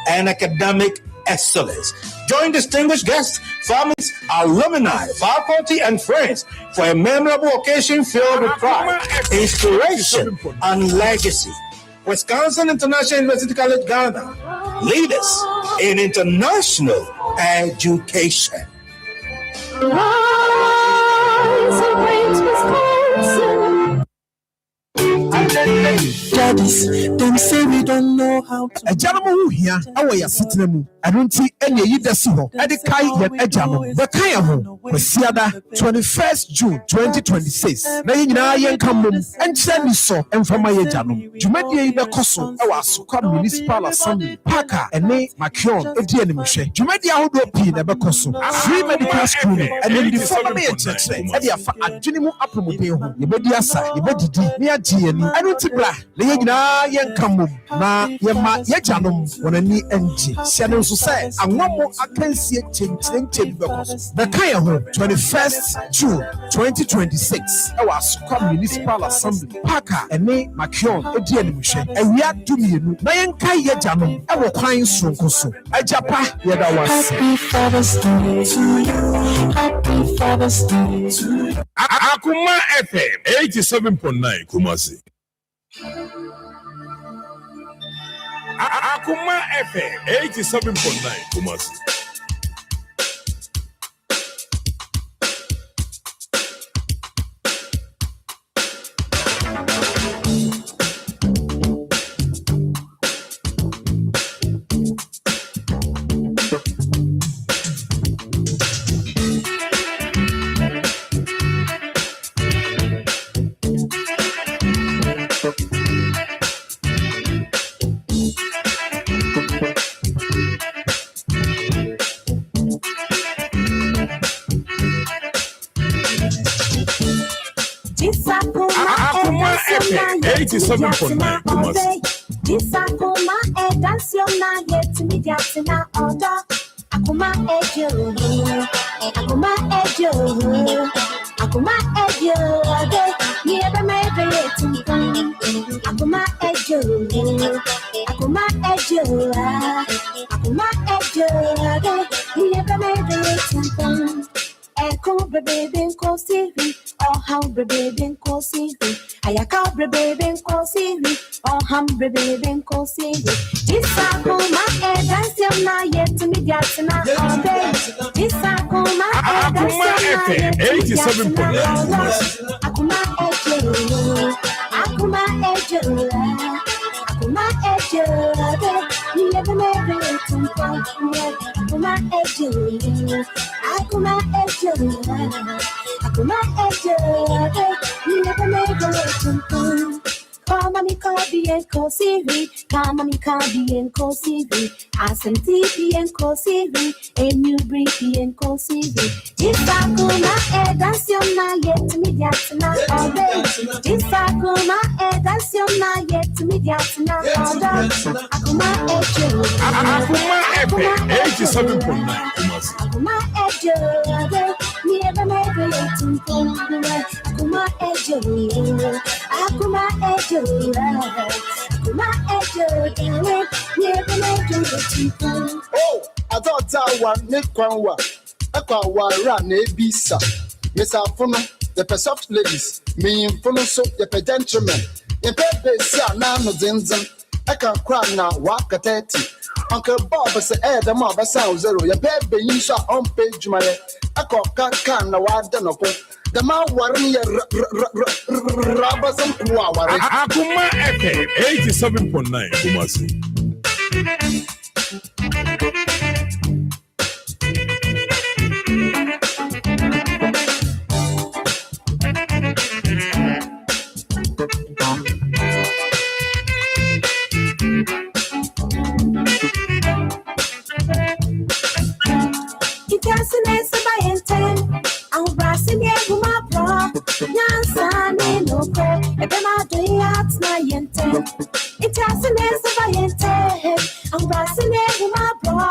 and academic excellence. Join distinguished guests, families, alumni, faculty, and friends for a memorable occasion filled with pride, inspiration, and legacy. Wisconsin International University College, Ghana, leaders in international education. Daddies, them say we don't know how to. A gentleman here, away a sitting. I don't see any of the Siho. At the Kai yet a gentleman. The Kayaho, Messiada, 21st June 2026. Now you come and send me so and from my gentleman. Jumedia the Cosso, our Suka Municipal Assembly, Parker, and May Macion, a dear Nimushe. Jumedia would open a Becosso, free medical screening, and then the former mayor said, at Junimu Apomodeo, Yabediasa, Yabedi, near Gianni, I don't see black. Lena Yankamu, na Yama Yajanum, when a knee empty. Shannon says, and one more I can see it changing because the Kayaho, 21st June 2026, our Suka Municipal Assembly, Parker, and May Macion, a dear Nimushe, and we are to me, Nayan Kaya Janum, our crying Sonkoso, a Japa, Yada was. Happy Father's Day to you, Happy Father's Day to you. Akoma FM 87.9 Kumasi. Akoma FM 87.9 Kumasi. This Akoma dance your night to me dancing order. Akoma ejo, Akoma ejo, Akoma ejo. Never made it. Akoma ejo, Akoma ejo, Akoma ejo. Never made it. Echo baby ko sivi, oh how baby ko sivi. Ayaka baby ko sivi, oh ham baby ko sivi. This Akoma dance your night to me dancing all day. This Akoma dance your night to me dancing all day. Akoma ejo, Akoma ejo, Akoma ejo. Never made it. Akoma ejo, Akoma ejo, Akoma ejo. Never made it. Come on, call and call CV. Come on, call and call CV. ASMT and call CV. And you breathe and call CV. This Akoma dance your night to me dancing all day. This Akoma dance your night to me dancing all day. Akoma ejo, Akoma FM 87.9 Akoma ejo. Never made it. Akoma ejo, Akoma ejo. Oh, I thought I was Nekwa, Aqua, Ran, Bisa, Miss Alfono, the soft ladies, me in Fonoso, the gentlemen, the baby, Nano Zinzan, I can cry now, walk at 30. Uncle Bob said, the mob sounds zero, your baby, you shot on page my can now, I don't know. The man warning robbers and Kuawari. Akoma FM 87.9 Kumasi. It has a name of my intent. I'm passing it my bra.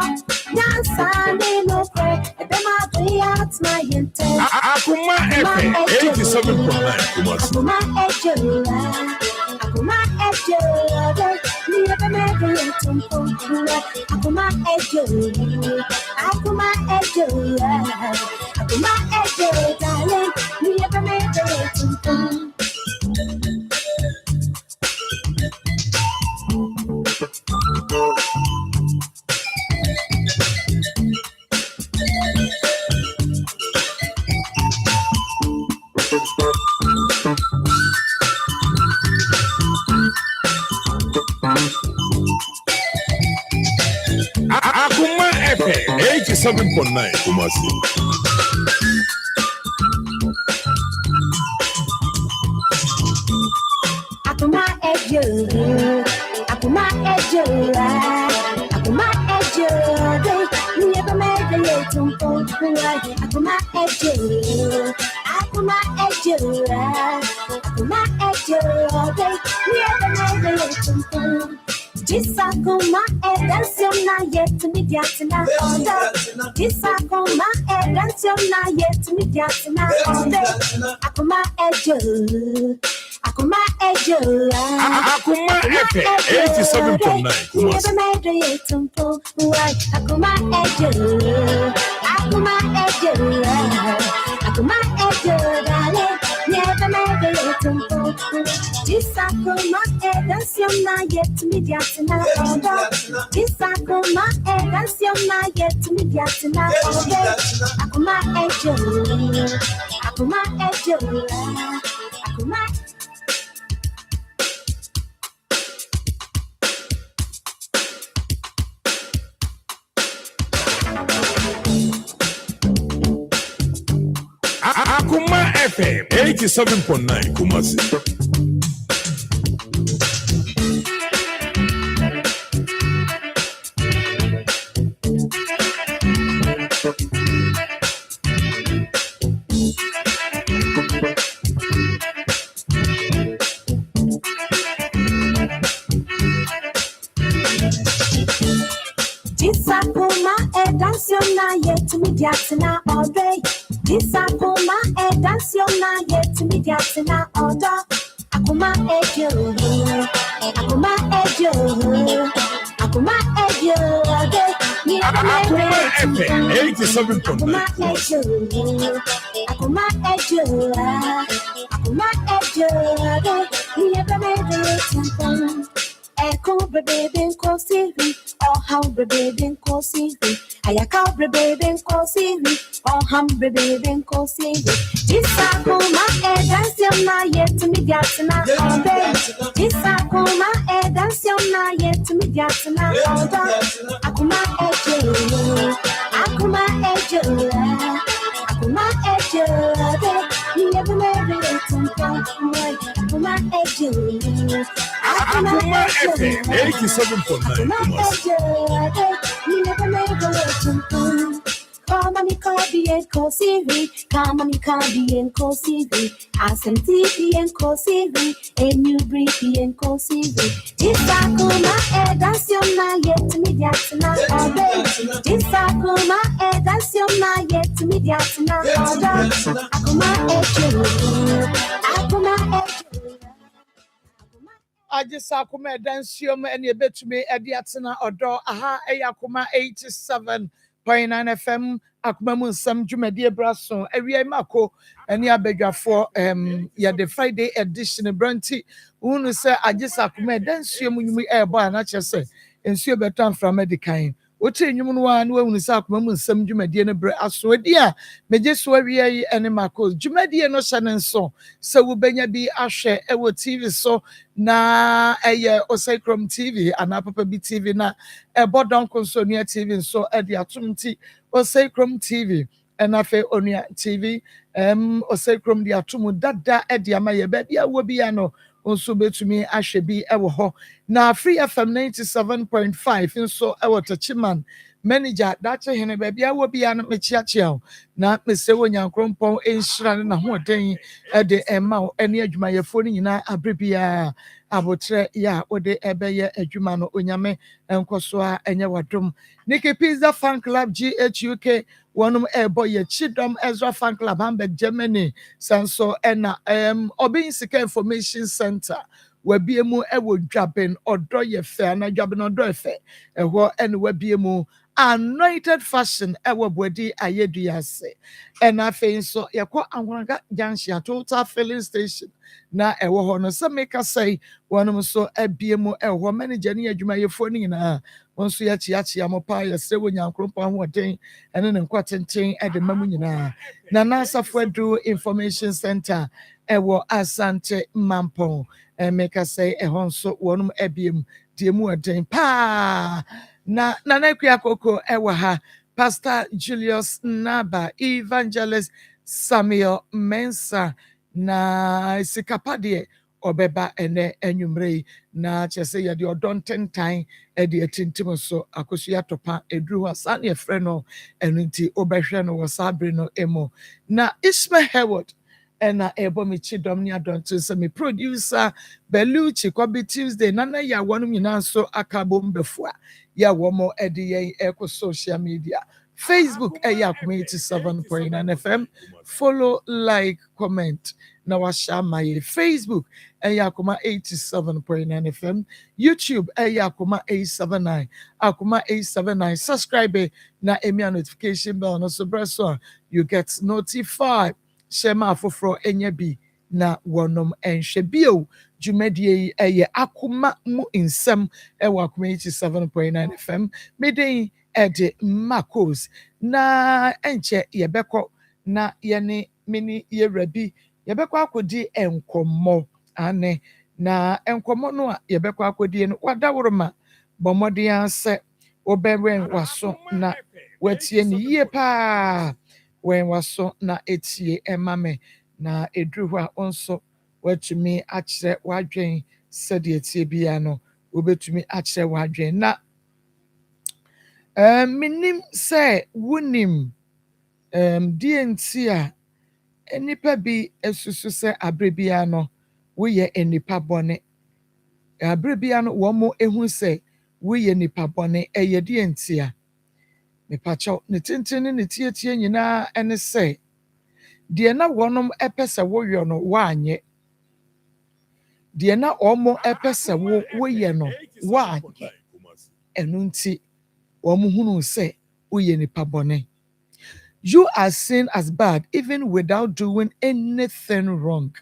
Dancing no pray. And then my day out my intent. Akoma FM 87.9 Akoma ejo, Akoma ejo. Never Akoma ejo, Akoma ejo, Akoma ejo, darling, me ever made it. Akoma FM 87.9 Kumasi. Akoma ejo, Akoma ejo, Akoma ejo, me ever made it. Akoma ejo, Akoma ejo, Akoma ejo, me ever made it. Disakoma edanciona yet me diatina order. Disakoma edanciona yet me diatina order. Akoma ejo, Akoma ejo, Akoma FM 87.9 Kumasi. Akoma ejo, Akoma ejo, Akoma ejo, darling, never made it. Disakoma edanciona yet me diatina order. Disakoma edanciona yet me diatina order. Akoma ejo, Akoma ejo, Akoma. Akoma FM 87.9 Kumasi. Disakoma edanciona yet me diatina order. Disakoma edanciona yet me diatina order. Akoma ejo, Akoma ejo, Akoma ejo, me Akoma FM 87.9 Kumasi. Akoma ejo, Akoma ejo, me ever made it. Echo baby Kosiri, or how baby Kosiri, Ayaka baby Kosiri, or hum baby Kosiri. Disakoma edanciona yet me diatina order. Disakoma edanciona yet me diatina order. Akoma ejo, Akoma ejo, Akoma ejo, you never made it. Akoma ejo, Akoma FM 87.9 Kumasi. you never made it. Come on, Kabi and Kosiri, come on, Kabi and Kosiri, Asante and Kosiri, and you breathe and Kosiri. Disakoma edanciona yet me diatina order. Disakoma edanciona yet me diatina order. Akoma ejo, Akoma ejo. Akoma edancioma and you bet me at the Atsana or aha Akoma 87.9 FM. Akoma Nsem Jumedia Brasso, every Mako, and ya beggar for ya the Friday edition of Brunty. Unu say Akoma edancioma you air boy, not just say, and see a better from Medicain. What in you one when we saw Nsem Jumedia Brasso, dear, may just worry any Mako, Jumedia no shannon so we benya be ashe ewo TV so na Osakrom TV and Papa B TV na Bodon Consonia TV so the Atumti Osakrom TV and Afe Onia TV Osakrom the Atumu dada Ediama ye baby awobiano also betumi ahwe bi ewo ho na Free FM 97.5 nso ewo Tachiman manager dache hene baby awobiano mechiachia na mese wonyankrompon enhira na hoden de emma ene adwumayefo ni nyina abrebia abotre ya ode ebeye adwuma no onyame enkoso a enye wadom Nikki Pizza Fan Club GHUK wonum ebo ye Chidom Ezra Fan Club Hamburg Germany sanso ena Obin Sika Information Center wabiemu ewo dwaben odo ye fe na dwaben odo efe eho ene wabiemu anointed fashion ewo body ayedua ase ena fe nso yekọ Anwanga junction total filling station na ewo ho no se make say wonum so abiemu ewo manager ne adwuma yefo ni na wonso ya chiachi amopa yesre wonyankropo ahoden ene ne nkwatenten ede mamu nyina na nasafo adu information center ewo Asante Mampong make say ehon so wonum abiemu die mu eden pa na nakuya koko ewo ha Pastor Julius Naba Evangelist Samuel Mensah na sikapade obeba ene enwumre na chese ye de odontentan e de atintim so akosua topa edru asa na efre no enunti obehwe no wasabre no emo na Ishmael Heward ena ebo mi chidom ni adonto se mi producer Beluchi Kobe Tuesday nana ya wonum nyina so akabom befua ya womo ede ye eko social media Facebook Akoma 87.9 FM follow like comment na washa my Facebook Akoma 87.9 FM YouTube Akoma 879 Akoma 879 subscribe na emia notification bell no so breso you get notified shema foforo enye bi na wonom enhwe bio dwumadie eye Akoma mu Nsem ewa Akoma 87.9 FM meden ede makos na enche yebekọ na yene mini yerabi yebekọ akodi enkomo ane na enkomo no a yebekọ akodi no wadaworoma bomode anse obenwen waso na watie ni yie pa wen waso na etie emame na edru a onso watumi akyere wadwen sede etie bia no obetumi akyere wadwen na minim say wunim DNT a enipa bi esusu se abrebia no woye enipa bone abrebia no wo mo ehu se woye nipa bone eye DNT a mepacho ne tenten ne tietie nyina ene se de na wonom epese woyo no waanye de na omo epese woye no waanye enunti womuhunu se uye nipa bone. You are seen as bad even without doing anything wrong,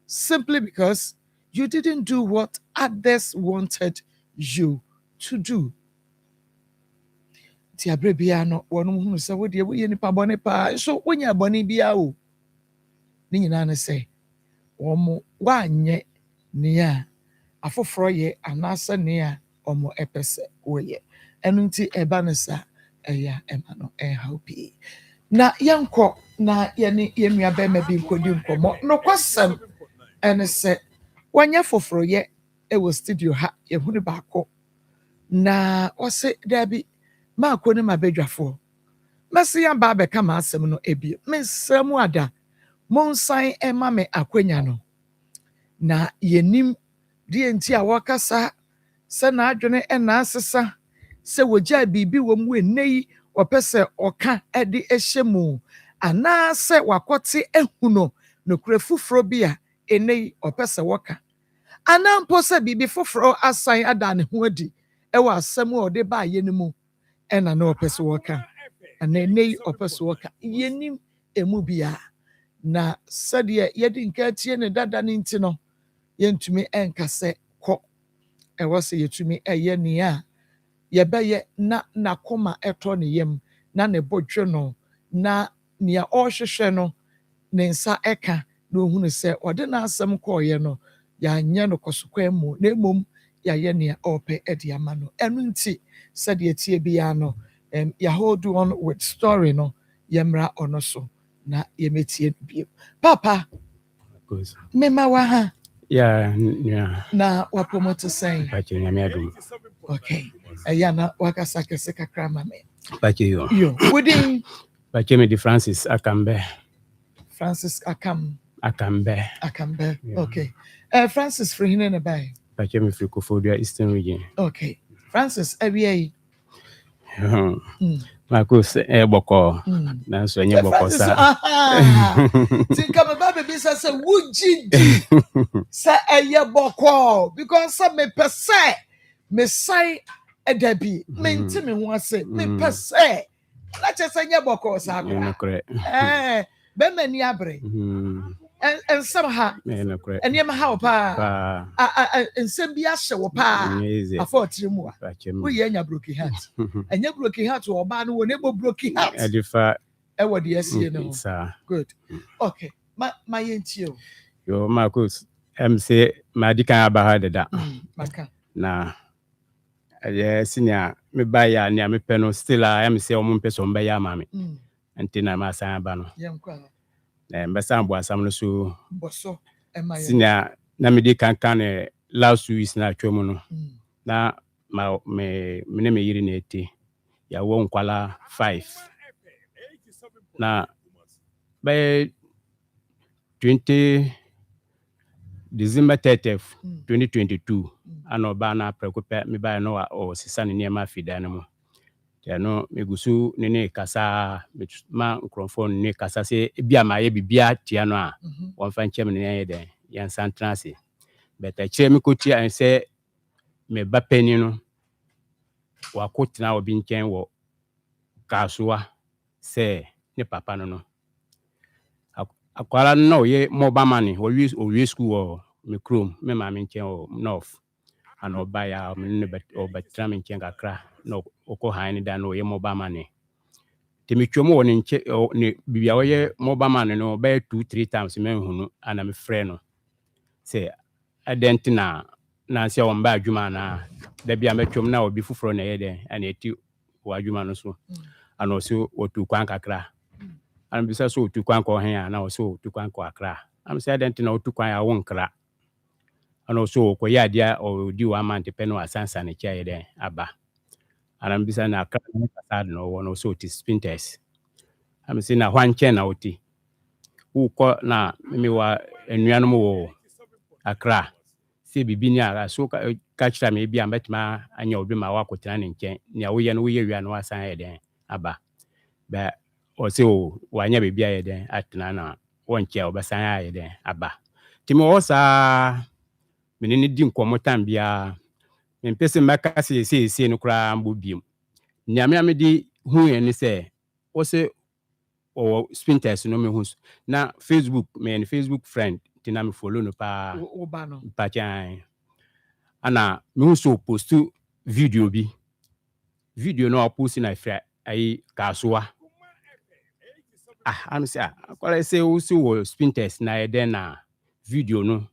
simply because you didn't do what others wanted you to do. Ti abrebia no womuhunu se wo de uye nipa bone pa so wonya bone bia o. Ni nyina ne se womo wanye nia afoforo ye anasa nia omo epese woye. Enunti ebanesa eya emano ehaupi na yanko na yeni yenua be ma bi nkodi nkomo no kwasem ene se wanya foforo ye ewo studio ha yehunu baako na ose dabi ma akoni mabedwafo mesi ya ba be kama asem no ebi mesemu ada monsan ema me akwanya no na yenim DNT a wakasa se na adwene ena asesa se wogya bibi wom we nei opese oka ede ehyemu ana se wakote ehuno no kure fufuro bia enei opese woka ana mpo se bibi fufuro asan ada ne ho adi ewa asem ode ba ye ne mu ena na opese woka ana enei opese woka yenim emu bia na sade yedi nka tie ne dada ne ntino yentumi enkase kọ ewo se yetumi eye nia yebeye na nakoma eto ne yem na ne bodwe no na nia ohwehwe no ne nsa eka na ohunu se ode na asem koye no ya nye no kosokwa mu na emom ya ye nia ope ede ama no enu nti sade etie bia no ya hold on with story no yemra ono so na yemetie biem papa mema wa ha yeah na wapromote saying bache nyame adum okay ayana wakasa kese kakra mame bache yo within bache me di Francis Akambe Akambe yeah. Okay Francis frihine ne bay bache me free Koforidua Eastern region okay Francis awie Marcus boko na so nye boko sa Tinka me ba baby say wujiji sa eye boko because me pese me sai edabi me nti me ho ase me pese na chese nye boko sa kwa be mani abre ensem ha eniam ha pa ensem bi ahye wo pa afọ tirimu a wo ye nya broken heart enya broken heart wo ba no wo nebo broken heart edifa e wo de asie no good okay my yentio yo Marcus MC madika aba ha deda maka na senior me ba ya ni me pe no still MC o mo pe so mba ya mame antina ma san aba no yenkwa mbesa ambo asam no so boso emaye senior na me di kan last week na atwom no na me yiri na eti ya wo nkwala 5 na by 20 December 30th 2022 ano ba na prekope me ba no o sisa ne niam afida no mo ya no megusu ne kasa ma microphone ne kasa se bia ma ye bibia tia no a won fa nchem ne ye den yan santrance beta kire me ko tia se me ba pani no wa kotina obi nchen wo kasuwa se ne papa no akwara no ye mobile money o wi school o me chrome me ma me nchen o north and obaya me o betra me nchen kakra no oko han ni da no ye mobile money temi twomo woni nche ne bibia wo ye mobile money no be 2-3 times me hunu ana me frɛ no se adentina na se o mba adwuma na da bia me twom na obi fufuro na ye den ana eti wa adwuma no so ana so otu kwan kakra ana bisa so otu kwan ko hen ana so otu kwan ko akra am se adentina otu kwan ya wo nkra ana so ko ya dia o di wa man te peno asansa ne kia ye den aba ana bisa na akra ne fasad no wo no so ti spinters am se na hwanche na oti uko na me wa enuanom wo akra se bibi ni ara so ka chira me bia mbetima anya obi ma wa kotena ne nchen ne wo ye no wo ye wia no asan ye den aba ba o se o wanya bibia ye den atena na wonche obasan ye den aba timi wo sa menene di nkomo tambia mpese maka se no kra mbo biem nyame amedi hu ye ni se wo se o spinters no me hu na Facebook me Facebook friend tina me follow no pa obano pa chan ana me hu so post video no post na fra ai kasuwa am say akwala se wo si wo spinters na eden na video no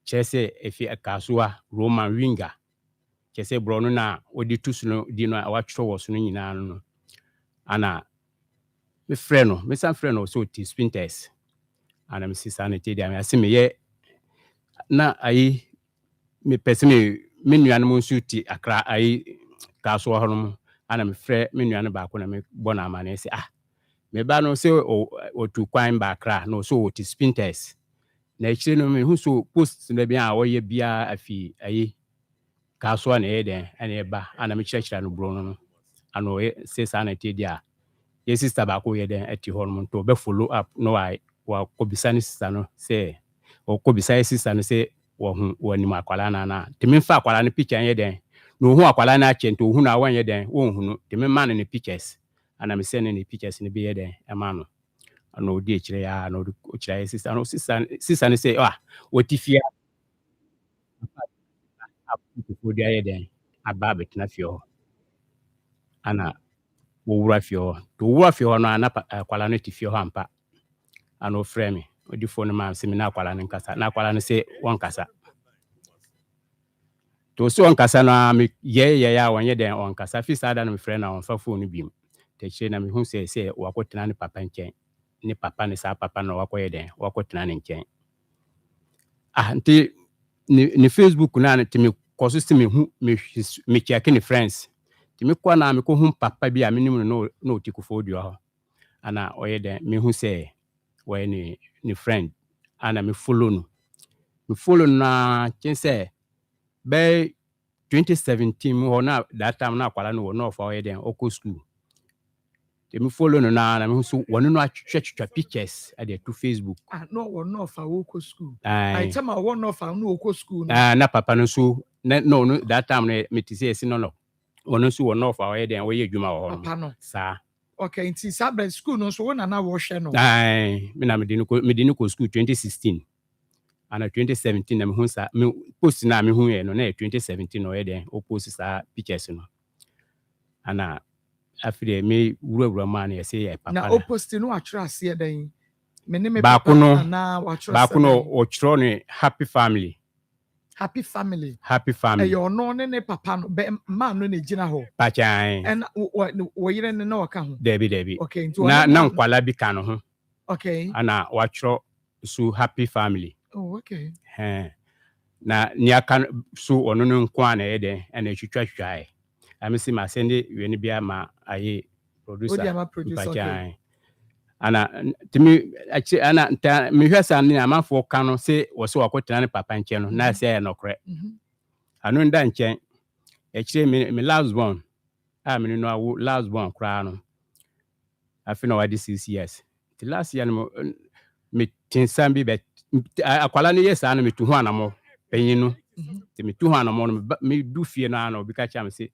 chese efi kasuwa Roman winger chese bro no na odi tusu no di no awatwo wo so no nyina no ana me frɛ no me san frɛ no so ti spinters ana me sisa na te dia me ase me ye na ai me pese me nuan mo nso ti akra ai kasuwa ho no ana me frɛ me nuan ba ko na me bona amane se me ba no se o tu kwan ba akra no so ti spinters na ekire no me hu so post na bia a wo ye bia afi ai kasuwa na ye den ana e ba ana me kyerɛkyerɛ no bro no ana o se sa na te dia ye sister ba ko ye den ati ho no to be follow up no wa kobisa ni sister no se o kobisa ye sister no se wo hu wani ma kwala na temi fa kwala ni picture ye den no hu akwala na ache nto hu na wan ye den wo hu no temi man ni pictures ana me send ni pictures ni be ye den e ma no ana odi ekire ya na odi okire ye sister no sister ni se wo tifia ko dia ye den aba betina fio ana wo wura fio to wura fio no ana kwala no tifio ha mpa ana o frɛ me odi phone ma se me na kwala no nkasa na kwala no se won kasa to so on kasa na me ye ya won ye den on kasa fi sada na me frɛ na on fa phone bi te kire na me hu se wakotena ne papa nchen ne papa ne sa papa na wakoye den wakotena ne nchen nti ni Facebook na te me koso se me hu me check ni friends ti me kwa na me ko hu papa bi a me nim no otikufo dio ho ana oye den me hu se we ni friend ana me follow no na chen se be 2017 mu na that time na akwala no no for eden oko school me follow no na me so wonu no atwetwa pictures at the to Facebook no fa woko school I tell my one no fa no woko school na papa no so no that time me ti say no wonu so no fa eden we adwuma ho papa no sa okay nti sabra school no so wona na wo hwe no me na me di ko school 2016 and 2017 na me hu sa me post na me hu e no na 2017 no eden o post sa pictures no ana after me wura man e say papa na o post no atwra ase den me ne me papa na watwra ba kuno o tro no happy family e yo no ne papa no be man no na gina ho pa chan and wo yire ne na waka ho debi okay na nkwala bi ka no ho okay ana watro so happy family oh okay na niaka so ono no nkwa na ede na twitwa I'm see my send we ni bia ma aye producer okay ana timi achi ana me hwesa ni amafo ka no se wo se wakotena ne papa nche no na se ya nokre anu nda nche e kire me last born me no awu last born kra no afi na wadi 6 years the last year no me tinsan bi bet akwala ni yes anu me tu ho anamo panyin no te me tu ho anamo no me du fie na no bi ka cha me se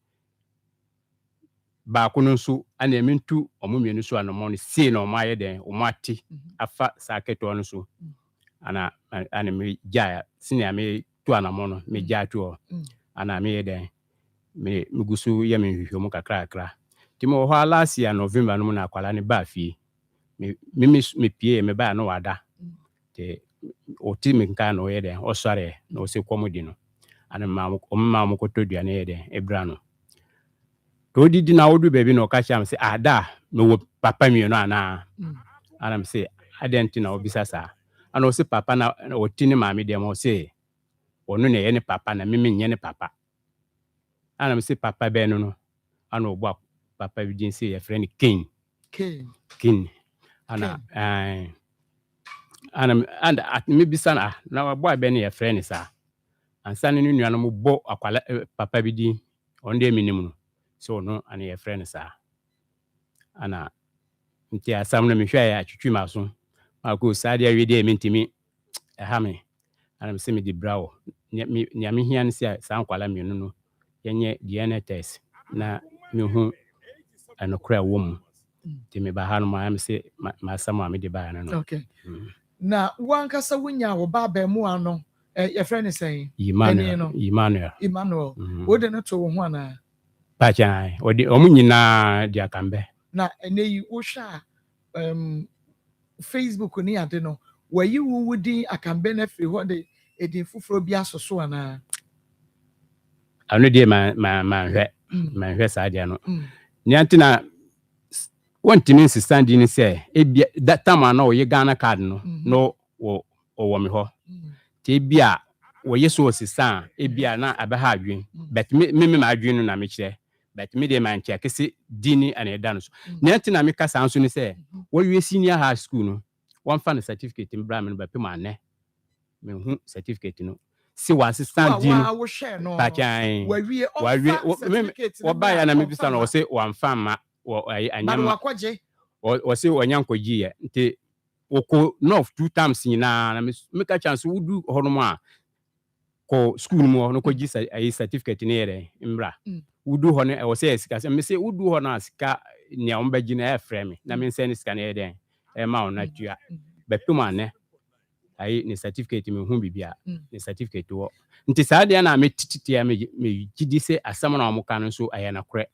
ba kuno nso ana emintu omumienu so anamo no see na omaye den omati afa saketo no so ana me jaya senior me tu anamo no me jaya tu ana me den me gusu ye me hwehwo mu kakra timo ho last year November no na akwala ne ba fie me pie me ba no wada te oti me nka no ye den osare na o se komodi no ana ma mo kotodua ne ye den ebra no to didi na wodu baby no ka cham say ada me wo papa mi no ana ana me say adenti na obisa sa ana o say papa na otini maami dem o say onu ne ye ne papa na me nye ne papa ana me say papa be no ana ogbo papa bi din say ye friend King ana and me bisa na boy be ne ye friend sa ansa ne nua no mo bo akwala papa bi din on de minim no so no ana ye friend sa ana nti asam na me hwa ya twitwi maso ako sadia we de mentimi ha me ana me se me di brawo nya me hia nsia sa nkwala me no yenye DNA test na me hu anokra wom ti me ba ha no ma se ma sama me di ba na no okay na wankasa wunya wo baba mu ano ye friend say Emmanuel wo de no to wo ho ana Pachai, omu nyina dia kambe. Na ene yi wo hwa Facebook ni ade no, wayi wo wudi akambe na firi ho de edin fufuro bi asoso ana. Anu de ma hwe sa dia no. Ni antina wontimi stand ni say e that time na o ye Ghana card no no wo me ho. Ti bia wo yeso osisa e bia na abaha adwen but me ma adwen no na me kire but me dey man check say dini and e dan so na antina me kasa anso ni say wo we senior high school no one fan certificate in bra me no ba pe ma ne me hu certificate no si wa assistant dini wa wo share no pa chan wa certificate wo ba ya na me bisa no wo say one fan ma wo anyam wa kwaje wo say onyankwaji ye nti woko north 2 times na me ka chance wudu hono a ko school mu no ko gi certificate ne yere mbra wudu hono e wo say sika me say wudu hono asika ne o mba gi na e frame na me say sika ne yere e ma ona tua betuma ne ai ne certificate me hu bibia ne certificate wo nti saa dia na me tititia me gidi say asam na omuka no so aya na kore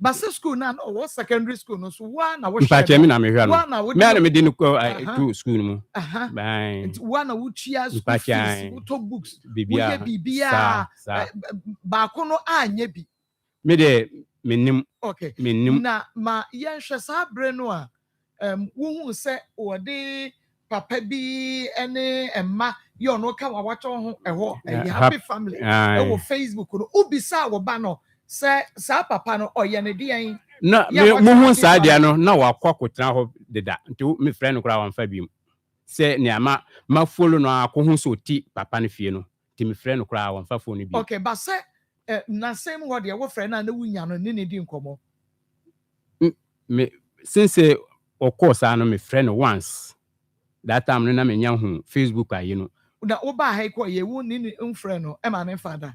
Basa school na or secondary school no so one na wo share. Mpache me na me hwa no. Me na me di no to school mu. Bye. One na wo tua school fees, wo to books. Bibia. Ba ko no anye bi. Me de menim. Okay. Menim. Na ma yen hwe sa bre no a wo hu se wo de papa bi ene emma yo no ka wa wacho ho eho happy family. E wo Facebook no ubisa wo ba no. Sa papa no oye ne dian na me hu sa dia no na wakokotena ho deda nti me friend kura wan fa bium se ne ama ma follow no akohu so ti papa ne fie no ti me friend kura wan fa phone bi okay but say Nsem what your friend and the winyan and nini din komo. Me since of course I know my friend once. That time na me nya Facebook you know. Na oba ha ko ye wo nini friend no e ma ne father.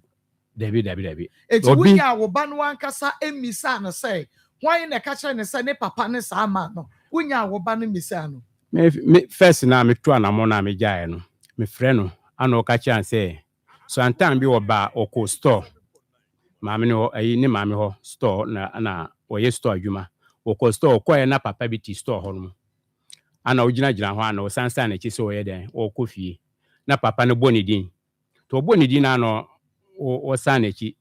Debi. Eti wunya wo ba no ankasa emisa no say why na ka kire ne say ne papa ne sa ma no. Wunya wo ba no misa no. Me first na me to anamo na me jae no. Me friend no ana o ka kire say so antam bi oba oko store. Maame no ayi ne maame ho store na oye store adwuma. Oko store ko na papa bi ti store ho no. Ana ogina ho ana o sansan na chi so oye den o kofie. Na papa no boni din. To boni din na no o san echi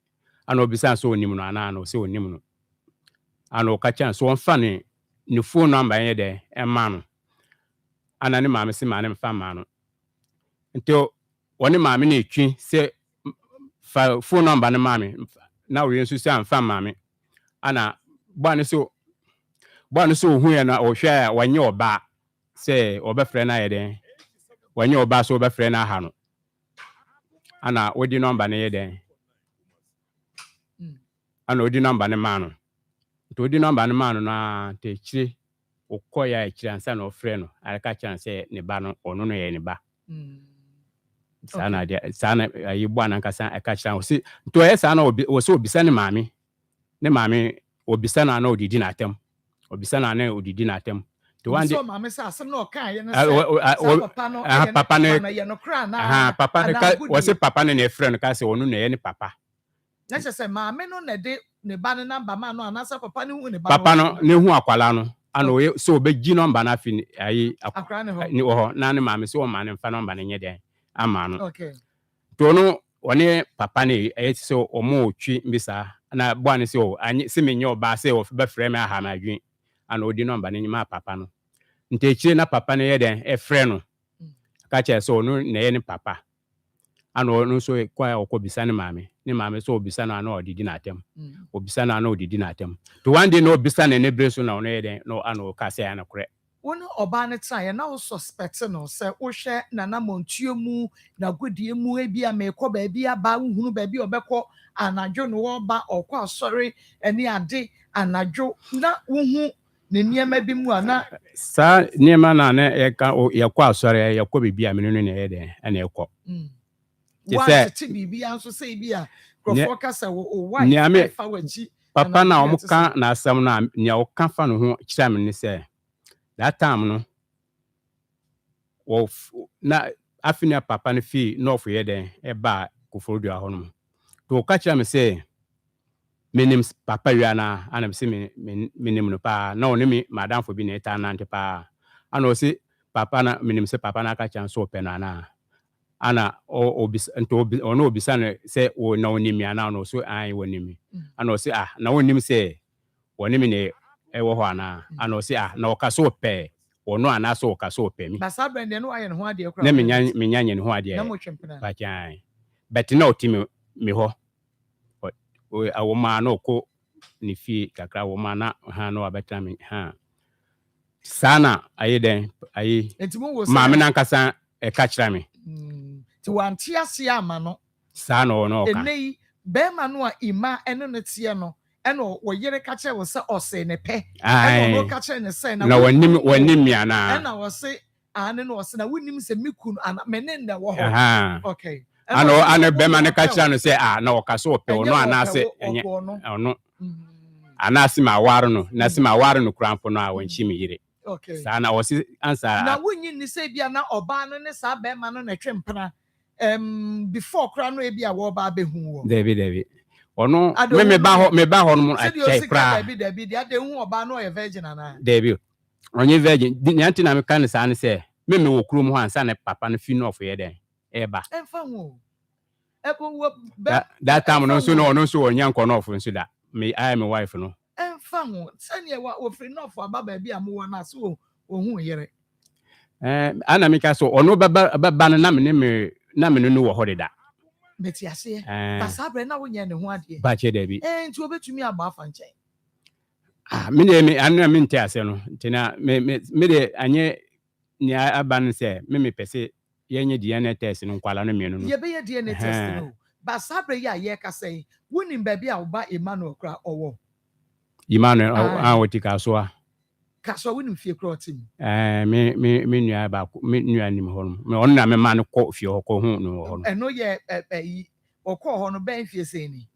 ana obisa so onim no ana no se onim no ana o ka chan so on fa ne phone number yen de e ma no ana ne maame se ma ne fa ma no nto woni maame na etwi se fa phone number ne maame na we nso se an fa maame ana gba ne so hu ya na o hwe a wanye oba se obefre na ye de wanye oba so obefre na ha no ana odi number ne ye den ana odi number ne ma no to odi number ne ma no na te chire okoya chire ansa na ofre no aka chance ne ba no ono no ye ne ba sana dia sana ayi bwana nkasa aka chire o si to ye sana o so obisa ne maame obisa na odidi na atem obisa na odidi na atem to one day so maame say asem na okan ye no say papa no ye no kra na papa ne ka o se papa ne friend ka se onu na ye ne papa na say maame no na de ne ba ne number ma no anasa papa ne hu ne ba papa no ne hu akwala no ana o so obegi number na fi ayi akra ne ho na ne maame so o ma ne fa number ne nye den ama no okay to no one papa ne e so o mo otwi mbisa na bua ne se o anyi se menye oba se o be frɛ me aha ma adwen ana odi number ne nyima papa no nte chire na papa ne ye den e frɛ no ka che so no na ye ne papa ana no so kwa okobisa ne maame so obisa na odidi na atem obisa na odidi na atem to one day no obisa na ne breso na ono ye den no ana ka se ya na korɛ woni oba ne try na wo suspect no say wo hwɛ na na montuo mu na godie mu ebia mekɔ ba bia ba nhunu ba bia obɛkɔ anadwo no wo ba okɔ asɔre ani ade anadwo na wo hu ne niema bi mu ana sa niema na na ye ka ye kɔ asɔre ye kɔ bibia me no ne ye den ana ye kɔ wa ti bibia nso say bia krofo ka say wo wife fa waji papa na omuka na asam na nya wo ka fa no ho kira me ne say that time no na afina papa no fi north ye den e ba koforodu a hono to ka kira me say menim papa wi na ana me say menim no pa na oni me madam fo bi na eta nante pa ana o say papa na menim say papa na ka kira so pe na ana ono obisa no say o na oni mi ana no so an woni mi ana o say na woni mi say woni mi ne e wo ho ana o say na o ka so pe ono ana so o ka so pe mi basa brand no aye ne ho ade kura na menya ne ho ade na mo twempena ba kyan but na otimi mi ho o awo ma na ko ni fi kakra wo ma na ha na abetra mi ha sana aye den aye maame na nkasa e ka kira mi ti wanti ase ama no sa no no ka enei be ma no a ima eno ne tie no eno wo yere ka kire wo se ose ne pe eno no ka kire ne se na wanim ya na ena wo se ane no wo se na wonim se miku ana mene nda wo ho okay ana be ma ne ka kire no se na wo ka so pe ono ana se enye ono ana se ma waro no na se ma waro no krampo no a wanchi mi yire okay sa na wo se answer na wonyi ni se bia na oba no ne sa be ma no na twempena before kra no e bia wo ba behu wo David ono me ba ho no achai kra David dia de hu oba no e virgin ana David onye virgin nyanti na me kan sa ne se me wo krum ho ansa ne papa no fi no of ye den e ba emfa hu ebo that time no so no ono so onya nko no of nso da me I my wife no emfa hu sane wo free no of aba ba bia mo na so ohun yere ana me ka so ono ba na me no wo ho de da beti ase basa bre na wonya ne ho ade ba che da bi nti obetumi aba afa nchen me ana me nte ase no ntina me de anye ni aban se me pese yenye DNA test no kwala no mienu no ye be ye DNA test no But sabre ya ye ka say, winning baby a uba Emmanuel kra owo. Emmanuel woti kasoa. Kaso winning fie kra team. Me nua ba me nua nim ho no. Me on na me ma no kɔ fie ho kɔ hu no ho no. Eno ye okɔ ho no ben fie say ni.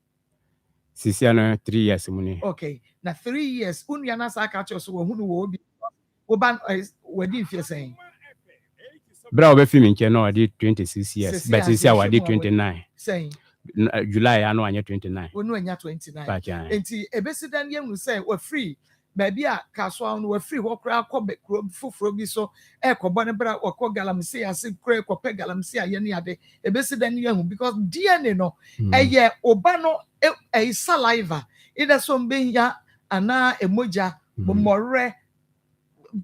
Sisia no 3 years mu ni. Okay. Na 3 years unua na sa ka cho so wo hu no wo obi. Oban wadi fie say. Bra obefi mi nche no adi 26 years. But sisia wadi 29. Say July ano anya 29. Onu anya 29. Enti ebesidan ye hu say we free baby a kaso no we free wo kra akɔ fufuro bi so ekɔbɔ ne bra wakɔ galamsey ase kra ekɔpɛ galamsey aye ne ade ebesidan ye hu because DNA no eye oba no e saliva ida so mbenya ana emoja bomore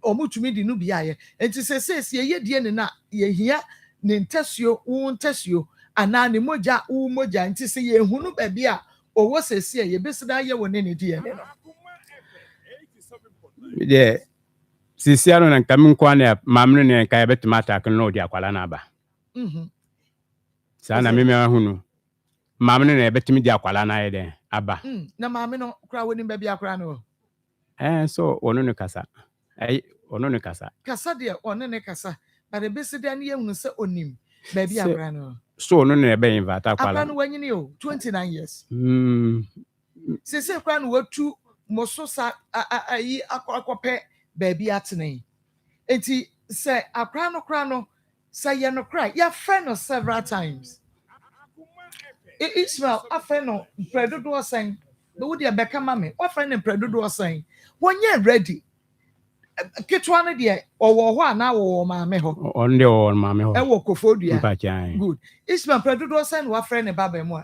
omutumi di no bia ye enti sese ye DNA na ye hia ne ntasuo wo ntasuo ana ne moja wo moja enti se ye hu no baby a owo sese ye besida ye woni ne DNA no yeah sisia no na kam nkwa na mamno ne ka betima attack no di akwala na aba sa na me hu no mamno ne betimi di akwala na ye den aba na mame no kra woni baby akra no so ono ne kasa ono ne kasa de ono ne kasa but ebesida ne ye hu se onim baby akra no so ono ne be invite akwala akra no wanyini o 29 years sese kra no watu moso sa ayi akɔpɛ baby atene enti se akra no say ye no cry ya friend no several times Israel afɛ no predodo osan but wo de beka mame what friend predodo osan wonye ready ketwa no de owo ho ana wo maame ho on de wo maame ho e wo kofodua good Israel predodo osan wa friend ne baba mu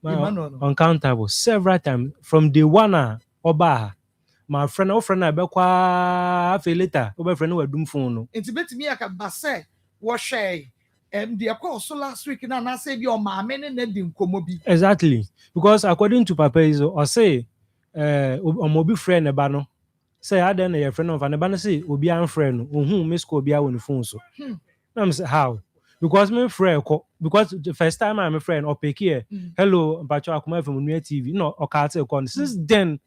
Emmanuel uncountable several times from day one Oba, my friend, our friend, I be qua later. Over friend, we doom phone. No. It's bet me I can basse. What say? The call so last week and I said your mamma and then komobi. Exactly, because according to Papa is or say, mobi friend abano. Say I then a friend of an abano say obi an friend whom Miss Kobia on the phone so. I'm say how? Because my friend because the first time I'm a friend or pick here. Hello, Bacho Akoma from New TV. No, or Carter con. Since then.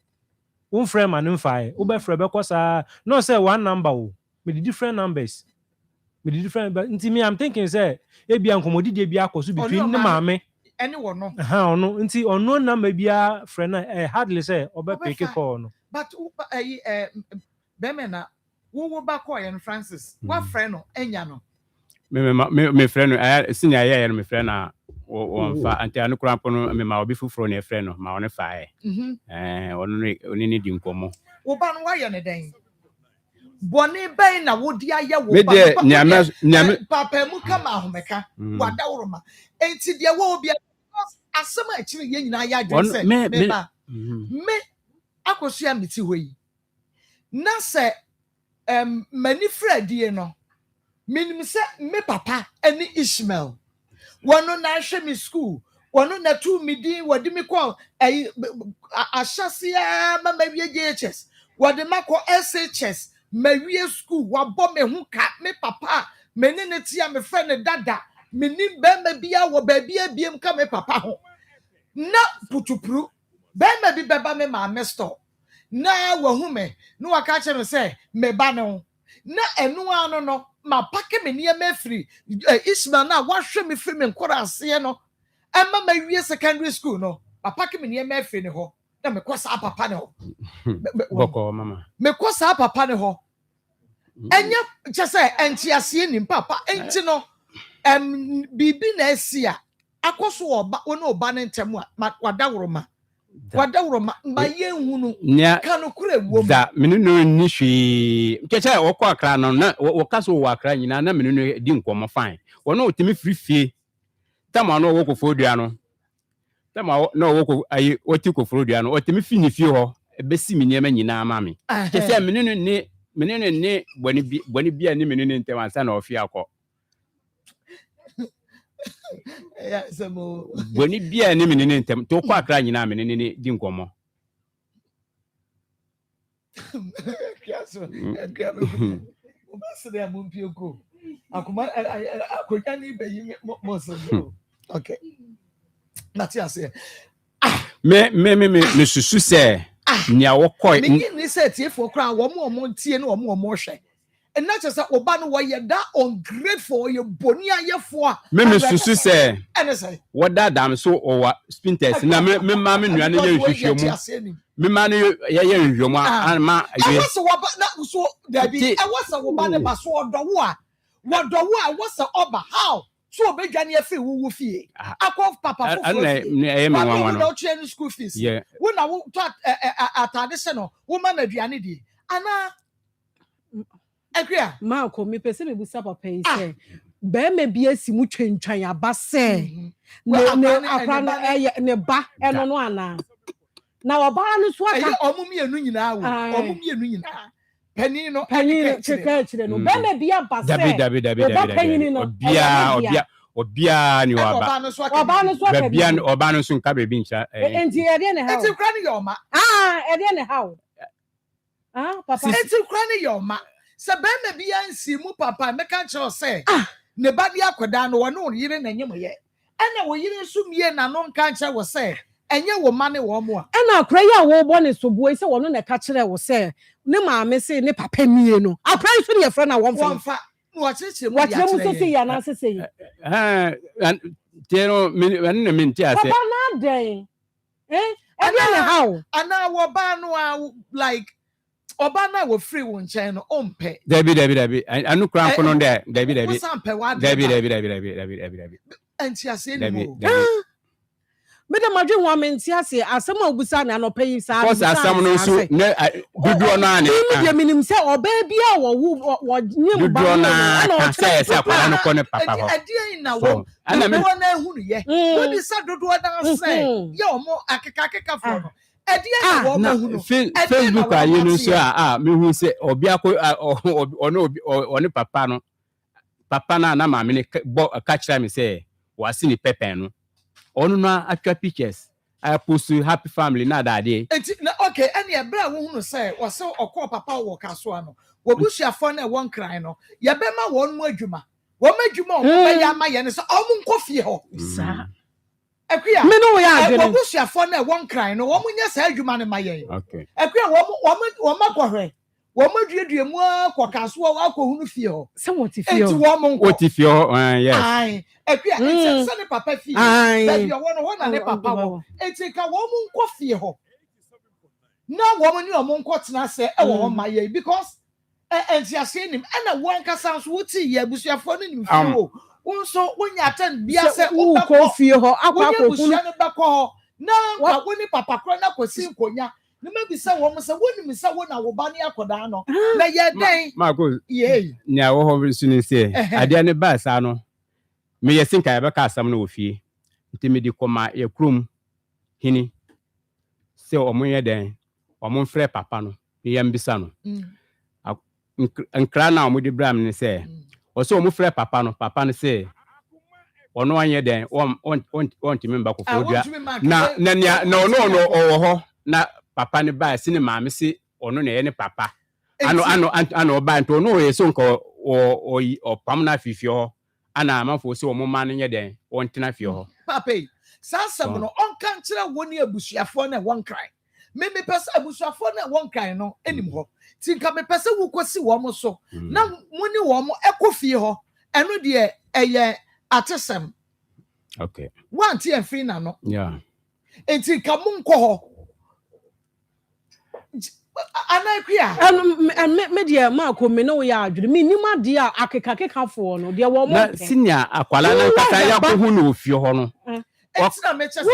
One friend man fire. Ube friend because no say one number with the different numbers. With the different but into me I'm thinking say e bia nkomodi de bia akoso between the mame anyone no. No nti ono number bia friend hardly say obe pick call no. But Bemena wo back call Francis. What friend no enya no. Me friend no senior year me friend na fa anti anu krampo no me ma obi fufuro ne friend no ma one fa oni ni di nkomo wo ba no wa ye ne den boni ben na wo di aye wo ba nyame papa mu kama ahomeka wada woroma enti de wo obi asema akire ye nyina ya adwen se me akosua meti hoyi na se mani fredie no minim se me papa eni Ishmael wano na hwe me school wano na tu me din wadi me call ashasia mama wie JHS wadi mako SHS mawie school wabɔ me ho ka me papa me ne ne tia me friend dada me ni be ma bia wo ba bia biem ka me papa ho na putupru be ma bi beba me ma me store na wahu me no waka che me say me ba ne ho na enu ano no ma pake me niam afiri Ismail na wahwe me firi me nkora ase no ema ma wie secondary school no ma pake me niam afiri ne ho na me kosa papa ne ho boko mama me kosa papa ne ho enya chese enti ase ni papa enti no bibi na asia akoso oba wona oba ne ntem a wadawroma ma ye hunu kanu kure wo da menunu ni hwi keche wokọ akra no na wokaso wo akra nyina na menunu di nkomo fine wono otimi frifie tama no woko fodua no tama no woko ayi oti ko fodua no otimi fini fie ho ebesi meniema nyina ama me keche menunu ne boni bia ni menunu ntem ansa na ofia akọ ya semo boni bia ni menunu ntem to kwa akra nyina menunu ni di nkomo kiaso o basere amumpio ko akoma akonya ni be yi mo so okay Nati say. Me susu say nia wo koi Ni say tie for kra wo mo tie no wo mo hwe. And not just oba no wo ye that ungrateful ye boni ayefo a. Me susu say. And say What that damn so or spinters na me ma me nua ne ye hwehwemu. Me ma ne ye hwehwemu an ma ye. I was oba na so there be I was oba ne ba so odowo a. Wodowo a was oba how so obedwane afi wo fie akọ papa fofo na me wan no train school fees wo na wo to atade se no wo ma na aduane di ana akria ma ko me pese me busa papa yi se be me bi asi mu twentwan aba se ne akra ne ba eno no ana na oba no so aka omumienu nyina wo omumienu nyina Penny no chekere no be me bia ba se David obia ni oba no so bia oba no so nka bebi ncha enti e de ne ha enti kra ne yoma e de ne ha papa enti kra ne yoma se be me bia nsi mu papa me kan che o se ne ba dia akoda no wo no yire na nyem ye ene wo yire nso mie na no nka che wo se enye wo ma ne wo mo a ena akra ya wo bo ne so buo se wo no na ka kire wo se ne maame se ne papa mie no akra so ne yefra na wo mfa wo chiche mu ya kire wo se ya na se tero me minti ase papa na den e de ne how ana wo ba no a like oba na wo free wo nchen no ompe David anu kran ko no there David anti ase ni mo me de madwe ho amenti ase asem a obusa na no payi sa ko asem no so ne dudu na ne me de minim se oba bia wo nyem ba na se akwara no ko ne papa ho ade na wo ana me na ehunu ye wo di sa dudu na se ye omo akeka fo no ade na wo ma hunu Facebook aye no so me hu se obia ko ono papa no papa na maame ne ka kira me se wasi ni pepe no onu na atwa pictures I post happy family na dade okay any e bra wo hunu say wo se okọ papa wo kaso ano wo busuafo na won kran no ye be ma won mu adwuma wo ma adwuma o be ya ma ye ne so o mu nkofie ho sa akuya me no ya adwene wo busuafo na won kran no wo mu nya sa adwuma ne ma ye okay akuya wo ma kohwe wo ma duedue mu akọ kaso wo akọ hunu fie ho se wo ti fie ho wo mu wo ti fie ho yes ai akuya se ne papa fie baby wo na ne papa wo enti ka wo mu nkofie ho na wo mu ni o mu nkotena se e wo ma ye because enti ase nim e na wo nkasa so wo ti ye busuafo no nim fie wo unso wonya atan bia se wo ko fie ho akwa ko hunu ne bako ho na kwa wo ni papa kro na kwasi nkonya ne ma bisa wo mo se woni mi sa wo na wo ba ne akoda no na ye den Marco ye nya wo ho so ni se ade ne ba sa no me ye sinka ya beka asam no ofie nti me di koma ye krom hini se omo ye den omo mfre papa no ye mbisa no nkra na omo di bram ni se o se omo mfre papa no se ono anye den on ti memba ko fodua na ono ho na papa ne ba si ne maame si ono ne ye ne papa ano ba nto no ye so nko o pam na fifio ana amafo se o moma no nye den won tena fie ho papa sasam no onka nkira woni abusuafo na won kran me pese abusuafo na won kran no enim ho tinka me pese wo kosi wo mo so na muni wo mo ekofie ho eno de eye atesem okay wanti en free na no yeah enti ka mu nko ho anakuya me dia ma ko me no ya adwere me nima dia akeka fo no dia wo mo na sinia akwala na nkata ya ko hu no ofie ho no etina me chese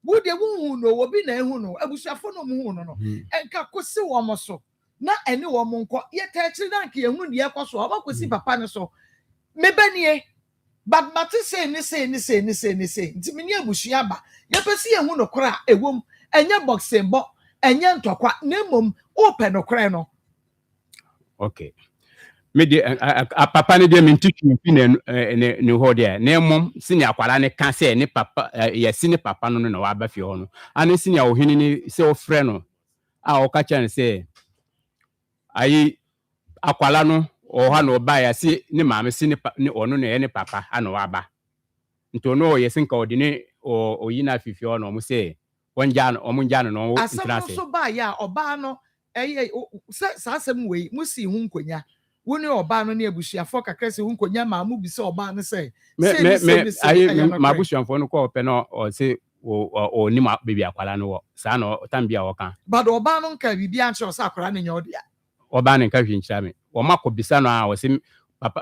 wo de wo hu no wo bi na ehu no abusuafo no mu hu no enka kosi wo mo so na ene wo mo nko ye ta chiri na nke ehu ne ekoso o kosi papa ne so me banie but mate say ni say nti me ni abusua ba ye pesi ehu no kora ewom enye boxing bo enye ntokwa nemom open no kora no okay me de papa ne de mintutu fi ne ho de na mom sini akwara ne ka se ne papa ye sini papa no na wa ba fi ho no ane sini ohini ni se o frɛ no a o ka chan se ayi akwala no o ha no ba ya si ne maame sini ne ono ne papa ana wa ba nto no ye sinka odine o yina fifi o no mo say wonja no omunja no asem so ba ya oba no sa asem we musi hu nkonya woni oba no na ebusuafo kakra se hu nkonya ma mu bi se oba no say ma busuafo no ko pe no o say o ni ma bebi akwala no wo sa no tambia wo kan but oba no nka bibi anche o sa akwala ne nyodia oba ne nka hwinchira me wo makobisa no a wo se papa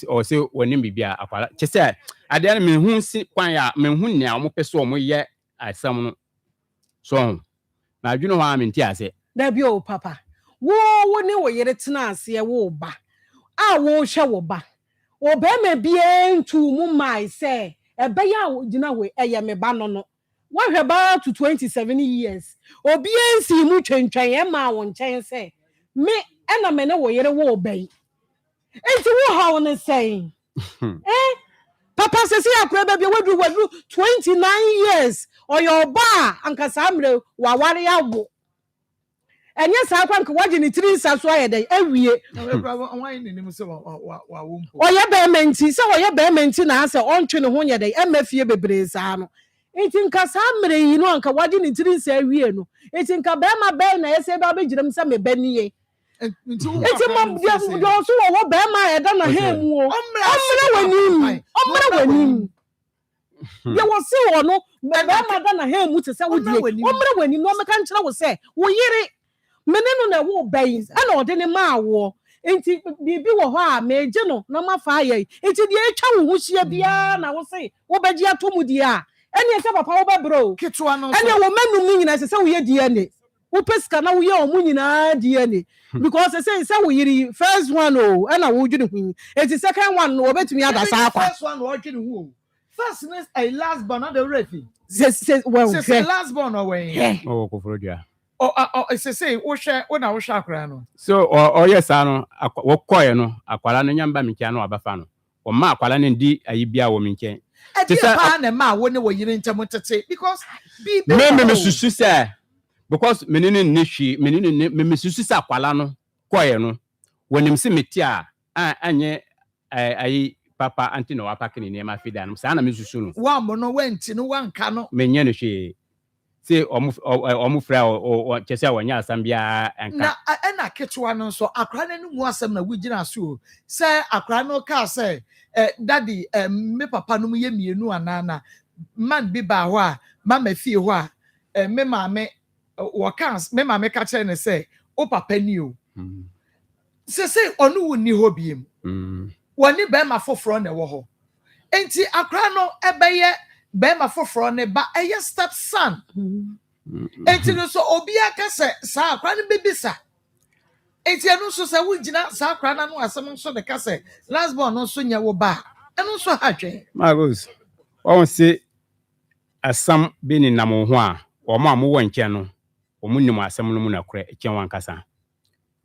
o se woni bibi akwala che se ade na me hu si kwan ya me hu ne a mo pese o mo ye asam no so na adwene ho a me nti ase da bi o papa wo ne wo yere tena ase wo ba a wo hwe wo ba o be me bie ntu mu mai se ebe ya gina we eye me ba no wo hwe ba to 27 years obi ensi mu twentwen e ma wo nchen se me ena me ne wo yere wo bai enti wo ha wo ne sei papa se si akura be wadu 29 years oyo ba ankasa amre wa ware ya wo enye sa akwa nka waje ni 3 sa so ayede awie onwan ni nim se wa wo mpo oye be menti se oye be menti na ase ontwe ne ho nyede emafie bebre sa no enti nka sa amre yi no anka waje ni 3 sa awie no enti nka be ma be na yese ba begiram se me be niye enti mo do so wo be ma eda na hemu o omre wanim ye wo se wo no be ma da na hemu te se wo die omre wanim no me kan kire wo se wo yire menenu na wo bayin ana ode ne ma wo enti bibi wo ho a meje no na mafa aye enti de etwa wo hia bia na wo se wo beji atomu die a ene se papa wo bebro kitwa no ene wo manu mu nyina se wo ye die ne wo peska na wo ye omu nyina die ne because se wo yiri first one o ena wo dwene hu enti second one no obetumi adasa akwa first one wo dwene hu first is a last born not the refi well say last born away o ko frodia say wo hwe wo na wo hwe akra no so yes ano wo koye no akwala no nyamba minkia no abafa no o ma akwala no ndi ayi bia wo minkia ti pa na ma wo ne wo yire ntem tete because me susu say because menene nehwi menene me susu say akwala no koye no wonim se meti a anye ayi papa anti no apake ne ma fida no sa na me susu no wa mo no wenti no wanka no menye no hwe se omu fra o chese awanya asam bia enka na ketwa no so akra na mu asam na wugina so se akra no ka se daddy me papa no ye mienu anana man bi ba ho a mama fie ho a me mame wo kan me mame ka kire ne se o papa ni o se onu woni ho biem woni be ma foforo na wo ho enti akra no ebeye be ma foforo ne ba eye step son enti no so obi aka se sa akra ne bebisa enti anu so se wugina sa akra na no asem so de ka se last born no so nya wo ba anu so hadwe magos won se asam be ni nam ho a o ma mo wonche no o mu nim asem no mu na kora chen wan kasa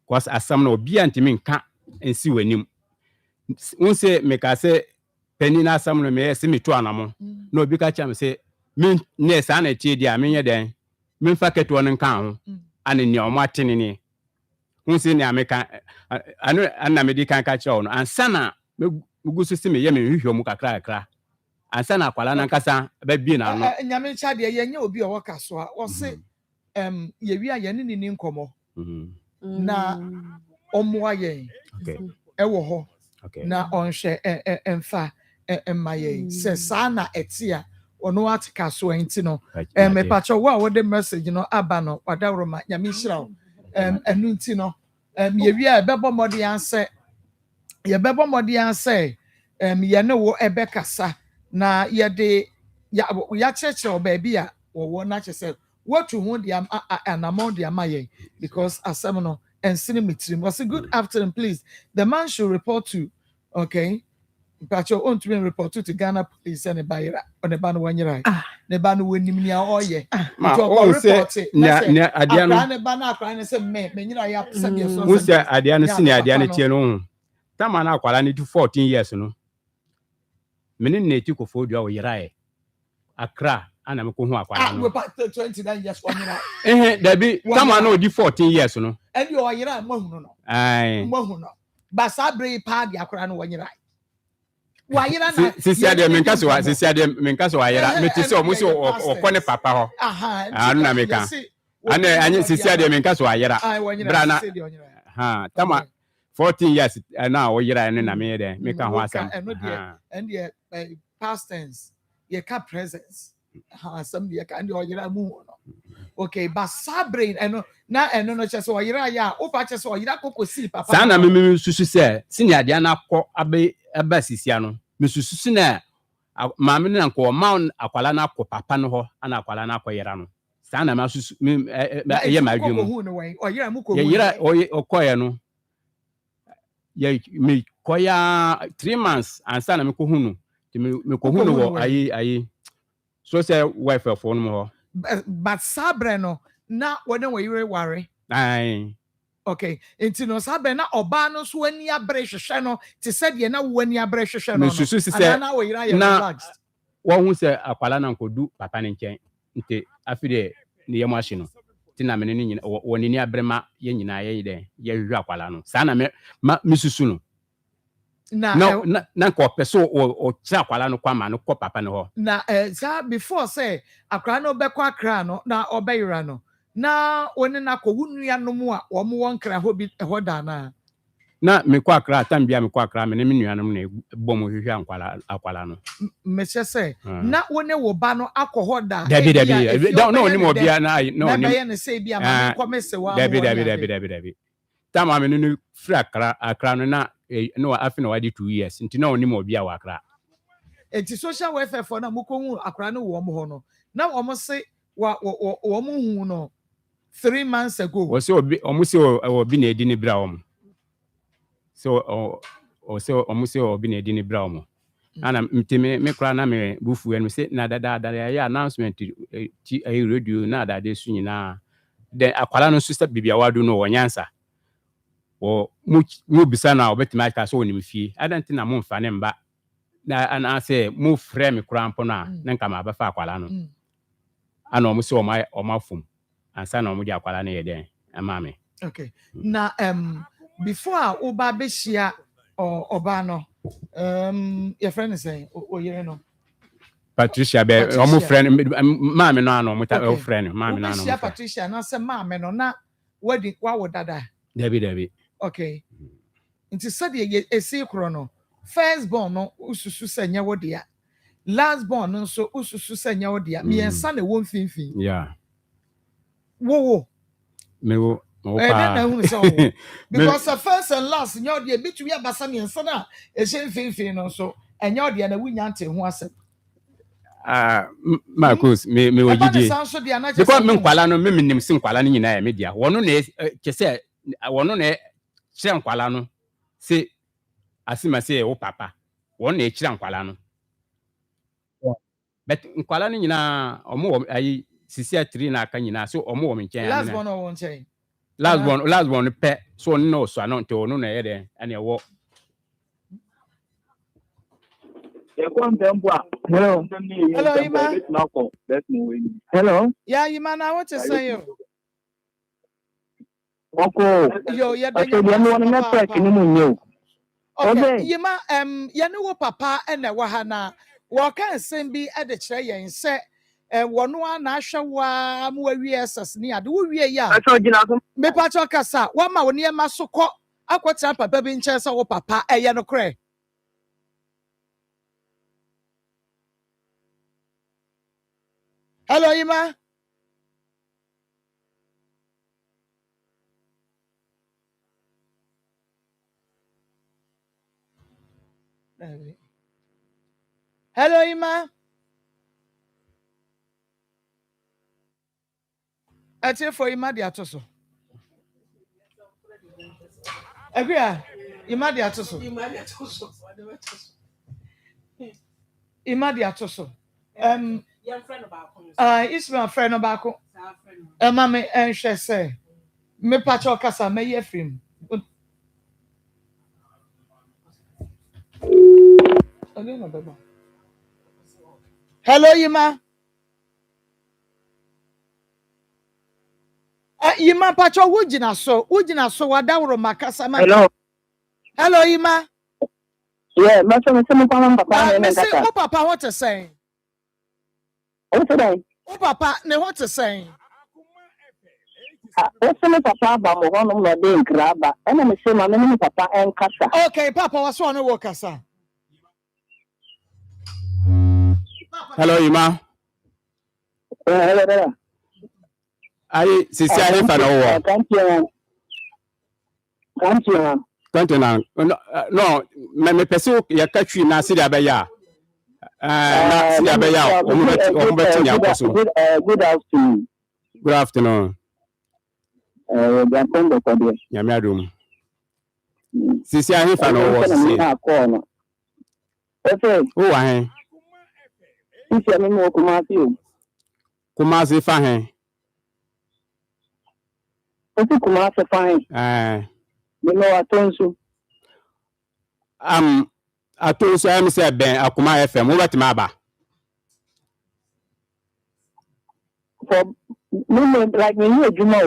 cause asam no obi antimi nka ensi wanim won se me ka se pani na asam no me se metu anamo na obi ka cha me se me ne sa na tie dia me nye den me fa keto no nka ho ane ne o ma tenene won se ne ameka anu anna me di kan ka cha no ansa na gusu se me ye me hwehwe mu kakra kakra ansa na akwala na nkasa ba bi na no nyame cha de ye nya obi o waka so a o se ye wi a ye ne ni nkomo na omoa ye ewo ho na onhwe emfa emaye se sa na etia ono atika so enti no me pacho wo de message no aba no wadawroma nyame hira enu enti no ye wi a bebo modi anse ye bebo modi anse ye ne wo ebekasa na ye de ya cheche obabi a wo na chese watu hu de anamon de amaye because asem no ensini mitrim was a good afternoon please the man should report to okay but your own to report to Ghana police and bayra on the ban one year the ban wenim nia oye report ne adia no ne ban akra ne se me nyira ya se bi so wo se adia no sini adia ne tie no tama na akwala ne 14 years no menin ne ti ko fodua wo yirae akra ana me ko hu akwala no 29 years one year dabi tama na odi 14 years no and you are yirae mahunu no ai mahunu ba sabre pa di akra no one year wayera na sisi ade menkaso wa sisi ade menkaso wa yera metisi o musi o kone papa ho anu na meka anye sisi ade menkaso wa yera brana ha tama 14 years na o yera ne na me de meka ho asam and the past tense ye ka presence asam ye ka and o yera mu no okay but sabrain eno na eno no chese o yera ya o pa chese o yera kokosi papa sana me susu se sini ade na akọ aba sisia no me susu na maame na nko ma akwala na akọ papa no ho ana akwala na akọ yera no sana ma susu ye ma adwemu o yera mu ko ye yera o koye no ye me koya 3 months ansa na me ko hunu me ko hunu wo ayi so say wife for no ho but sabre no na wona we yere ware ai okay enti no sabre na oba no so ani abre hwehwe no te said ye na wo ani abre hwehwe no susu se na we yere relaxed wo hu se akwala na nkodu papa ne nchen nte afide ne yemu ahye no ti na me ne nyina wo ne ni abre ma ye nyina ye de ye hwehwe akwala no sa na me susu no na ko peso o kira akwala no kwa ma no ko papa no ho na before say akwala no be kwa akra no na obeyira no na woni na ko wunua no mu a wo mo won kra ho bi ho da na me kwa akra tambia me kwa akra me ne nua no na bom hwehwe akwala no me say na woni wo ba no akọ ho da dabi na woni mo bia na woni na ne say bia ma ko me se wa dabi tama me no free akra no na no afi na wadi 2 years nti na woni mo bia wa akra enti social welfare for na mukohu akra no wo mo ho no na wo mo se wo mo hu no 3 months ago wo se omo se obi na edi ni bra wo mo so o se omo se obi na edi ni bra wo mo ana mtime me kra na me bufu en se na dada ya announcement ti radio na dada su nyina de akwala no so bibia wadu no wonyansa wo mu bisa na obetima ka so woni mfie adanti na mu mfa ne mba na ana se mu frɛ me kra mpo na nka ma ba fa akwala no ana omo se o fum ansa na omo di akwala na ye den ama me okay na before oba be hia oba no your friend is saying oyere no Patricia be omo friend ma me no ana omo ta friend ma me no ana Patricia na se ma me no na wadi wa wo dada David okay nti said ye esi kro no first born no ususu senya wodia last born no so ususu senya wodia me ensa na wo mfimfin yeah wo me wo because the first and last nyodia bitu ya basa me ensa na ehye mfimfin no so enyodia na wunya ante ho asem Marcus me wogidi because me nkwala no me nim sin nkwala no nyina ya media wono na kese wono na kire nkwala no se asima se wo papa wono na kire nkwala no but nkwala no nyina omo ayi sisia 3 na aka nyina so omo wo menchen last one o won chen last one pe so no so ano nte wono na ye de ene wo Hello, Ima. Hello. Yeah, Ima, I want to say you. Yo, yeah, okay, Ima, you know papa and the wahana. Waka send be at the chair and say, one nasha wa muaries near do we ya. Me pacho kasa, one ma near masoko, aqua papa in chess or papa, a yano cray. Hello, Ima. Hello, Ima. I tell for Ima the atoso. Agree, Ima the atoso. Ima the atoso. It's my friend Obako. Mammy and she say, me pacho kasa me ye film. Hello, Yima. Yima pacho wujina so wadawro makasa ma. Hello. Hello, Yima. Yeah, but some papa Me say, oh papa, what to say? What's that? Oh papa, ne what to say? What's some papa about one of my being grabber? And I'm saying, my name papa and Casa. Okay, papa, what's one of work, sir? Hello, Ima. Hello there. I see I fan over. Can't you? No, me pursue your country na see the beya. Na see the beya. Good afternoon. Good afternoon. Yami adum. Sisi ahin fan over. Okay. Oh, ahin. Sisi ami mo Kumasi. Kumasi fahin. Osi Kumasi fahin. You know atonsu. Atonsu am say ben Akoma FM. Wo betima aba. For me like me you Juma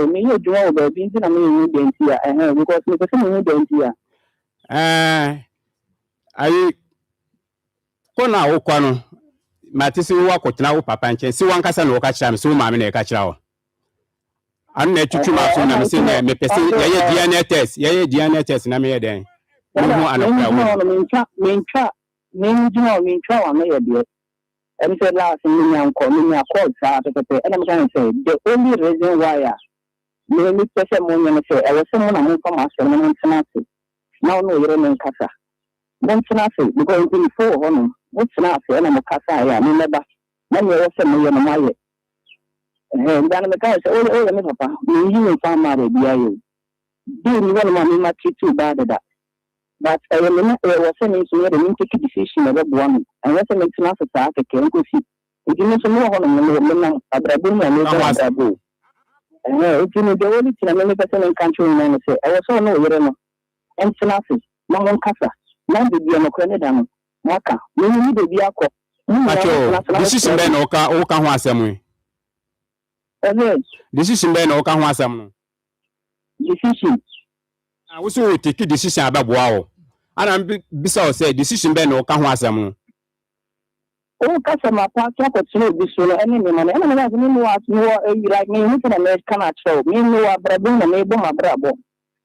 baby nti na me you denti ya because me person you denti ya. Ayi kona wo kwa no matisi wo akotena wo papa nche si wankasa na wo ka kira me si wo maame na e ka kira wo. Anu na tutu ma so na me se na me pese ye DNA test na me ye den. Wo ho anokra wo. Me twa wa me ye de. And said last in me call sa pepe and I'm going to say the only reason why me pese mo nyame say I was someone am from us and I'm tenase. Now no you remain kasa. Don't tenase because in for honum. What's not for and I'm kasa ya me never. Man you also me no maye. And then the guy say oh me papa you farm marry bia you. Do me one man ma too bad that. But I was saying to me the take decision about one and what's an international attack can go see. It is no one Abrabun and Abrabo. And it's the only thing I'm in the country and say I was so no you know. And Sanasi, no one casa, not the Bianocrenedam, Maka, you need the Biaco. This is Ben Oka Wasam. This is Ben Oka Wasam. Decision. I was so take a decision about wow. And I'm besides say decision Ben or Kahwasam. Oh, customer park to this one any man. And I know like me, who can I cannot show me no Abrabun and neighbor my brabo.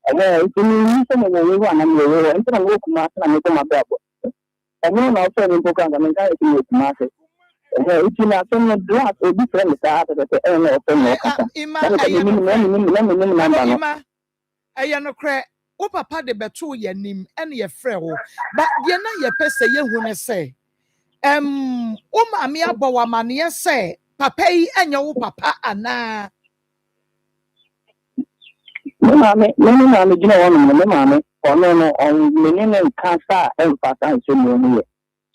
If you need someone we want and you enter and walk master and make my brabo. I know now so in Pocan and I think master. If you not some glass or different start at the end of the o papa de beto ye nim ene ye frɛ wo ba de na ye pese ye hu ne sɛ o maame abɔ wa mane ye sɛ papa yi anya wo papa ana me gina wonu me maame ono no on me ne nka emphasize so no ye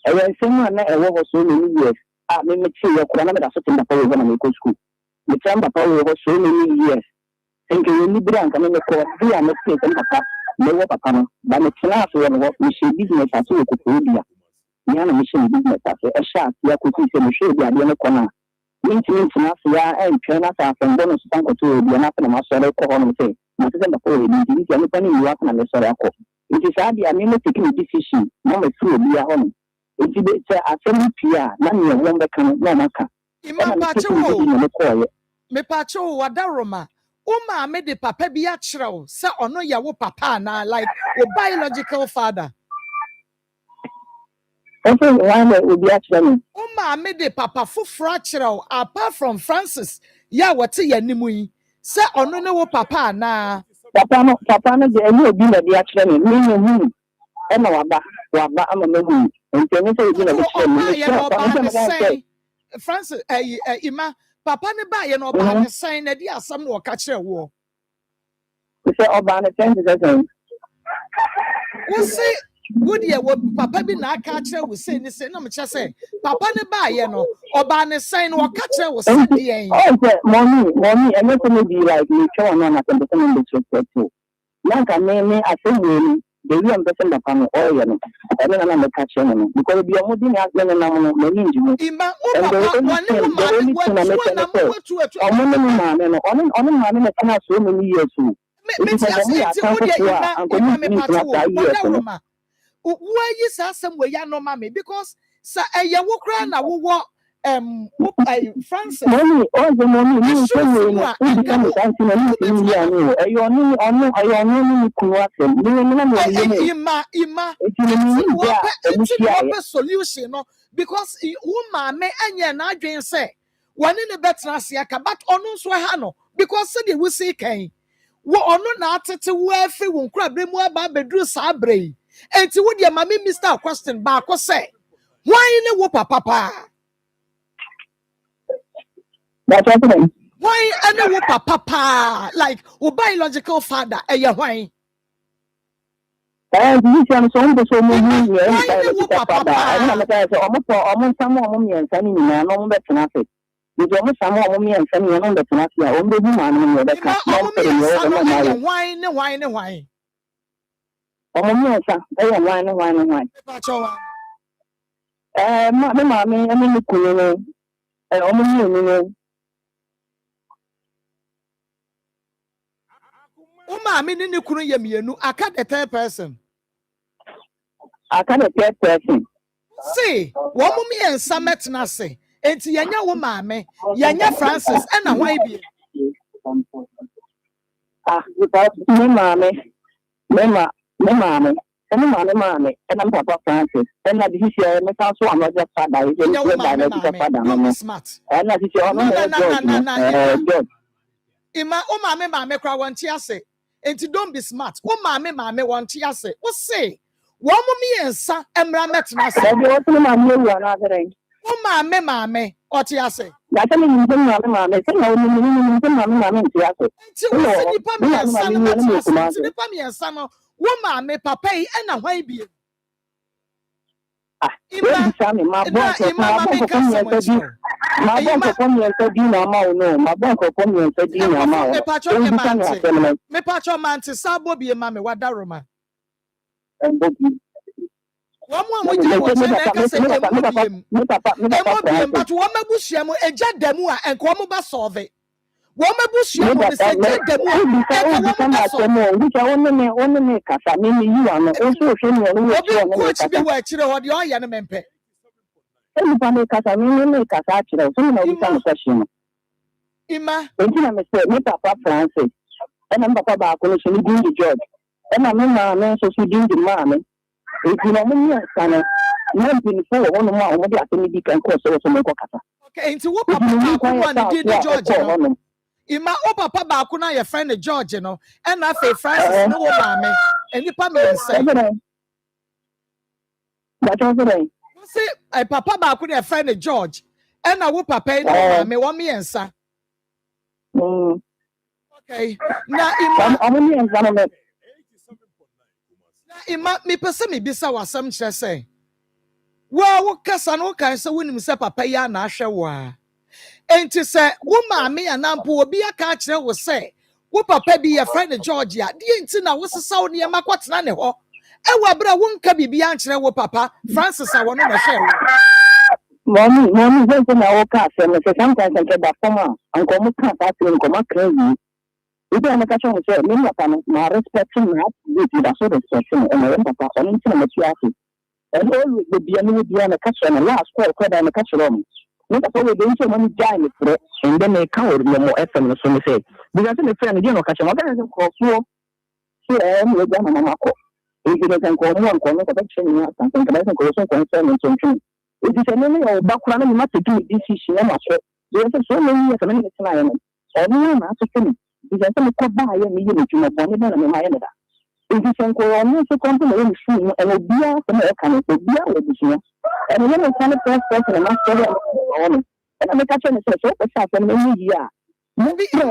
e we nsem na e wo so many years me chi ye kura na me da so tin papa we na me go school me tell papa we go so many years think you need brand can me ko do ya me say papa me wo papa no ba me class we no me she business aso ko ko dia ya na me she business aso e sha ya ko ko se me she dia de me ko na minti class ya e twa na sa fon bonus tan ko to dia na na ma so le ko no say me say papa we ni dia me pani ni wa na me so le ko it is hard ya me me take a decision no me through dia hono it is say asem pia na me wo be kan na maka ima pa cho me pa cho wadaroma Uma me de papa bi achrew se ono ya wo papa na like a biological father. Okay, one will be achrew. Uma me de papa fufura achrew apart from Francis ya wote ya nimu yi se ono ne wo papa na papa no de eni obi na bi achrew me hu e na waba ama me hu nteni se obi na bi achrew me Francis ima papa ne ba ye no ba ne sign na di asam no ka kire wo se oba ne 10%. Wo se good ye wo papa bi na aka kire wo se ni se na me kire se papa ne ba ye no oba ne sign no ka kire wo se di en oh say mommy and you can be like me show na na 10% in the church nanka me asem the real person that can all you know I don't know catch you because be your mudi na asem na mo no ninji mo imba o papa one ma me na so many years me where you say some way ya no mami because sa ya wo kra na wo Francis. Mommy, all the money you say you become dancing and you solution no because woman me anya na adwen say one in the better asiaka but ono so ha no because say we say kan wo ono na atete wo afi wo nkra bre mu aba bedru sa bre enti wo de mama Mr. question ba ko say why ne wo papa pa that's what why any wo papa like wo biological father why this one so so many years papa I am say almost some and sunny no better it you almost some and sunny no better ya o mbe ma no be ka why Uma ni ni kunu ye mienu aka the third person. Aka the third person. See, wo mu me ensa metna se. Enti yanya wo maame, yanya Francis na why bi. Because me maame. And I'm Papa Francis. And that this year, me can so I'm not just father. You're smart. And that is your no. Ima o maame kra wanti ase. Enti don't be smart. O maame wanti ase. O say, wo mo me ensa emra metna ase. O maame oti ase. That me maame. Say na maame oti ase. Enti o se nipa me ensa no metna ase. Nipa me ensa no wo maame papa yi na hwan bi. Ima my bank me patcho man ti sabo bi ma me wada roma wo mo je wo se na ka se mo but wo mabusia mo eja damu a enko mo ba solve wo mabusia mo se eja damu a enko mo ba solve kasa me you ano o so hwe no no wo chi bi wa chire ho de o ya no mempe me kasa me kasa chire so na we can question Ima enti na me say me Papa Francis and papa ba ko so ni din George and na me so so din di ma me enti na me ya sana na bin fo wo no ma o de atemi di kan ko so me ko kasa okay enti wo papa ko wa ni din George no Ima o papa ba ko na your friend George no and na fe Francis no wo ma me enipa me say that's all say papa ba ko na your friend George and na wo papa no ma me wo me ensa okay na Ima me pese me bisa wasam kire say wo kasa no kan say wonim say papa ya na ahwe wo a enti say wo maame ya nampo obi aka kire wo say wo papa bi ya friend George ya de enti na wo sesa wo ne makwatena ne ho e wa bra wo nka bibia kire wo papa Francis a wono na hwe Mommy, when I walk out, and sometimes I get that from her, and come back and come crazy. We don't make a chance to say, many of them are respecting that, with that sort of question, and I remember on internet, and always the beginning with the catch and the last call, and the catch room. Not always doing so many giant threats, and then they cover no more FM, so we say. Because in the friend, you know, catch another call, so I am with them, Mamako. If you can call one, call protection, something that can concern something. It is a many of background and must do this issue. There are so many years, many clients. Only one to finish. It is a co buy a million to my bonnet and my enemy. It is a co to come to the machine and a beer from a kind of beer with this year. And when I find a first person, and I say, and I make a chance to say, what's happening in the year? Maybe now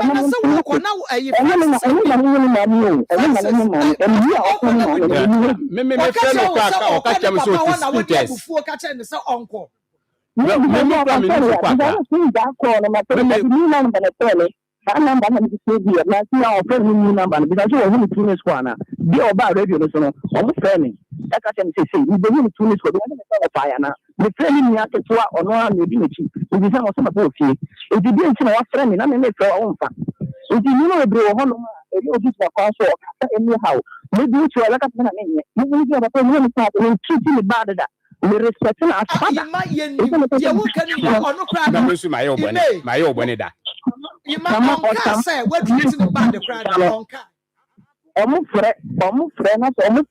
that number and the baby and that's now a new number because you are two minutes one. Be about radio so almost training. That I can say we believe 2 minutes for the fire now. The training you have to or no maybe it is some of both here. If you didn't know what training, I mean make your own fun. If you know a bro one you just for console anyhow. maybe you are like a man. Maybe you are a person who treating me bad that. We respect our father. You might you can you or no crowd. My own boneda. You might say what treating the bad the crowd. Almost friend, almost friend,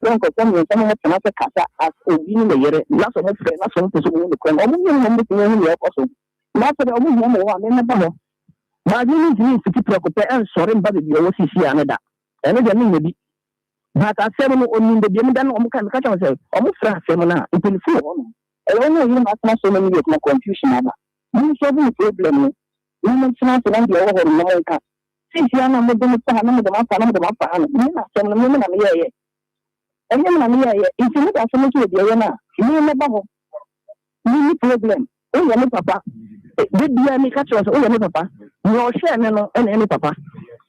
because someone has another casa as being the year, not so much friend, not so much in the crowd. Almost also. Not for the only one in the bubble. But you need to keep preoccupied and sorry, but you always see another. And again, maybe. But I said, only the game done almost can catch myself. Almost friend, seminar, it will feel. I don't know you must not so many of my confusion. You solve the problem. You must not run the over America. Since you are not going to find the map, you must send the women here. And then I'm here. If you look at some of the you never have any problem. Oh, you papa. Did you any catch us? Oh, you papa. You share no and any papa.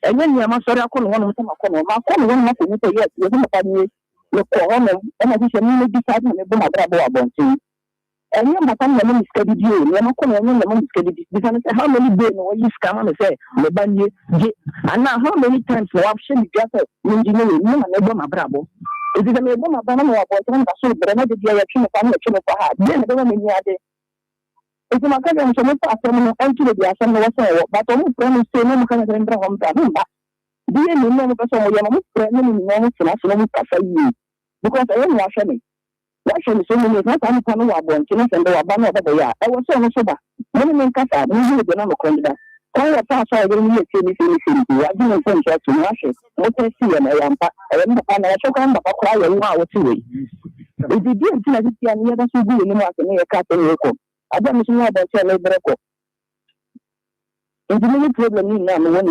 And then you must sorry, I couldn't want to come. I couldn't want to say yes. You don't have you call home and I just need to decide on the bravo about you. And you must have money scheduled you. You're not calling the money scheduled because how many days you scam and say, and now how many times you have seen you get engineering, you never my bravo. It is a neighbor, my banana about one so but another direction of family for her. Then the woman in the it's my cousin, so much after me, and to the assembly, but almost friends say no kind of render home. Do you know the person who are friendly in normal national cafe? Because I don't wash me. Washing so many not any kind of one, and the banner of the year. I was so much sober. Many men casa, you the number conduct. All the past I will need to be I didn't think to wash it. What I see, and I am the panel, so come back, cry a while or 2 weeks. If you didn't see that you never should be in the cat and I don't know about your labor. It's a mini problem in now. What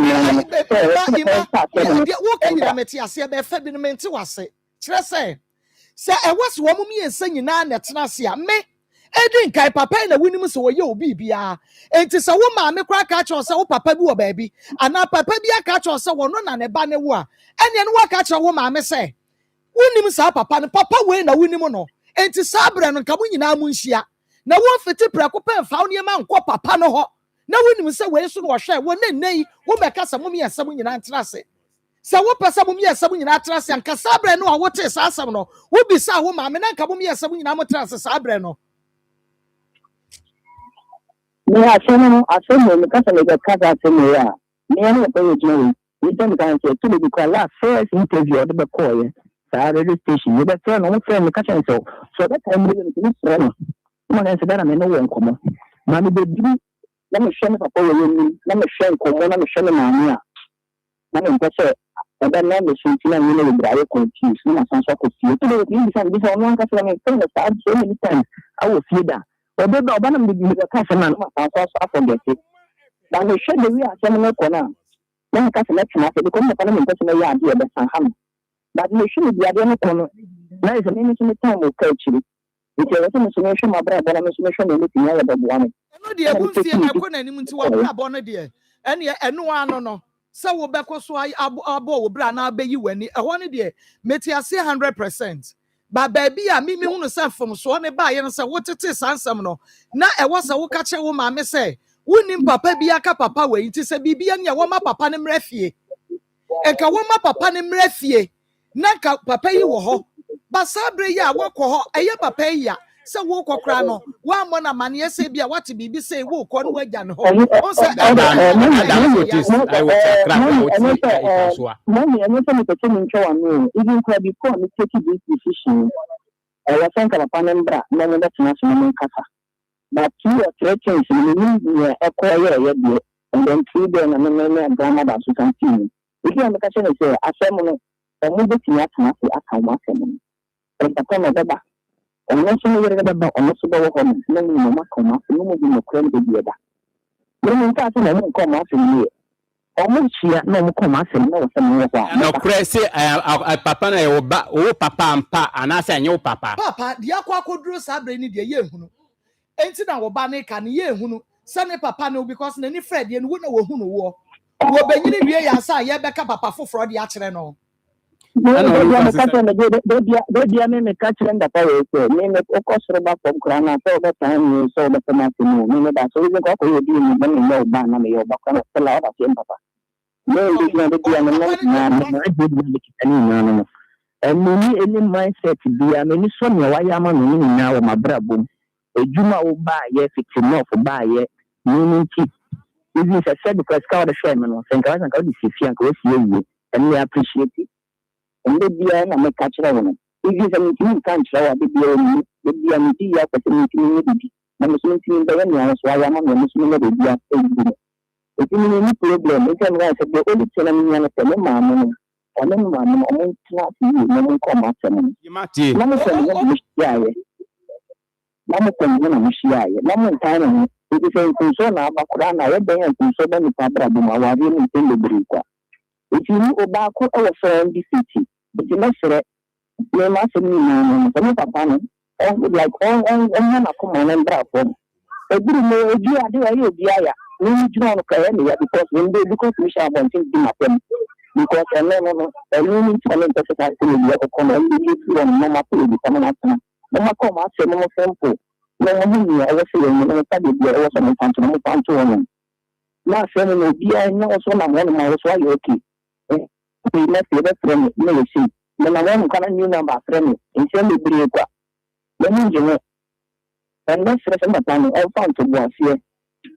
can you say? Be feminine to us. Say, I was woman and saying na Nasia me. Edwin Kai Papa and the winning so you BBR. It is a woman me crack catch or so papa do a baby. And now papa be a catch or so one and a banner war. And then what catch a woman me say. Winning sa papa and papa win a winning mono. And to Sabra and Kamuin Amunshia. Now one for tip and found your man called papa no ho. Now winning say where soon or share one nay, who make us a mummy and someone in Antrase. So what person me as someone in Atlas and Casabra no what is Asano? Who be sa woman and Kabumi as someone in Amatras Sabrano? Me I said because I got cut out in the me I know you. We don't go to because last first interview at the Bacoy, radio station. You better turn on friend the catching so that I'm really to friend. One answer that I know one come. Mammy baby, let me show me papa let me show you let me show me my let me say and then the shooting and you know I confused. No one so could see this one because I think that so many times I will see that. But the Banam will be the customer, I forget it. But we should be a seminar corner. Then customer become the Panama personal idea of Sam. But we should be a dinner corner. There is a minute in the time of coaching. If you have a solution, my brother, I'm a solution in the other one. No, dear, I won't see my corner to a bonnet, dear. And yet, and no. So back so I abo bra na be you when I want dear. Metia say 100%. But baby, I mean, me who say from so ne buy and say what it is answer no. Na e was a wo catch a woman me say. Wunim papa bi aka papa we nti say bibia ne wo ma papa ne mrefie. E ka wo ma papa ne mrefie. Na ka papa yi wo ho. Ba sabre ya wo ko ho eye papa yi ya. Se wo kokra no wa mo na mane se bia what bibi say wo ko no agya no ho o se mommy and also me to me show am even before me take this decision I was thinking about Panambra no me that national kasa but 2 or 3 things me acquire ye and then 3 day na me grandmother so can see if you am catch say asem no o mo betia atana aka mo asem and papa no baba and also we are about almost about home no no come no mo bi no kran be bieda no mo ta so no come asem ni almost here no come asem no so no crazy papa na e ba o papa ampa anasa enye papa dia kwa koduro sabre ni dia ye hunu enti na wo ba ne ka ne ye hunu se ne papa no because na ni Fred ye no wo na wo hunu wo benyini wie ya sa ye beka papa foforo dia kire no no, they me catch them that I say, me of about from Krana, so that time you saw the penalty, me that so you go to do no ban, me your back on a lot of him, papa. No, it's not the and many any mindset be a many son ya wayama no now my brabo ejuma wo ba ye fiti no for ba ye meaning keep this is a said because ka the shame no think I can go this fi and go see you and we appreciate it and the be na me catch ra wono if you say me can show the be a me ya ko me be na me so me be ya so wayama me so me be ya it's any problem we can say the only thing I mean na me mama ọmọ tí wọ́n fi yìí lọ́mọ kọ́ máa tẹ̀lé mi. Lọ́mọ tẹ̀lé mi ní ṣí ààyè. Lọ́mọ tẹ̀lé mi ní ṣí ààyè. Lọ́mọ nǹkan rẹ̀ ni ibi fẹ́ nkùnsọ́ náà bá kúrò náà yẹ bẹ́yẹn nkùnsọ́ bẹ́ẹ̀ nípa abúlé àwọn àwárí ní ìpín lóbìrì kwa. Ètí ní ọba akọ ẹwọ fẹ́rẹ́ ń bí fìtì. Ètí mẹ́sẹ̀rẹ̀ ní ẹ̀ máa ṣe ní ìmọ̀ ọ̀nà ọ̀nà pàpà ni ọ̀hún náà kọ́ mọ̀ ọ́nà ń bẹ̀rẹ̀ fọ́. Ẹgbẹ́rún mi ojú adéwà yóò bí àyà ní ìjìnà ọ̀nà kẹrẹ́ nìyà because mi ṣe àbọ̀ntì bí màpẹ́ mi. Because I know any challenge that I see you come and you feel on mama pay the mama come out say mama simple no money I was saying no study there was some time to one now say no be I know so na one my was why okay we met the friend no see when I want to new number friend in send the break kwa let me you and that's the same time I found to go here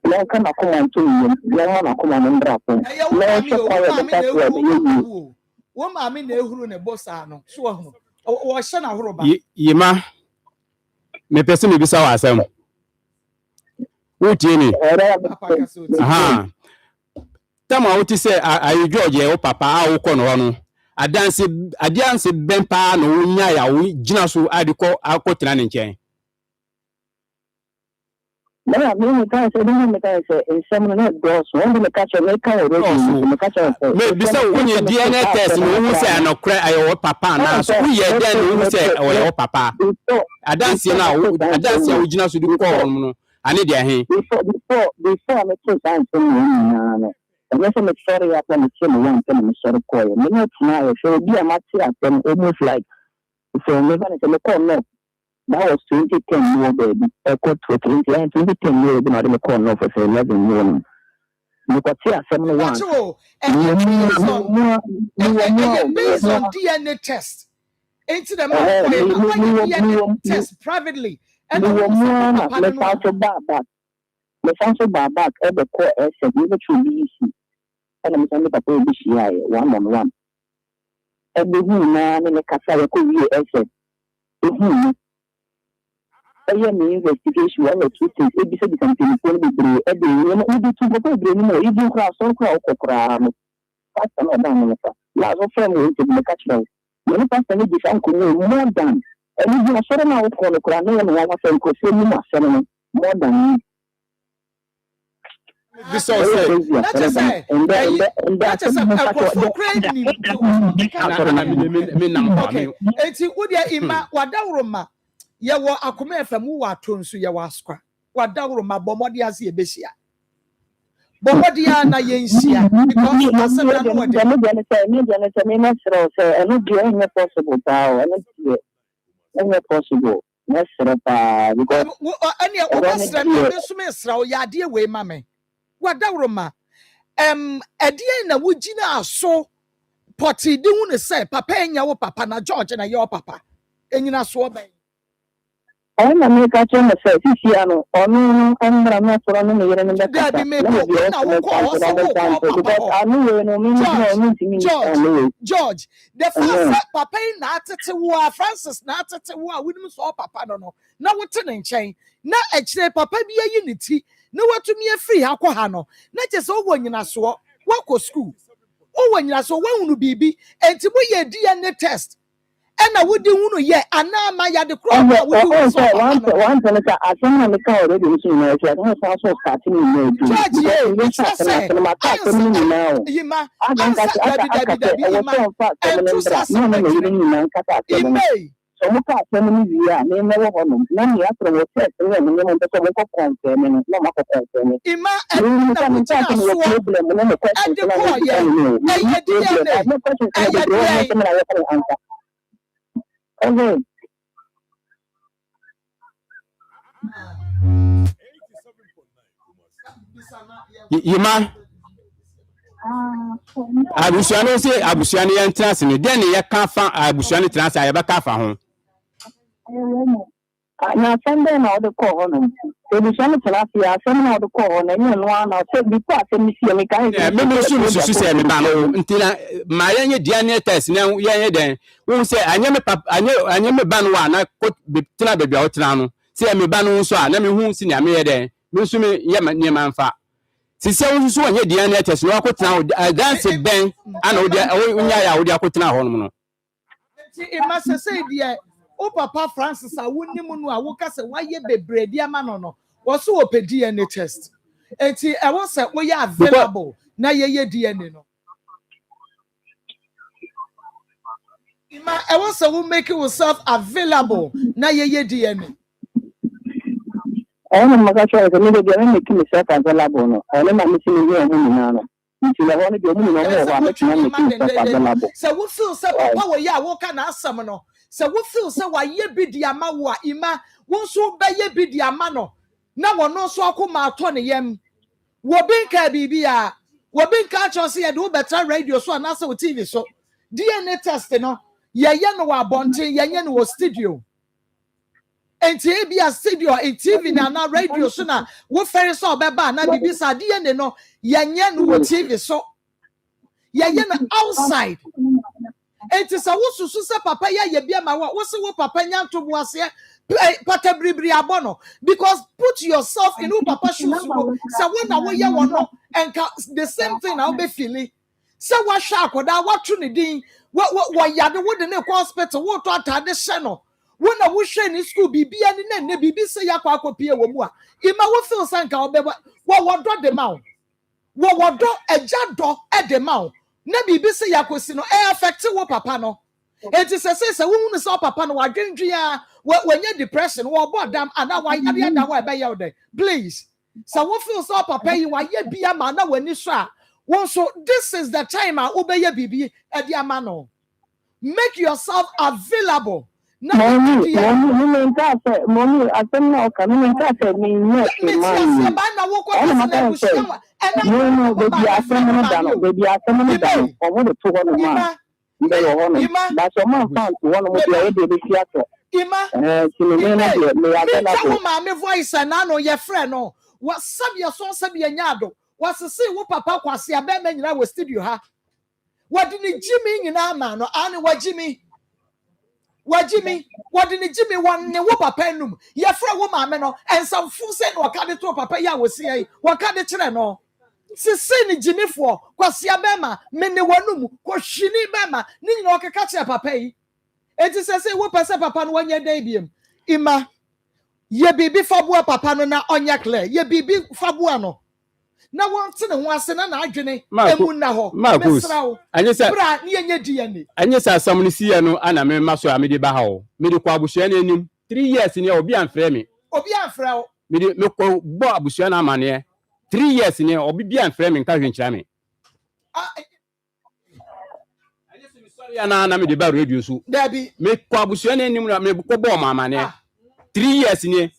na kama kuma nto yiem na na kuma no ndra po na so kwa ya ta kwa yi wo ma me na ehuru ne bossa no so ho wo hye na horoba yima me pese me bisa wa asem wo tie ni aha tama wo ti se ayi George wo papa a wo ko no no adanse bempa no wo nya ya wo gina so adiko akotena ne nchen. No, I mean, Nsem no go so when the catch me can already me catch me say when you DNA test no say anokra ayo papa na so we ye den no say ayo papa adanse na adanse a gina so di ko on no ane de ahe before me to time no and yes me sorry ya plan to me one tell me sorry ko me not na so be a match at them almost like so me van me call no. That was 2010 year baby. I got to 2010 year baby. I call no for 11 years. Because here 71. Based on DNA test. Into the DNA test privately. And me fancy back at the core asset. We were too easy. And I'm saying that we be 1-on-1. Every man in the casa could be asset. Investigation one or two things. It be said something going to be every we to go to even cross or cross or that's another last of friend to the catch now. When pass any different more than and you are sure now for the crown and one friend could say more than this all say that is for credit okay enti wo dia ima wadawroma ye wo Akoma FM wo atonso ye wo askwa wadawro ma bomodi ase ye besia bomodi na ye nsia because asema no wode me na sro say eno bi enye possible pa enye possible na sro pa because ene o basra me so me sra o ya de we ma me wadawro ma edie na wo gina aso poti di hu ne say papa enya wo papa na George na ye wo papa enyina so ben I'm make a chance to see ano onu andra na sura no yere no because I know no me George the first papa na atete wo Francis na atete wo a winim so papa no na wote ne nchen na ekire papa bi ayi ne ti na watumi afiri akọ ha no na je se wo nyina so wako school wo nyina so wahunu bibi enti mo ye DNA test and would do no yet, and now my yard the crop. One senator, I don't know already. I don't also starting in okay. Yima abusua no say abusua no yɛntena se no den ne yɛka fa abusua no tena se yɛbɛka fa ho na Sunday na the call no education class ya asem na the call na enye no na say before asem si me kan me so say me ba no ntina ma yɛnyɛ DNA test na yɛnyɛ den wo say anya me papa anya me ba no wa na tena baabi a wo tena no say me ba no so a na me hu si na me yɛ den me so me yɛ ne manfa si say wo so anya DNA test no akotena dance ben ana wo nya ya wo dia akotena hɔ no no ti e ma say dia o papa Francis a wonni mu no a wo ka se waye bebredi ama no wo so wo pe DNA test enti e wo se wo ya available na ye DNA no ima e wo se wo make yourself available na ye DNA I am not sure that maybe they are making myself available no I am missing you and no nti na ho no de mu no ho make myself available so wo feel say papa wo ya wo ka na asam no so we feel say wa ye bi di ama wo ima wo so be ye bi di ama no na wo no so akoma ato ne yam wo bin ka bibia wo bin ka cho say ye do better radio so na so TV so DNA test no ye no wa bonten ye no wo studio enti e bia studio e TV na radio so na wo fere so obeba na bibi sa DNA no ye no wo TV so ye no outside. Enti sa wo susu se papa ya bia ma wo se wo papa nyanto bo ase pata bribri abono because put yourself in who papa shoes sa wo na wo ye wo no enka the same thing na wo be feeling se wo hwa akoda wo to ne din wo yade wo de ne hospital wo to atade hye no wo na wo hwe ni school bibia ni na ne bibi se yakwa akopie wo mu a ima wo feel sanka wo be wo do de ma wo do eja do e de ma na bibi se yakosi no e affect wo papa no enti se wo hu se papa no wadwendwe a wanya depression wo bodam ana wa yade da wa be ye de please so wo feel so papa yi wa ye bia ma na wani so a won so this is the time a wo be ye bibi e dia ma no make yourself available na mommy asem na oka me nka say me no se ba na wo ko na bushama no baby asem no da no owo de to ho no ma mbe yo ho no ba so ma fan to ho no mo de be fi ato ima tini me na de me ya na ko ma me voice na no ye frɛ no wa sabia so sabia nyado wa sese wo papa kwase aba ma nyina wo studio ha wadi ni jimi nyina ma no ani wajimi wadi ni jimi wanne wo papa enum ye frɛ wo ma me no ensamfu se no ka de to papa ya wo se ai wo ka de kyerɛ no sisi ni jimifo kwase aba ma me ne wanum ko hwini ba ma ni nyina okeka kyerɛ papa yi enti sese wo pese papa no wanya dai biem ima ye bibi fabua papa no na onya clear ye bibi fabua no na won tene ho ase na adwene emu na ho mesrawo anyesa bra ni yenye DNA anyesa asam ni siye no ana me maso a me de ba ha o me de kwa abusua na enim 3 years ni obi anfrɛ me me de me ko bo abusua na amane 3 years ni obi bi anfrɛ me nka hwenkyira me anyesa mi sorry na me de ba radio so dabi me kwa abusua na enim na me ko bo ma amane 3 years ni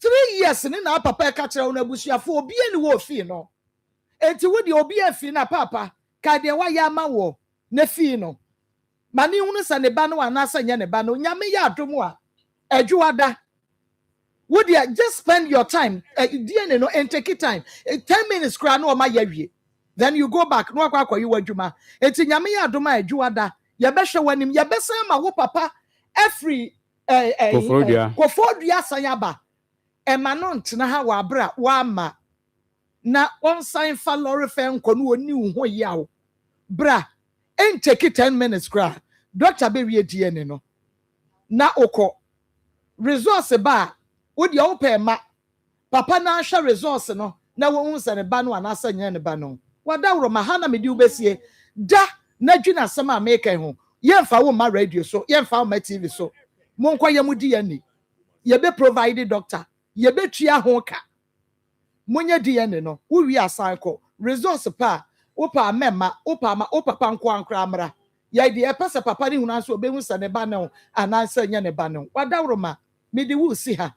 3 years ni na papa e ka kyerɛ wo na busuafo obi ani wo fi no enti wo de obi afi na papa ka de wa ya ma wo na fi no mani hunu sa ne ba no anasa nya ne ba no nyame ya adomu a adwuada wo de just spend your time DNA no and take time 10 minutes kra no ma ya wie then you go back no akwa akoyi wadwuma enti nyame ya adoma adwuada ya behwe wanim ya besa ma wo papa every kofodua sanyaba ema no ntena ha wa bra wa ma na on sign fa lorry fen ko no oni ho yawo bra and take 10 minutes kra doctor be wie DNA no na okọ resource ba wo de o pe ma papa na hwa resource no na wo hu se ne ba no anasa nya ne ba no wada woro ma ha na me di ubesie da na dwuna sama make ho ye mfa wo ma radio so ye mfa wo ma TV so mo nkwa ye mu DNA ye be provide doctor ye be tua ho ka monye DNA no wo wi asan ko resource pa wo pa mema wo pa ma wo papa nko ankra amra ye de e pese papa ni hunu anso obehu se ne ba no anansa nya ne ba no wada woro ma me di wo si ha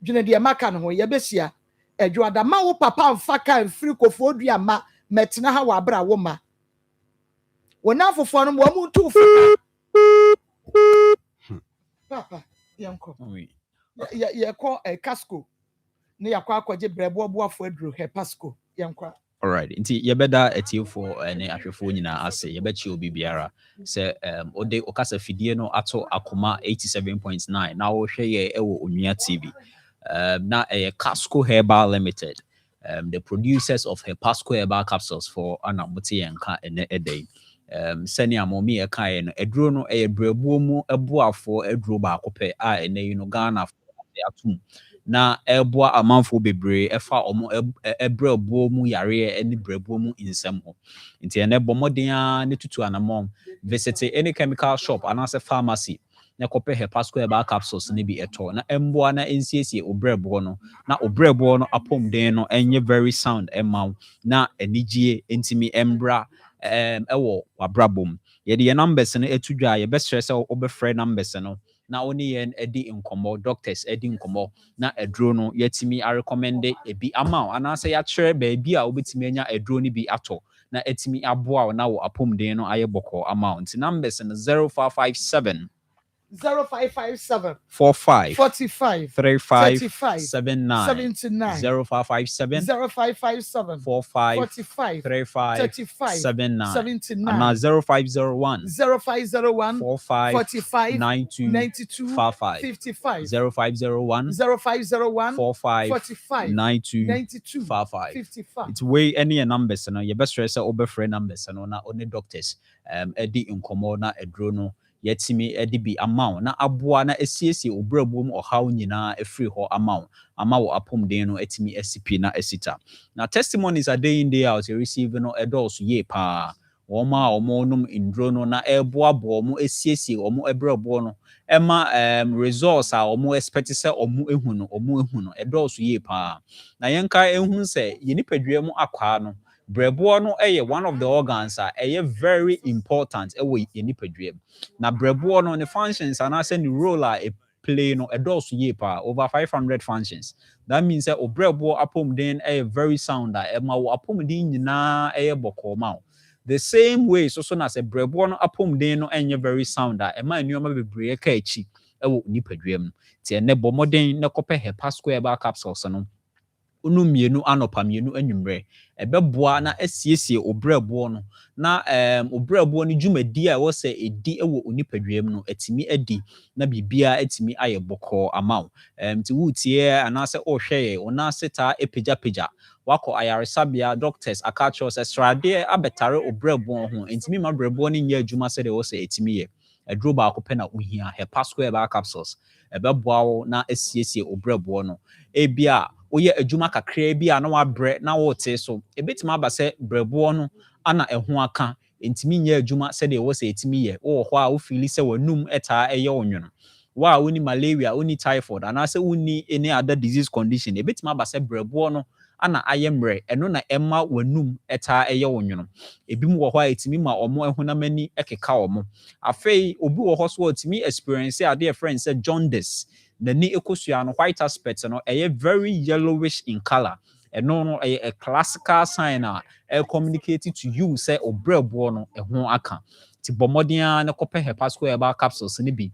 dwene de maka no ho ye be sia Edwada ma wo papa mfaka mfiri kofo dua ma metena ha wa bra wo ma. Wona fofo no mo mu tu fa. Papa, yanko. Oui. Ye call a casco. Ne yakwa akwaje brebo boafo aduro he pasco. Yanko. All right. Nti yebeda etiefo ne ahwefo nyina ase yebechi obi biara se ode okasa fidie no ato Akoma 87.9 na wo hwe ye ewo Onua TV. Na Casco Herbal Limited. The producers of Pasco Herbal capsules for anamote yanka ene edey. Senia momi eka no eduro no brebuo mu eboafo eduro ba akopɛ a ene yi no Ghana atum na eboa amanfo bebre efa omo ebrebuo mu yare ene brebuo mu nsem ho nti ene bomoden a ne tutu anamom visit any chemical shop anase pharmacy na kopɛ Pasco Herbal capsules ne bi eto na emboa na ensiesie obrebo no na obrebo no apom den no enye very sound emaw na enigye entimi embra ewo wabrabom ye de numbers no etudwa ye be stress obefrɛ numbers no na oni yen edi nkomo doctors edi nkomo na edro no yetimi a recommend ebi ama anase ya kyerɛ baabi a obetimi anya edro no bi ato na etimi aboa na wo apom den no aye bɔkɔ ama nti numbers no 0557 0557 45 45 35 35 79 0557 0557 45 45 35 35 79 79 and 0501 0501 45 45 92 92 55 55 0501 0501 45 45 92 92 55 55 it's way any numbers no your best stress over friend numbers no na only doctors edi nkomo na edro no yetimi edi bi amount na aboa na esiesie obrabom ohaw nyina efiri ho amount amawo apom den no etimi esipi na esita na testimonies are day in day out you receive no adults ye pa woma omonum indro no na eboabo mo esiesie omo ebrabo no ema results a omo expect se omo ehunu no adults ye pa na yenka ehunu se yenipadua mu akwa no brebo no one of the organs very important yenipadua na brebo no ne functions and as the role a play no adults ye pa over 500 functions that means that obrebo apom den very sound ma wo apom den nyina boko ma the same way so na say brebo no apom den no enye very sound ma nneoma bebre ka echi wo nipadua mu ti ene bomoden na kopɛ Pasco Herbal capsules no unu mienu anopa mienu anwumre ebeboa na asiesie obrebo no na obrebo no dwumadi a wo se edi ewo onipadwam no atimi adi na bibia atimi aye boko amaw ti wutie anase ohweye ona seta epagya wako ayaresabia doctors akacho se strade abetare obrebo ho entimi ma brebo no nya adwuma se de wo se etimi ye aduro ba akopɛ na ohia Pasco Herbal capsules ebeboa wo na asiesie obrebo no ebia oye adwuma kakra bia na wabrɛ na wote so ebetima aba sɛ brɛboɔ no ana ɛho aka entimi nya adwuma sɛ de wo sɛ etimi yɛ wo hɔ a wo fili sɛ wanum ɛtaa ɛyɛ onwono wa woni malaria woni typhoid anase woni any other disease condition ebetima aba sɛ brɛboɔ no ana ayɛ mmerɛ ɛno na ɛma wanum ɛtaa ɛyɛ onwono ebim wɔ hɔ a etimi ma ɔmo ɛhonamani ɛkeka ɔmo afei obi wɔ hɔ so etimi experience ade friend sɛ jaundice nani ekosua no white aspect no very yellowish in color no a classical sign communicate to you say obrebo no ho aka ti bomoden na kopɛ Pasco Herbal capsules ne bi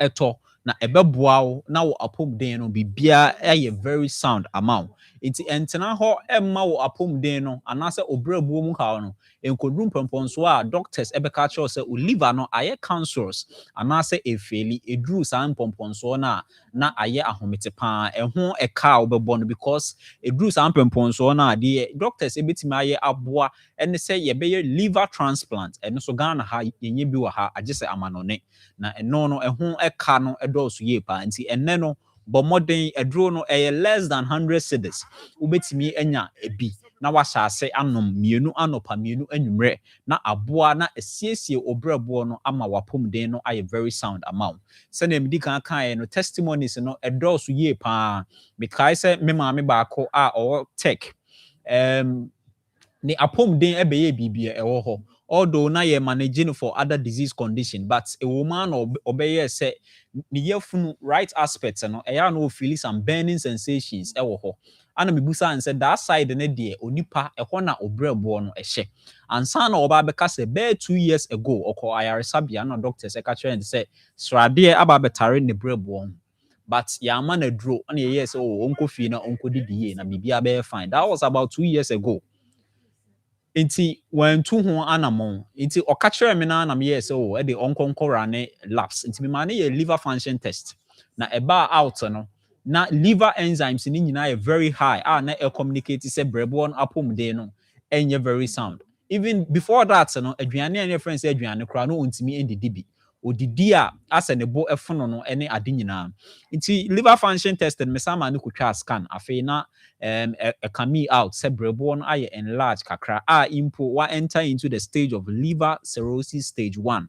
eto na ebeboa wo na wo apom den no bibia very sound amount enti entena ho emma wo apom den no anase obrebo mu ka no enkodrum pemponso a doctors ebeka cho se o liver no aye cancers anase efeli edru san pemponso na aye ahomete pa eho eka obebo no because edru san pemponso na de doctors ebetima aye aboa ene se yebeye liver transplant eno so Ghana ha yenye bi wa ha agese amanone na eno no eho eka no edoso ye pa nti enne no bomoden edro no less than 100 cedis ubetimi enya ebi na wasase anom mienu anopa mienu anwumre na aboa na esiesie obrebo no ama wapom den no aye very sound amount se na medi kan no testimonies no edoso ye pa mekai se me maame baako a o tech ne apom den ebeye bibia ewo ho although na ye managing for other disease condition but a woman obeye say ni yefunu right aspects no eya no feel some burning sensations ewo ho ana mebusa and said that side ne de onipa ehɔ na obrɛboɔ no ɛhye ansa na ɔba bɛka sɛ bɛɛ 2 years ago ɔkɔ ayaresabea na doctors ɛka kyerɛ no sɛ sradeɛ aba bɛtare ne brɛboɔ but yɛama na duro ana yɛyɛ sɛ ɔnkɔ fie na ɔnkɔ didi yie na biribiara bɛyɛ fine. That was about 2 years ago. Inti wantu ho anamon inti ɔka kyerɛ me na meyɛ sɛ ɛde ɔnkɔnkɔra ne labs inti me ma ne yɛ liver function test na ɛba out no na liver enzymes ni nyinaa yɛ very high na communicate sɛ brɛboɔ no apɔmuden no ɛnyɛ very sound. Even before that no aduane a ne friends sɛ aduane kora no ontimi endidi bi odidi a asɛ ne bo ɛfono no ɛne ade nyinaa inti liver function test me sama ne kotwa scan afei na coming out sɛ brɛboɔ no ayɛ enlarged kakra impo wa enter into the stage of liver cirrhosis stage 1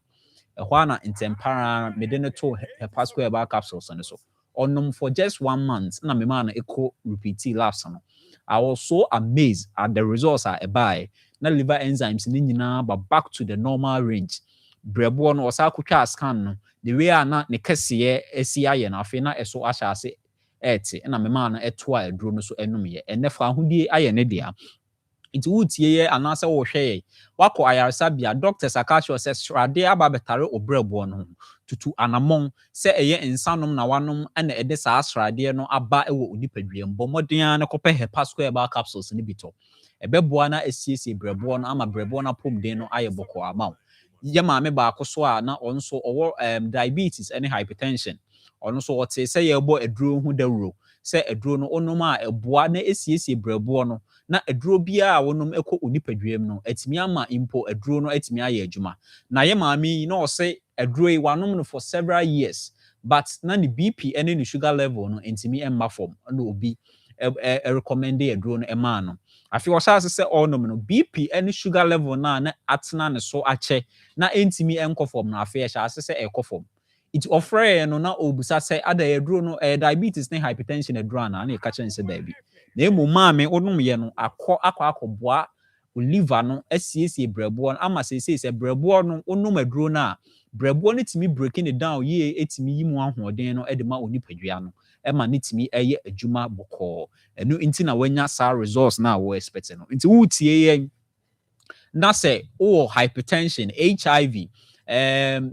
ɛhɔ na ntempara me de no to hepasco herbal capsules no so onom for just 1 month na me man eco repeat labs no. I was so amazed at the results I buy na liver enzymes ni nyinaa ba back to the normal range. Brɛboɔ no ɔsa kotwa scan no the way na ne kɛseɛ esi ayɛ na afei na ɛso ahyɛ ase ɛte na me man no ɛto a aduro no so ɛnom yɛ ɛnɛ fa ahodie ayɛ ne dea nti wotie yɛ anaasɛ wɔhwɛ yɛ wakɔ ayaresabea doctors aka kyerɛ sɛ srade aba bɛtare obrɛboɔ no tutu anamɔn sɛ ɛyɛ nsanom na wanom ɛna ɛde saa sradeɛ no aba ɛwɔ onipadua mbɔ mmɔden na kɔpɛ hepasco herbal capsules ne bi tɔ ɛbɛboa na esiesie brɛboɔ no ama brɛboɔ no apɔmuden no ayɛ bɔkɔ ama wo yɛ maame baako so a na ɔno so ɔwɔ diabetes ɛne hypertension ɔno so ɔte sɛ yɛbɔ aduro ho dawuro sɛ aduro no onom a ɛboa na esiesie brɛboɔ no na aduro biara a wonom ɛkɔ onipadua mu no atimi ama impo aduro no atimi ayɛ adwuma na yɛ maame yi na ɔsɛ aduro yi wanom no for several years but na ne BP ɛne ne sugar level no ntimi ɛmma fam na obi recommend aduro no ɛma no afi ɔhyɛ sɛ ɔnom no BP ɛne sugar level na atena ne so akyɛ na ntimi ɛnkɔ fam na afi ɛhyɛ sɛ ɛkɔ fam it offer no na obusa sɛ ada aduro no diabetes ne hypertension aduro na ɛka kyerɛ sɛ dabi na emu maame onom yɛ no akɔboa liver no asiesie brɛboɔ no ama sɛ brɛboɔ no onom aduro na brɛboɔ no timi breaking it down yie etimi yi mu ahoɔden no ɛde ma onipadua no ɛma ne timi ɛyɛ adwuma bɔkɔɔ ɛno nti na wanya saa results na wo expect no nti wotie yɛn na sɛ o hypertension HIV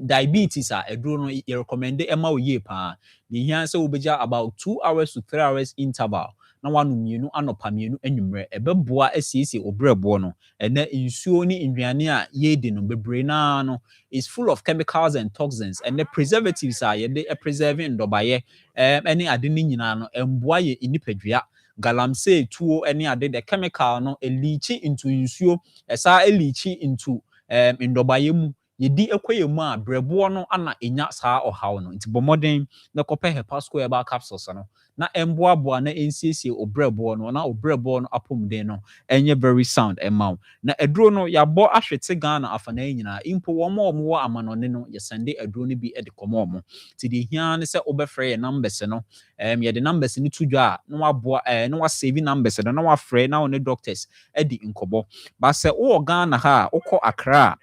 diabetes aduro no you recommend ema oye pa ni hia sɛ obegya about 2 hours to 3 hours interval na wanu mienu anopa mienu anwumre ɛbɛboa asiesie obrɛboɔ no ɛna nsuo ni nduane a yɛdi no bebre na no is full of chemicals and toxins and the preservatives a yɛde preserving ndɔbayɛ ɛne ade ni nyinaa no ɛmboa yɛ inipadua galamsey tuo ɛne ade the chemical no elichi into nsuo ɛsa elichi into ndɔbayɛ mu yedi ekoye mu a brɛboɔ no ana enya saa ɔhaw no nti bɔmɔden na kɔpɛ hepasco herbal capsules no na emboaboa na ensiesie obrɛboɔ no na obrɛboɔ no apɔmuden no enye very sound emaw na aduro no yabɔ ahwete Ghana afana nyina impo wɔn wɔ amanɔne no yɛsende aduro no bi de kɔmɔ ɔmo ti de hia ne sɛ obɛfrɛ yɛ numbers no yɛde numbers no to dwa na waboa na wasave numbers no na wafrɛ na one doctors di nkɔbɔ ba sɛ wɔ Ghana ha wokɔ Accra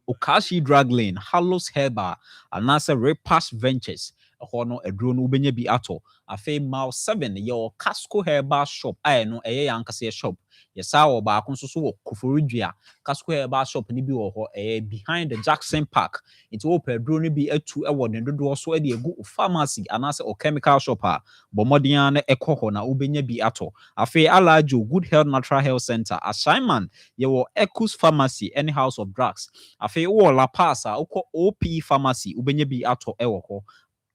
Okashi Drug Lane, Hallows Herbal, anasa Repass Ventures. Hono aduro no ubenya bi ato. Afe mile 7 your Casco Herbal shop. No yankase shop. Yesa wo ba konso so wo Koforidua. Casco Herbal shop ni bi wo ho behind the Jackson Park. Into wo aduro no bi atu ewo ne dodo so e de egu pharmacy anasa o chemical shop a. Bomodian na ekɔ na ubenya bi ato. Afe Alajo Good Health Natural Health Center. Assignment ye wo Ecus Pharmacy any house of drugs. Afe wo La Paz uko OP Pharmacy ubenya bi ato ewo ho.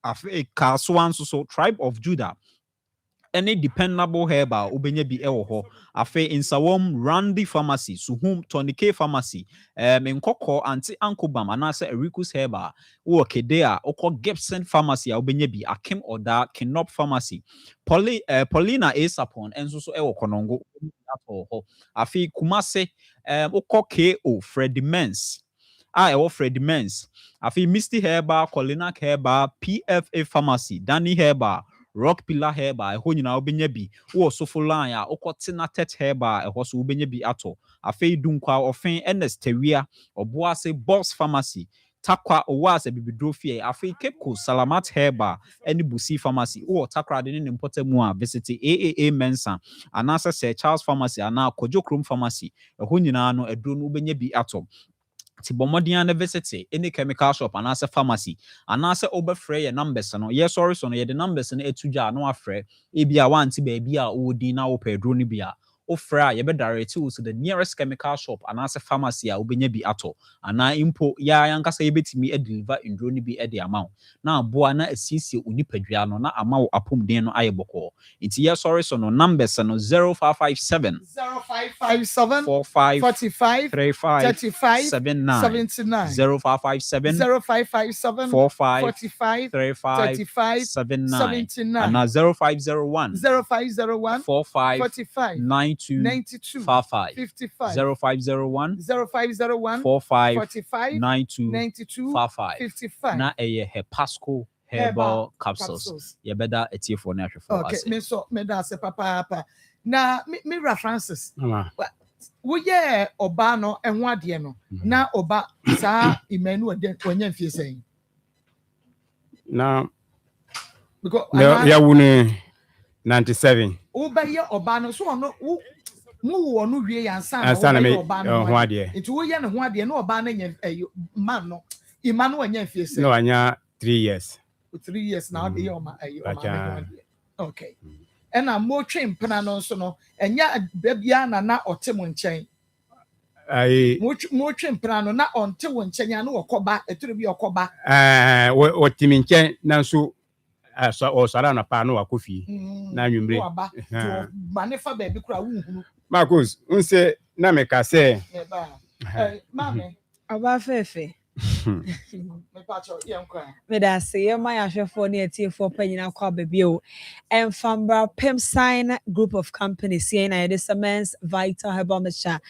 Afe Kaswan so Tribe of Judah. Any dependable herbal ubenya bi ewo ho. Afe Insawom Randy Pharmacy, Suhum Tony K Pharmacy, Nkoko Anti Ankobam anase Ericus Herbal, wo Kedea, Oko Gibson Pharmacy ubenya bi Akim Oda Kinop Pharmacy. Paulina Asapon enso so ewo konongo ho. Afe Kumase Oko KO Freddy Mens. Ewo Freddy Mens. Afi Misty Herbal, Colinac Herbal, PFA Pharmacy, Danny Herbal, Rock Pillar Herbal, ho nyina obenya bi. Wo sofo line a okotina tet Herbal, ho so obenya bi ato. Afi Dunkwa ofen NS Teria, Oboase Boss Pharmacy, Takwa Owas a bibidrofie, Afi Cape Coast, Salamat Herba, any Busi Pharmacy, or Takra didn't import mua, visit AAA Mensa, and answer say Charles Pharmacy, and now Kojo Krum Pharmacy, a Huninano, a Drunu Benye be atom. Tibomodian University, any chemical shop, and answer pharmacy, and answer over frey and numbers, and yes, sorry, son, the numbers and etuja no afraid, ebia one baby, udi now per drunibia. Ofra, you better direct to the nearest chemical shop and answer pharmacy, ubenya be ato, and I import ya yanka say bit me a deliver in drunibi at the amount. Now, Buana a CC unipedriano, na amount upon deno ayaboko. It's yes, sorry, son, numbers and 0557 0557 45 45 35 35 79 79 0557 0557 45 45 35 35 79 79 and now 0501 0501 45 45 92 92 55 55 0501 0501 45 45 92 92 55 55 na eye Pasco herbal capsules. You better a tear for natural for okay us. me so me da se papa na me Ra Francis Mama. wo ye oba no ehwo ade no na oba sa imanu wanya mfie sen Now, because ya wune 97. wo ba ye oba no so ono mu wo no wie yansa Ansa na me oba no ho ade. nti wo ye ne ho ade na oba na nya man no imanu wanya mfie sen No, anya 3 years. 3 years now they oma okay and I'm more train mpena no so no enya bebia na ote mo nchen I more train mpena no na onte wo nchen ya na okoba eturu bi okoba otimi nchen na so o sara na pa no akofi na nwumre manefa ba bi kura wuhunu Marcus unse na me ka se mame Aba fefe. me pacho yankwa Me da se ye my ahwefo na etie panyina kwa baby o. Enfambra Pim Sign group of companies here na yede Semens Vital Herbal Mixture.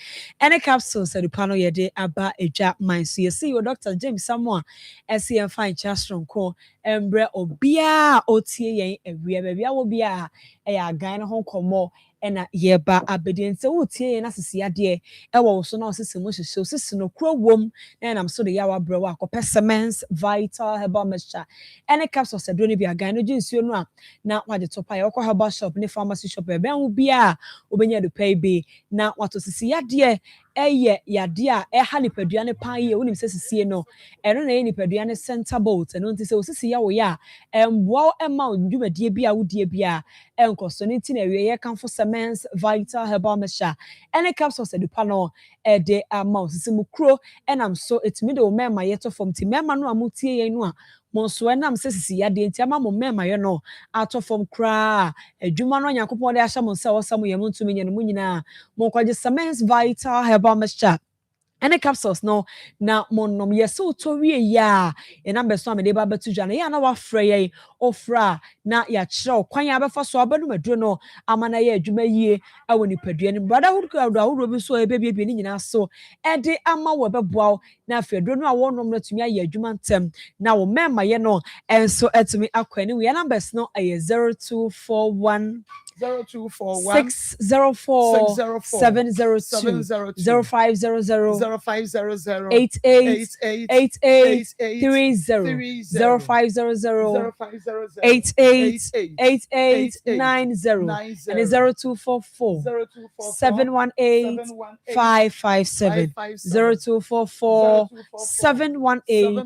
Any capsules that pano yede aba eja mine. So you see your Dr. James Samoa SCM fine chastron ko embre obia otie yen ewie baby a wo bia e ya gan ho komo ena yeba abedin se wotie na sisi ade e wo so na osisi mo hyehyɛ osisi no kro wom na nam so de yawa brewa akopɛ Semens Vital Herbal Mixture. Any capsules that don't be a gan no jinsuo no a na wade topa ye okɔ herbal shop ne pharmacy shop e ben wo bia obenya do pay be na wato sisi ade eye yade a ha nipadua ne pan ye wonim se sisi no eno na ye nipadua ne center bolt eno nti se osisi ya wo ya emboa ema ndwumadie bia wodie bia enkoso ne ti na wie ye kan for Semens Vital Herbal Mixture. Any capsules that no de amount sisi mukro enam so etimi de o mema ye to form ti mema no amutie ye no a monso enam se sisi ya de nti ama mo mema ye no ato form kra adwuma no Yakobon de ahya mo nsa wosam ye ntumi nye no nyina mo kwaje Semens Vital Herbal Mixture. Any capsules no na monom yeso to wie ya e number so amede ba betu dwa na ya na wa frɛ ye ofra na ya kyerɛ kwan ya befa so abanu maduro no amana ye adwuma yie awo ni padua ni brotherhood crowd ahoro bi so ebebie ni nyina so e de ama wo beboa na afedro no awo nom na tumi aye adwuma ntem na wo mema ye no enso etumi akwani we numbers no aye 0241 0241 604 702 0500 0500 88 30 0500 88 90 and 0244 718 557 0244 718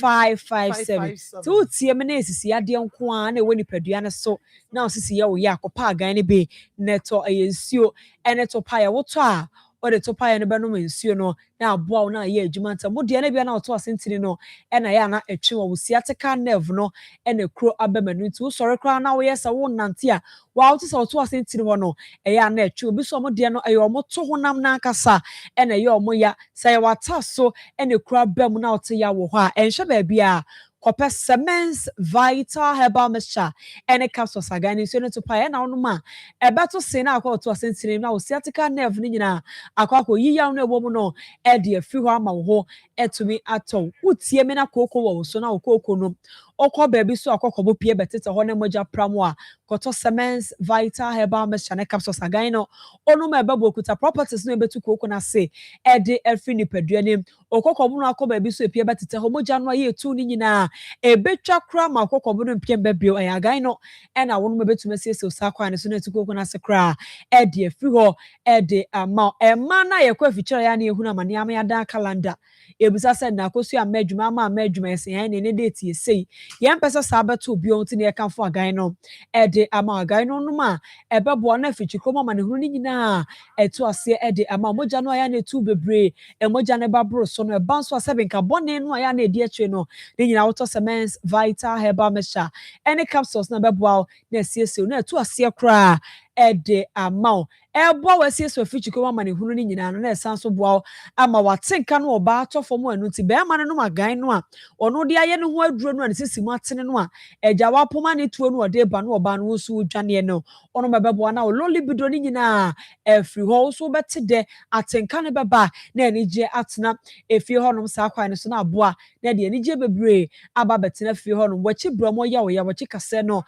557 to tie me na sisi ade nko a na woni padua ne so na osisi ye wo ya akopa agan ne be neto ayensuo eneto pa ya woto a o de to pa ya ne be no mensuo no na aboa na ye adwuma nta mo de na bia na oto asentini no na ya na etwe wo sciatica nerve no na kro abamanu nti wo sore kra na wo yesa wo nante a wa oto so oto asentini ho no ya na etwe obi so mo de no ayo mo to honam na akasa na ye omo ya say wata so na kro abam na oto ya wo ho a enhwe ba bia Kope Semens Vital Herbal Mixture. Any capsules again so no to pay na onuma e beto se na akọ to asentire na sciatica nerve ni nyina akọ yiya no ebo mu no e de afi ho ama wo ho etumi atọ utie me na koko wo so na koko no okọ baby so akọkọ pie betete ho ne moja pramo a koto Semens Vital Herbal Mixture ne capsules agan no onu ma bebo kuta properties no ebetu koko na se e de afri ni paduane okọkọ bu no akọ baby so pie betete ho moja no ye tu ni nyina ebetwa kra ma akọkọ bu no pie bebio e agan no e na wono betu mesiesie osakwa ne so na etu koko na se kra e de afri ho e de ama e ma na ye kwa feature ya na ehunu amane ama ya da calendar ebusa se na akosu amadwuma ama amadwuma ese yan ne date ye sei yan pesa sabato bi on ti ne kan fo agan no e de ama agan no no ma e bebo na fichiko ma ne hunu ni nyina eto ase e de ama moja no ya na etu bebre e moja ne babro so no e banso asebe nka bone no ya na edi atwe no ne nyina woto Semens Vital Herbal Mixture any capsules na bebo na esiesie na eto ase kra e de ama ebo wasi so fichiko ma ne hunu ni nyina no na esanso boa ama watenka no oba atofo mu anu ti be ma no magan no a ono de aye no ho aduro no an sisi mu atene no a eja wapoma ne tuo no ode ba no oba no so dwane no ono mebebo na ololi bido ni nyina efri ho so bete de atenka ne beba na enije atena efi ho no sa kwan so na aboa na de enije bebre aba betena fi ho no wachi bromo ya wo ya wachi kase no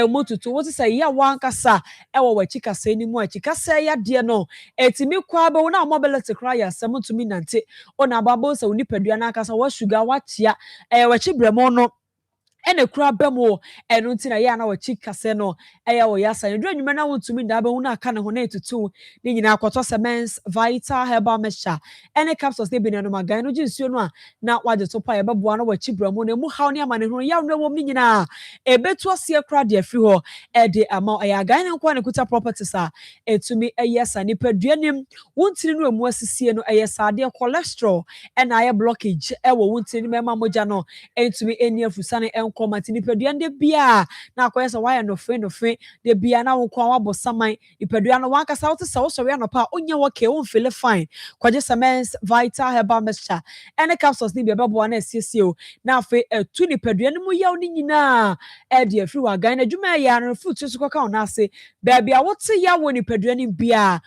motutu wo ti say ya wankasa wo wachi kase ni mu achi kase ya de no etimi kwa be wo na mobility cry ya samutumi nante ona babo se oni padua na akasa wa sugar watia wachi bremo no ene kura bemo enu nti na ya na wachi kase no wo yasa ndu anwuma na wontumi nda be hu na aka ne ho na etutu ni nyina akoto Semens Vital Herbal Mixture ene capsules de bi ne no magan no jinsuo no a na waje to pa ye beboa na wachi bramo na mu haw ne amane ho ya no wom ni nyina ebetu ase kura de afri ho e de ama ya gan ne nko ne kuta properties a etumi yesa ni paduanim wontiri no emu asisie no yesa de cholesterol ena aye blockage wo wontiri mema moja no etumi eni afusane komati ni pedua de bia na akoyesa why no fe de bia na wonko wabo saman ni pedua no wankasa wote sa wo sori anopa onye woke won feel fine kwaje Semens Vital Herbal Mixture ene capsules ni bia bebo na esiesie o na afi etu ni pedua no mu yaw ni nyina e de afri wa gan na dwuma ya no fruit so koka ona ase bia wote yawo ni pedua ni bia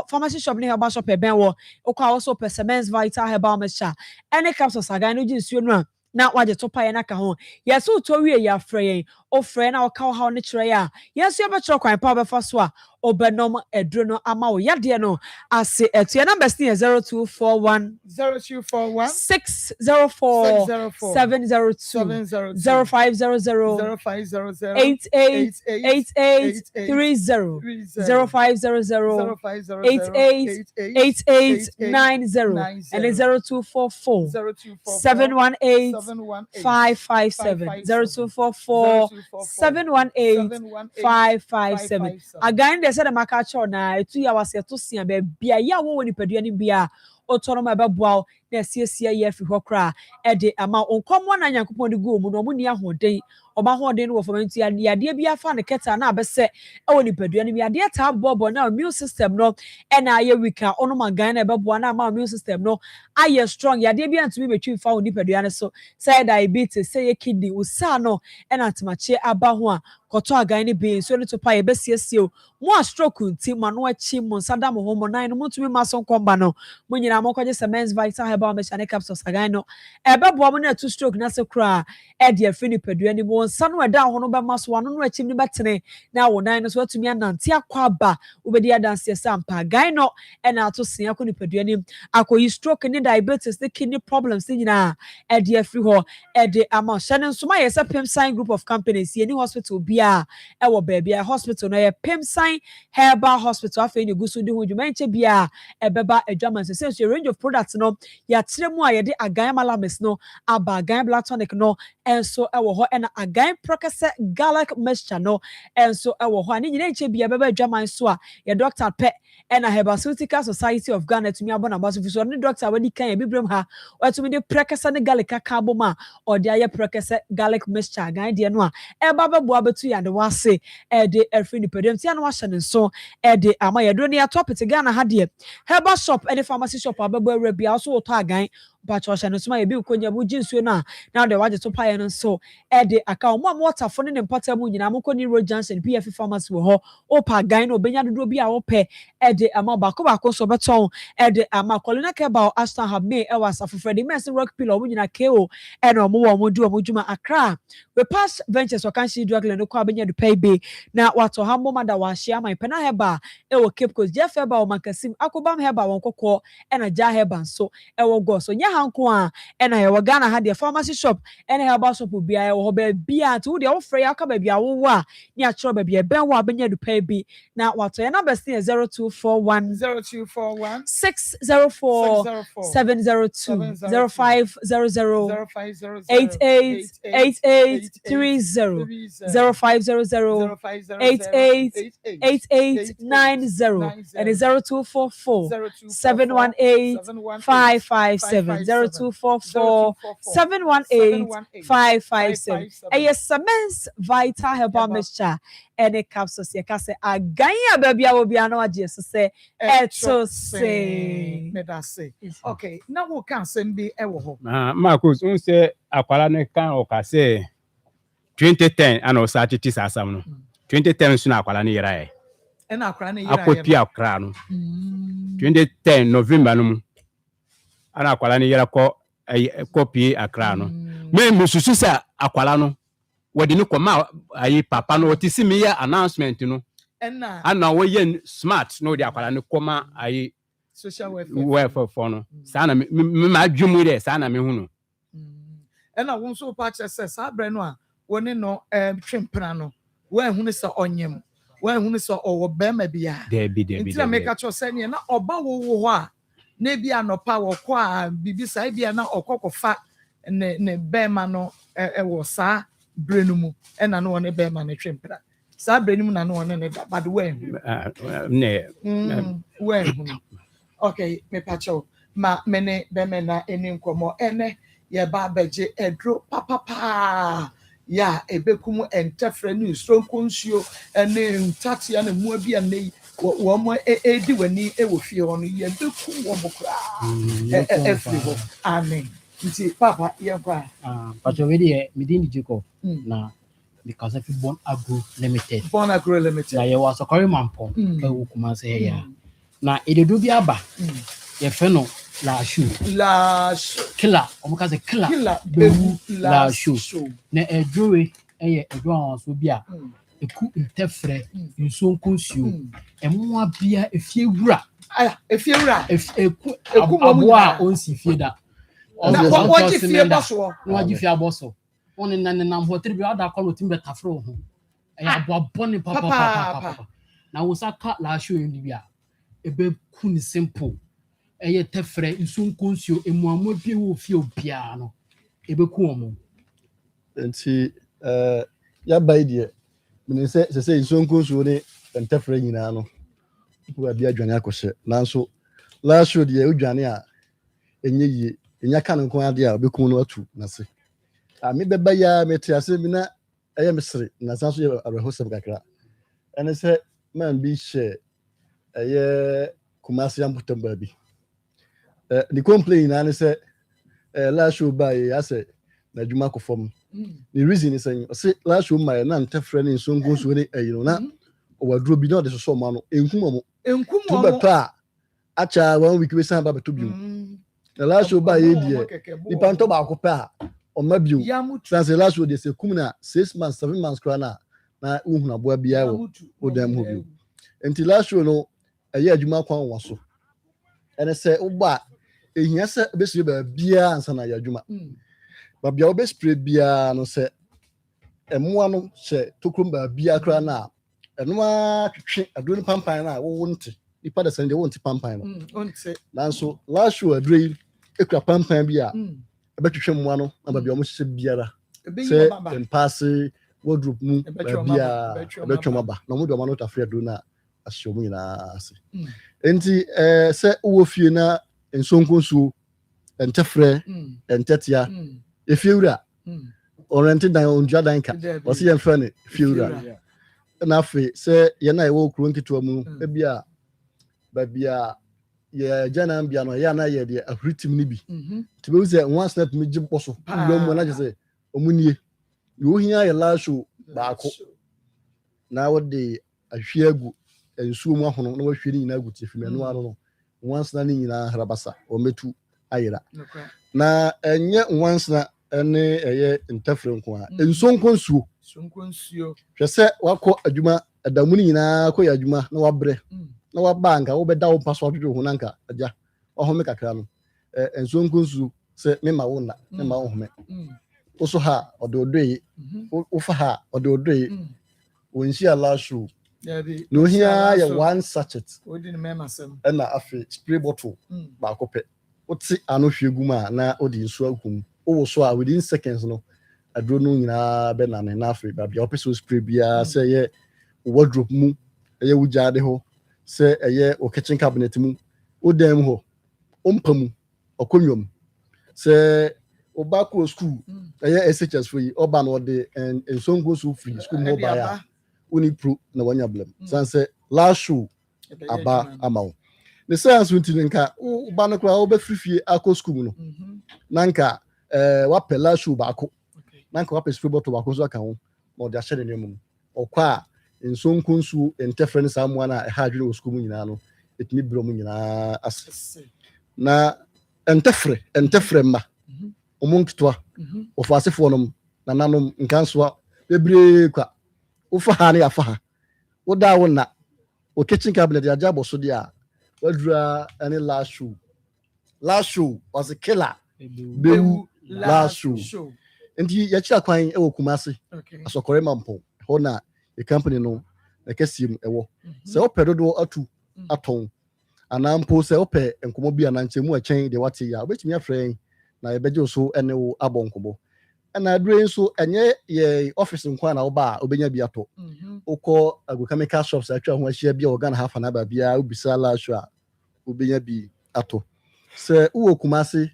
pharmacy shop ni herbal shop e ben wo okwa also Semens Vital Herbal Mixture ene capsules agan no jinsuo no na waje to pa ye na ka ho yeso to wie ya frɛ o frɛ na o ka ha ne kyerɛ ya yeso be kyerɛ kwan pa be fa so a obenom edro no ama wo yade no ase etu number 0241 0241 604 702 0500 8830 0500 8890 and 0244 718 557 0244 718 557 again they said the makacho na etu ya wase to sia be bia ya wo ni padua ni bia otono ma beboa na esiesie ye fi hokra e de ama onkomo na nyankopon de go mu no mu ni ahoden oba hoden no wo fomantu ya de bia fa ne keta na abese e wo ni padua ni bia de ta bobo na immune system no e na aye weaker ono magan na beboa na ma immune system no aye strong ya de bia ntumi betwi fa wo ni padua ne so say diabetes say kidney usa no e na temache aba ho a koto agan ne be so ne to pa ye besiesie o mo a stroke nti mano achi mo nsada mo ho mo nan no mutumi maso nkomba no mo nyina mo kwaje Semens Vital Herbal Mixture capsules agan no ebebo mo na to stroke na se kra e de afini padua ni mo nsa no eda ho no be maso ano no achi ni betene na wo nan no so atumi anante akwa aba ubedi adanse sampa agan no e na to sia ko ni padua ni akoyi stroke ni diabetes the kidney problems ni nyina e de afri ho e de ama hye so ma ye se Pemsan group of companies ye ni hospital bia e wo bia hospital no ye Pemsan Herbal Hospital afa ni gusu di ho dwuma enche bia ebeba adwaman se range of products no ya tiremu a ye de agan malamis no aba agan black tonic no enso ewo ho ena agan prokese garlic mixture no enso ewo ho ani nyina enche bia ebeba adwaman so a ye doctor pe ena Herbal Society of Ghana tumi abona baso fiso ne doctor wadi kan ye bibrem ha watumi de prokese ne garlic aka boma o de aye prokese garlic mixture agan de no a eba bebo abetu ya de wase e de efri ni pedem ti ana wa hye so e de ama ye do ne atop te Ghana ha de herbal shop any pharmacy shop abebo awra bia so to agan Patrosha no suma ebi ukonya bu jinsuo na now the waje to paye no so e de aka omo water fo ne mpata mu nyina mo koni road junction PF pharmacy wo ho opa gan no benya dodo bi a wo pe e de ama bako so beton e de ama kolina keba Aston have me e was afofre de Mercy Rock Pillar mu nyina KO e no mo du mo djuma Accra we pass ventures o kan shi drug le no kwa benya do pay be na wato hambo mada wa share my pena heba e wo Cape Coast Jeff heba o makasim akobam heba won kokko e na ja heba so e wo go so nya hanko a e na ye wo Ghana ha de pharmacy shop e na heba shop bia e wo ba bia to de wo frɛ aka ba bia wo wa ni a chro ba bia ben wa benya do pay be na wato ye number 0241 604 702 0500 8830 0500 8890 and 0244 718 557 0244 718 557 and yes Semens Vital Herbal Mixture and a capsules ya kase aganya baby a obi ana waje so say eto say medase okay na wo kan sem bi e wo ho Marcus un say akwala ne kan o ka say 2010 ana o sa titi sasam no 2010 so na akwala ne yira e na akwala ne yira akopi akra no 2010 November no mu ana akwala ne yira kopi akra no me mususu sa akwala no wadi no koma ayi papa no otisi me ya announcement no ana wo ye smart no di akwala no koma ayi social welfare for no sana me ma dwumu de sana me hu no ena wo so pa che se sa bre no a woni no twempra no wo hu ne sa onyem wo hu ne sa owo be ma bia de bi ntia make a cho se ne na oba wo ho a na bia no pa wo ko a bibi sa bia na okokofa ne be ma no wo sa brenu mu ena no ne be ma ne twempra sa brenu mu na no ne da bad way ne okay me pacho ma mene be me na eni nkomo ene ye ba beje edro papa ya ebekum entefre ni stronko nsuo ene ntatia na mu bia nei wo mo edi wani e wo fie ho no ye bekum wo mokra efri ho amen nti papa ye kwa pacho we dey midin Jacob na because of Born Agro Limited na ye was okori mampo e wo kuma se ya na ededu bi aba ye fe no la show killer omuka se killer bewu la show na edrowe eye edro awon so bia eku ntefre nsonko nsuo emu abia efie wura eku aboa onsi fie da na what if fie boso no agi fie aboso oni nanam hotel bi ada call timbe tafro ho e aboa boni papa na wo saka la show ni bia ebe kun simple eye tefre nsonko nsuo emuamo bi wo fie obia no ebe ku omo nti ya bai die mene se nsonko nsuo ne tefre nyina no ipo abia adwane akose nanso la show die odwane a enye yie enya kan nko ade a obekum no atu nase me beba ya metiase mi na eye mesre na sanso ye arehosem kakra ene se man bi she eye kumasi amputam ba bi the complain na ne se la show ba ya se na djuma ko fom the reason is say la show ma na ntefre ne nsongo so ne ayino na owadro bi na de so ma no enkum mo ba acha 1 week we san ba beto bi the la show ba ye die ni panto ba ko pa o ma bi o sans la show de se kumna 6 months 7 months kra na uhuna boa bia wo dem ho bi enti la show no aye adwuma kwan wo so ene se uba ehia se besire ba bia ansa na adwuma ba bia wo be spray bia no se emoa no se tokrom ba bia kra na eno a twetwe aduro pampan na wo wonte ipa da sande wonte pampan no onte nanso la show adure ekura pampan bia ebetwetwe moa no na ba bia mo hye biara se empase wardrobe mu bia ebetwe maba na mo do ma no tafre aduro na asyo mu nyina ase enti se wo fie na nsonko nsuo entefre entetia efiewura orente dan onjua dan ka o se yemfa ne fiewura na afi se ye na ewo kuro nkitwa mu ebia ba bia ye jana bia no ya na ye de ahritim ni bi to be say one snap me jim poso ndo mo na je say omunie yo hia ye la show baako na wo de ahwe agu ensuo mu ahono na wo hwe ni nyina agu tifi me no ano no once na ni nyina harabasa o metu ayira na enye once na ene eye ntafre nko a ensonko nsuo hwe se wako adwuma adamu ni nyina ko ya adwuma na wabre na wabanka wo beda wo paso adwo ho nanka aja ohome kakra no ensonko nsuo se me ma wo na me ma wo home oso ha ododoye ofa ha ododoye wonsi ala show no here ya one sachet na afi spray bottle ba kope oti ano hwegu ma na odi nsu akum wo so a within seconds no adro no nyina be na na afi ba bia opeso spray bia say ye wardrobe mu ye wujade ho say ye o kitchen cabinet mu o dem ho ompamu okonwom say oba ko school ye SHS free oba no de ensongo so free school mo ba ya uni pro na wanya blem sanse last show aba amaw the science went nka oba no kra oba frifie akọ school no nanka wa pela show ba akọ nanka wa pespre bottle ba akọ so aka ho na de ahye de nemu okwa ensonko nsu interference amwa na ha adwene o school mu nyina no etimi bro mu nyina as na entefre ma omonkitwa ofasefo nom na nanom nkansoa bebre kwa ufa ha ne afa ha woda wo na o kitchen cabinet ya jabo so dia wadura any last show was a killer bewu last show enti ya chia kwan e wo kumase asokore mampo ho na the company no e kasim ewo se opedodo atu aton anampo se ope enkomo bia na nchemu achen de wate ya obetimi afren na ebeje so ene wo abonkobo na adure nso enye ye office nkwa na oba obenya bi ato ukọ agrochemical shops atwa ho ahia bia organ half na ba bia obisa la sho a obenya bi ato se uwo kumase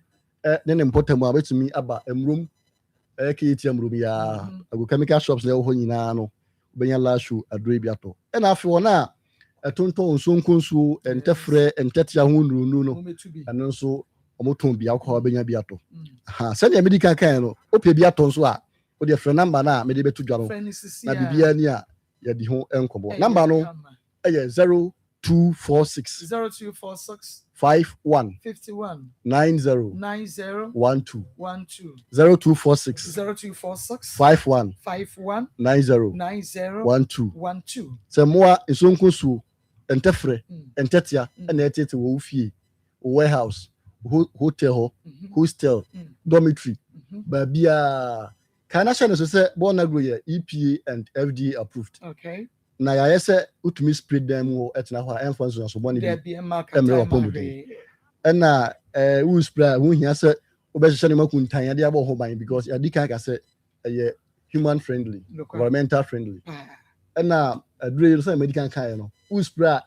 ne importamu abetumi aba emrom kiti emrom ya agrochemical shops le ho nyina no obenya la sho adure bi ato na afi wona etonto nsonko nso entefre entetia ho nunu no eno nso omoton bia ko obenya bi ato ha se ne medical kan no opie bi ato nso a o de frɛ number na me de betu dwaro na bibia ni a ya di ho enkobo number no eye 0246 51 90 12 0246 51 90 12 se moa nsonko su entefre entetia na etete wo fie warehouse hotel hostel dormitory babia kana shane so say born agro ye EPA and FDA approved na ya yese utumi spread them wo etna ho enfonso so born bi emre opombu dey na we spray wo hia say obehye ne makuntan ya de abo ho ban because ya dika ka say ye human friendly environmental friendly na adure so medical kan no we spray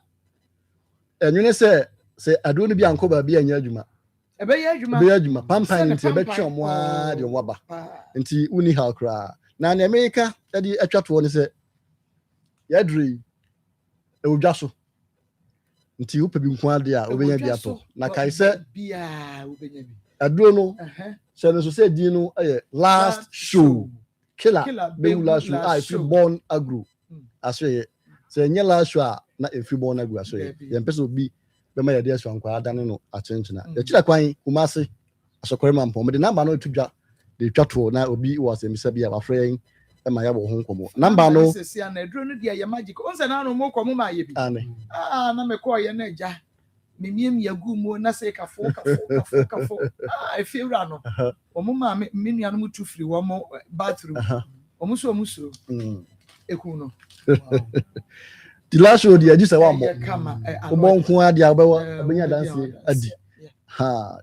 enwene say ado no bi anko ba bi anya adwuma ebe ya adwuma pampan nti ebe twa mo a de waba nti uni ha kra na na America edi atwato ne se ya dre e odwa so nti upe bi nko ade a obenya bi ato na kai se bia obenya bi ado no se no so se di no last show killer be last show I feel born agro aso se nya last show na e feel born agro aso ye mpese obi bema ya dia so ankwa adane no achenchina ya kira kwan kumase asokore mampo me de number no tudwa de twato na obi was emisa bia afren e ma ya bo ho nkomo number no sesi na edro no dia ya magic onse na no mo komo ma ye bi na me ko ye na ja memiem yagu mu na se kafo I feel rano omo ma me nua no mutu free wo mo bathroom omuso eku no the last show the just one more obon ko ade abawa abenya dance adi ha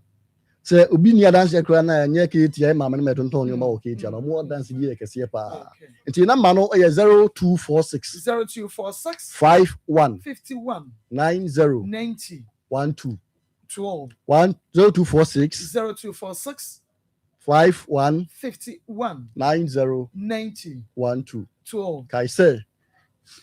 se obi ni dance kra na nya keti ai mama na metonton ni ma o keti na mo dance bi ekese pa nti number no 0246 51 90 12 0246 51 90 12 kai say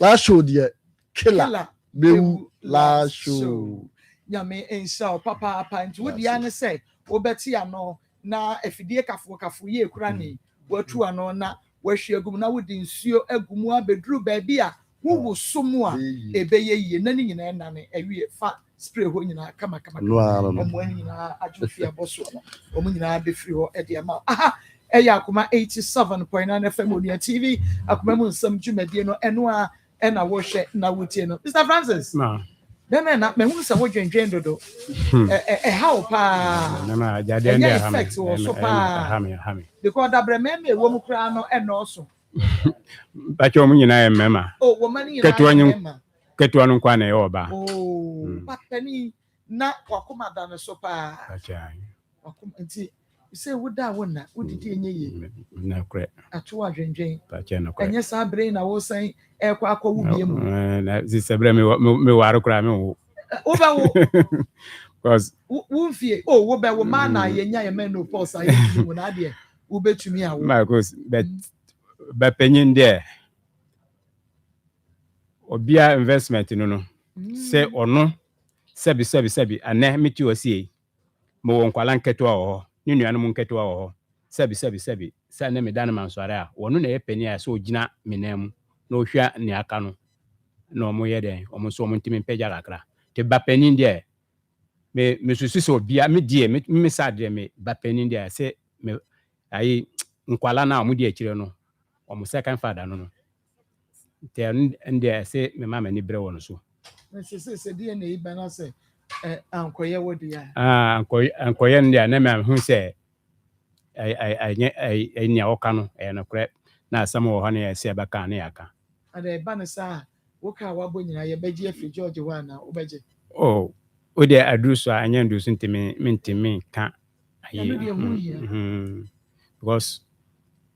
last show the killer bewu last show Yame insha papa nti wodi ane say wobeti ano na afidie kafo ye kura ni watu ano na wahwe agum na wodi nsuo agumu abeduru baabi a wo somu a ebeye yie na ni nyina na ne awie fa spray ho nyina kama omo ani nyina adwofia boso no omo nyina befiri ho e de ma aha eya Akoma 87.9 FM Onia TV Akoma mu nsam dwumadie no eno a na wo hwe na wotie no Mr Francis Then na me hu se wo dwendwen dodo how pa na jade and na effect wo so pa hami because da bre me wo mu kra no no so ba cho mu nyina mema wo mani nyina mema ketua no kwa na yo ba patani na wakoma da no so pa wakoma nti say wo da wo na wo didi enye ye na kre ato adwendwen pa che na kre enye sa bre na wo san akwa wo bie mu na si sebre me waro kra me wo ba wo because wo fie wo be wo ma na ye nya ye men no pulse aye wo na de wo betumi a wo because be penyin de obia investment no se ono sebi ane meti osie mo won kwala nketo a ni nuanom nketo a sebi sa na me dan mansware a wono na ye peni a so ogina menam na ohwa ne aka no na omo ye den omo so omo ntimi peja kakra te ba penin de me susu so bia me die me sa de me ba penin de se me ayi nkwala na omo de akire no omo second father no te nde se me mama ni bre wono so se die na iba na se ankoye wodi ya ankoye nde na me hu se ai nya oka no no kre na asam wo hane ya se baka na yaka ade ba na sa woka wabo nyina ye beje afri George wa na obeje o de adruso anya ndusu ntimi ka ayi because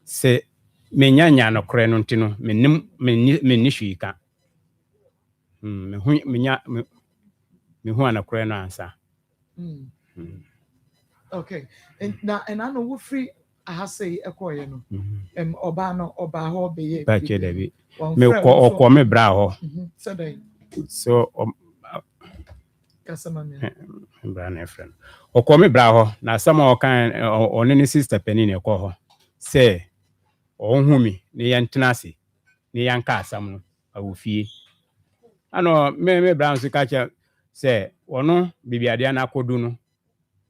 se menya no kre no ntino menni hwika me hu ana kre no ansa okay and I know wo free ahase ekoye no oba ho be ye ba che David me ko me bra ho so kasama me bra na friend ko me bra ho na sama o kan one ni sister penny ne ko ho say o hu mi ne yantena ase ne yanka asam no awofie ano me bra nso ka che say ono bibiade na akodu no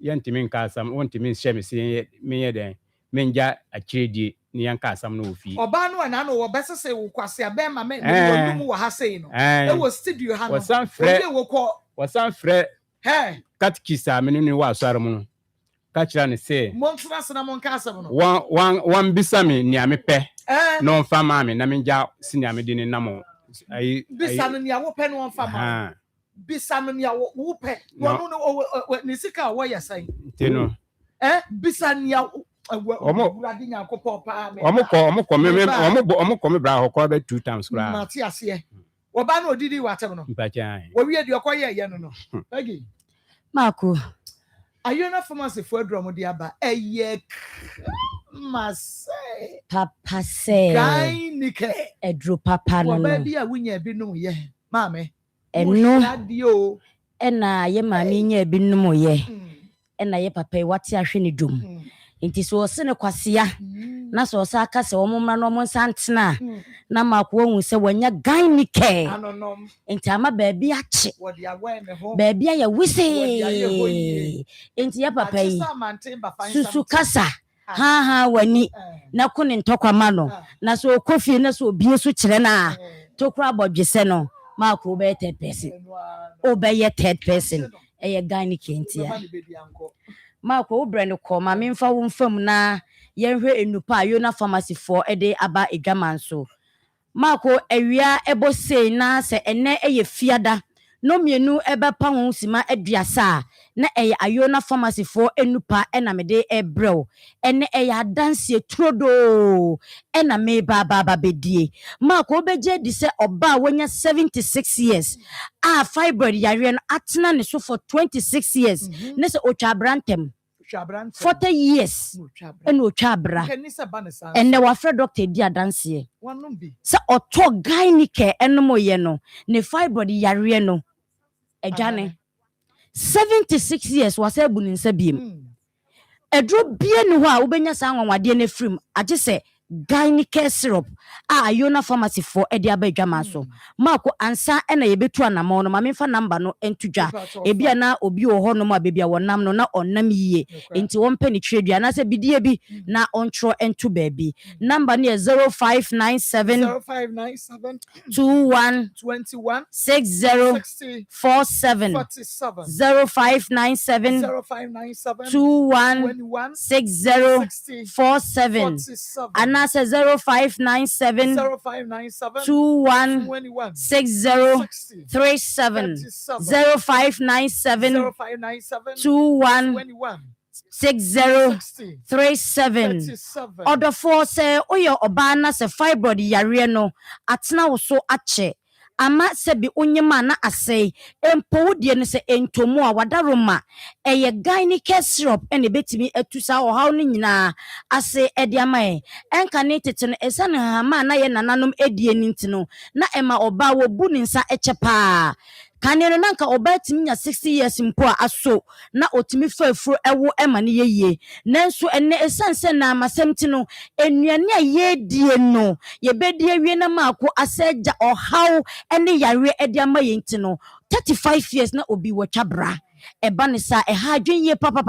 yantimi nka asam wontimi hye me se me ye den menja akiredi ni yanka asam no ofie oba no na no wo besese wo kwase abema me no mu wo ha sei no e wo studio ha no wo san frɛ katkisa me ne wo asare mu no ka kira ne se montra sana monka asam no wan bisa me ni amepɛ no mfa ma me na menja sini amedi ne namo ai bisa no ni awo pɛ no mfa ma bisa no ni awo wo pɛ no ni sika wo ya sai tino bisa ni omo ko me bra ho ko be 2 times kra mati ase wo ba na odidi watem no mpacha wo wie de okoye ye no agi Marco ayona pharmacy for adrom de aba eye mase papa say gai nike edro papa no wo ba bia wunya bi no ye maame eno ena ye maame nya bi no ye ena ye papa wate ahwe ne dum nti so se ne kwasea na so sa aka se omomra no mo santena na makwo hu se wanya gan nike nti ama baabi ache baabi ya wise nti ya papa yi susu kasa ha wani na kone ntokwama no na so kofi na so bie so kire na tokura bodwese no makwo be third person obeye third person eye gan nike nti ya Marco brand ko ma memfa wo mfam na yenhwe enupa ayona pharmacy for ede aba egaman so Marco awia ebosei na se ene eye fiada no mienu ebepa ho sima aduasa na eye ayona pharmacy for enupa ena mede ebrew ene eye adanse trodo ena me baba bedie Marco beje di se oba wonya 76 years fibroid yare no atena ne so for 26 years ne se otwa brantem 40 years eno otwa bra ene wafre doctor di adanse se oto gyneke enmo ye no ne fibroid yare no edwane 76 years was a bunin sabim. A drop beer no wa ubenya sang on wadine frim, I just say. Gynecare syrup Yona pharmacy for Ediabe Jamaso. Marco ansa ena yebetu anamono mamifa number no entuja. Ebia na obi ohonoma baby wonam no na onam yiye. Enti one penny trade ya na se bidiebi na ontro entu baby. Number ni 0597 21 60 47 0597 21 60 47 Anasa 0597 21 60 37 0597 21 6037 Order for say oyo obana se fibroid yare no atena wo so ache ama sebi onyema na asei empo die no se entomo a wadaroma eye gynecare syrup ene betimi atusa ohaw no nyina ase ede amae enka ne tete no esa ne hama na ye nananom edie nintino na ema oba wo bu ne nsa echepa kanero nanka oba timi nya 60 years mpo aso na otimi fafuro ewo ema ne yeye nanso ene esanse na amasemti no enuane a ye die no ye bedie wie na maako aseja ohaw ene yare ede ama yenti no 35 years na obi wotwabra ebanisa ha adwen ye papa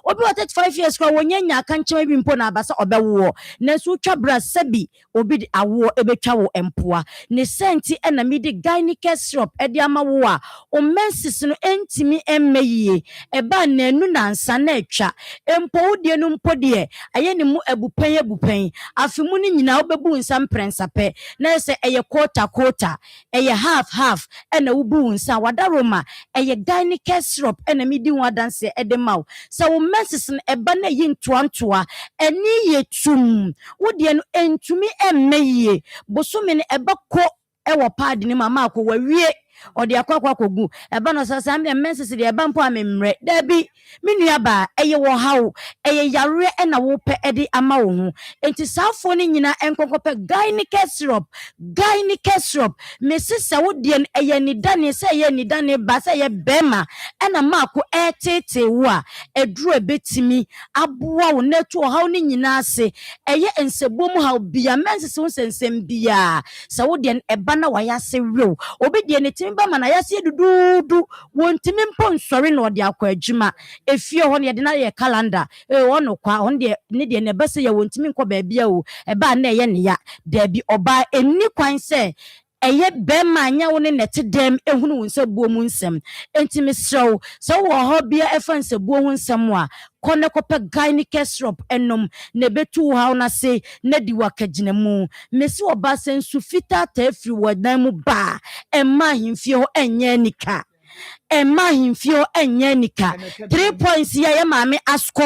obi wa 35 years kwa wonyanya kanche bi mpo na abasa obewo nanso twabra sabi obi de awo ebetwa wo empoa ne senti ena midi gynecare syrup ede ama wo a o menses no entimi emmeye eba nanu nansa na atwa empo de no mpo de aye ne mu abupan afimu ni nyina obebu nsa mprensape na se eye quarter eye half ena wubu nsa wadaroma eye gynecare syrup ena midi wadanse edemaw so wo menses no eba na yintoantoa eni yetum wo de no entumi emmeye bosome ne eba ko ewo pad ni mama ko wawie odi akwa kogu eba no sasa am menses de eba mpo amemre dabi menua ba eye wo hawo eye yare ena wo pe ede ama wo hu enti safo ni nyina enkokope gynecare syrup mesesa wo de eye ni dane se eye ni dane ba se eye bema ena maako etete wo a eduru ebetimi aboa wo netu hawo ni nyina ase eye ensebom hawo bia menses wo sensem bia se wo de eba na wayase rew obi de ne ba mana yase dududu wontimi mpo nsori na ode akwa adwuma efie ho ne de na ye calendar wono kwa ho de ne de ne bese ya wontimi nkọ ba bia o eba na ye ne ya da bi oba eni kwan se eye bema anya wo ne nete dem ehunu wonsa buo mu nsem entimi srew so wo ho bia efanse buo hu nsem a kone kope gynecare syrup enom ne betu hawo na se ne di wakagina mu mesi oba sensu fita ta afri wadan mu ba emma himfie ho enye nika Emma himfio enye nika 3 points ye maame asko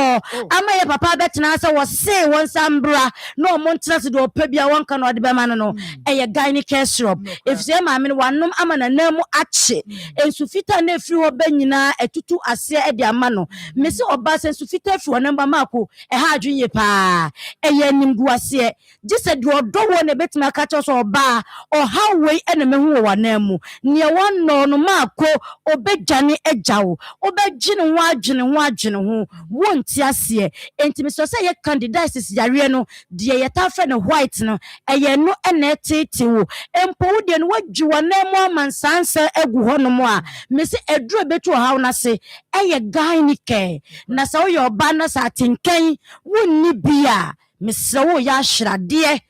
ama ye papa betina se wo se won sambra no mo ntrase do pabia won ka no de be man no eye gynecare syrup if se maame no wanom ama na namu ache ensu fita na afri ho ba nyina etutu ase e de ama no mesi oba se ensu fita afri wonam ba mako ha adwenye pa eye nimgu ase gise do do wo ne betima ka cho so oba o how we ene mehu wo wanamu ne won no mako obejane ejawo obejine ho adwene ho wonti ase entimi so say ye candidates yare no de ye tafe no white no eye no ene tete wo empo wo de no wadwu wanamu amansansa egu ho no mo a mesi eduro betu hawo na se eye gynecare na sa wo yo ba na sa tinkan wonni bia Misawo ya shrade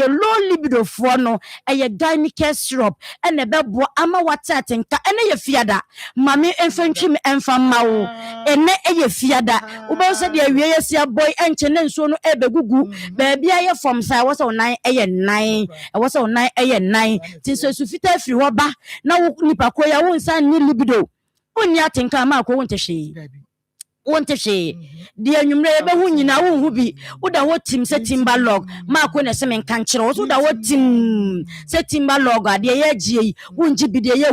low libido for no eye gynecare syrup ene bebo ama watatenka ene ye fiada mame enfantwim enfamawo ene eye fiada ubo se de awie yesia boy enche ne nso no ebegugu ba bia ye from sai wo se onan eye nan wo se onan eye nan tinso sufita afiri ho ba na wo nipa ko ya wo nsan ni libido oni atenka ma ko wonte hwe wonte hwe de anwumre ebe hu nyina wo hu bi uda wo tim se timba log ma ko na se men kan kire wo uda wo tim se timba log ade ye gie wonji bi de ye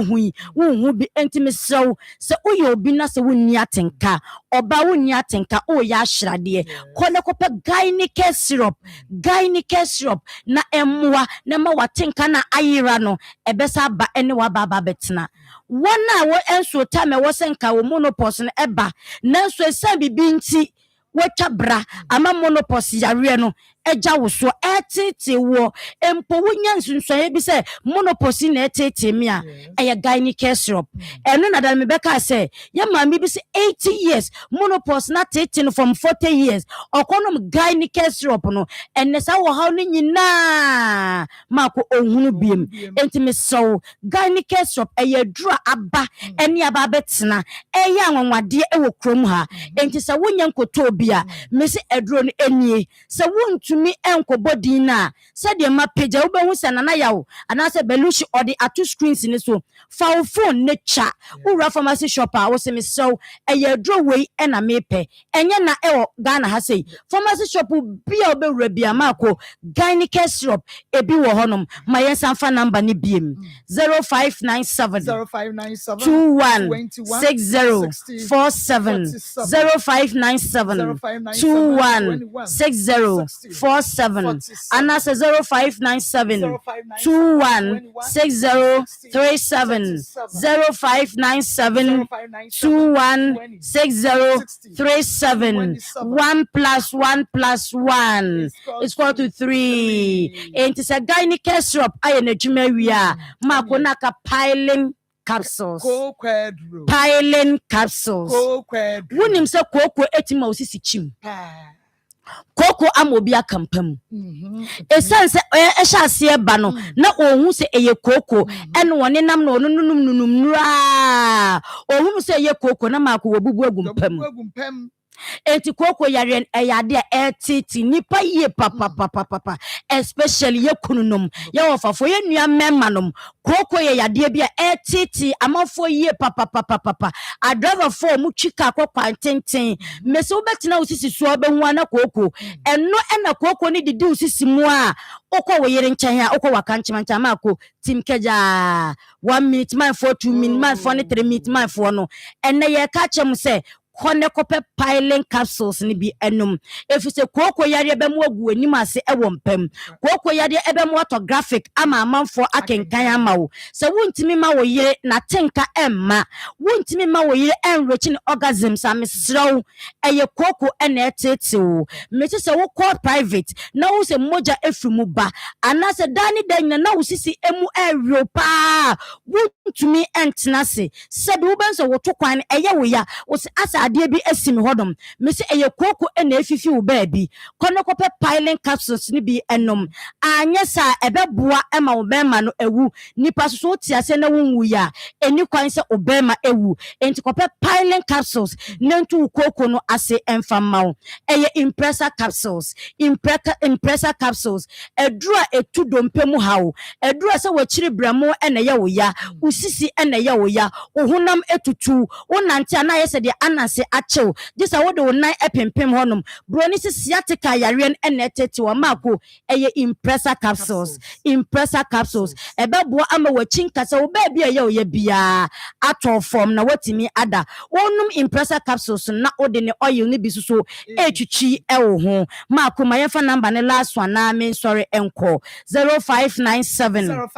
hu bi entimi sew se uye obi na se wonni atenka oba wonni atenka o ya ahyirade kone kope gynecare syrup na emmoa na ma watenka na ayira no ebesa ba ene wa baba betena wana wo enso time wo senka wo monopause no eba nanso esa bibi nti watwa bra ama monopause yare no eja wo so etete wo empo wonya nsunsuan bi se monopause na etete me a eye gynecare syrup eno na dan me beka se ya mami bi se 80 years monopause na tete no from 40 years okonom gynecare syrup no enne sa wo haw ni nyina mako ohunu biem enti me so gynecare syrup eye dura aba ene aba betena eye anwanwade e wo krom ha enti sa wonya nkoto bia me se eduro no enie se wontumi enkobodi na se de ma page wo be hu se nana yawo ana se belushi or the atu screens ni so fa wo phone ne cha wo pharmacy shop a wo se me so eye eduro wei e na mepe enye na e wo Ghana ha sei pharmacy shop bia obewura bia mako gynecare syrup ebi wo honom ma yensanfa number ni biem 0597 216047 0597 216047 anase 0597 216037 0597 216037 1+1+1 is equal to 3 and it's a gynecare syrup I na juma wia mako naka piling capsules wunim se koko etima osisi chim koko amobi akampam esanse ehya ase ba no na ohun se eye koko ene woni nam na onu nunum nura ohun se eye koko na mako wobubu agumpam enti koko yare eyade etiti nipa ye papa especially ye kununum ye ofafo ye nua memmanom koko ye yade bia etiti amafo ye papa a driver for mu twika akwa ntenten mese obetina osisi so obehu ana koko eno ena koko ni didi osisi mu a okwa wo yere nchen a okwa waka nchema mako tim keja 1 minute man for 2 minute man for 3 minute man for no ene ye ka chem se kone kope piling capsules ni bi enum efise koko yare be mu agu anim ase ewo mpam koko yare ebe mu autographic ama amanfo akenkan amawo se wuntimi ma wo yire na tenka emma wuntimi ma wo yire enrich ni orgasms amesrew eye koko ena etete o meti se wo call private na wo se moja efrimu ba anase dani dan na wo sisi emu erio pa wuntimi entena se bi wo benso wo to kwan eye wo ya wo se asa ade bi asim hodom me se eye koko ena efifi wo ba bi kono kope piling capsules ni bi enom anya sa ebeboa ema wo bema no ewu nipa so tiase na wonwu ya eni kwan se obema ewu enti kope piling capsules nentu koko no ase emfama wo eye impressor capsules edura etu dompemu hawo edura se wachiri bramo ena ye wo ya usisi ena ye wo ya ohunam etutu wonante ana ye se de anase achew disa wo de wonan epempem honum broni sciatica yare ena etete wa mako eye impressor capsules ebebo ama wachinka se wo ba bia ye wo ye bia ato form na watimi ada wonum impressor capsules na ode ne oil ne bisuso etwitwi ewo ho mako mayefa number ne last one na me sorry enko 0597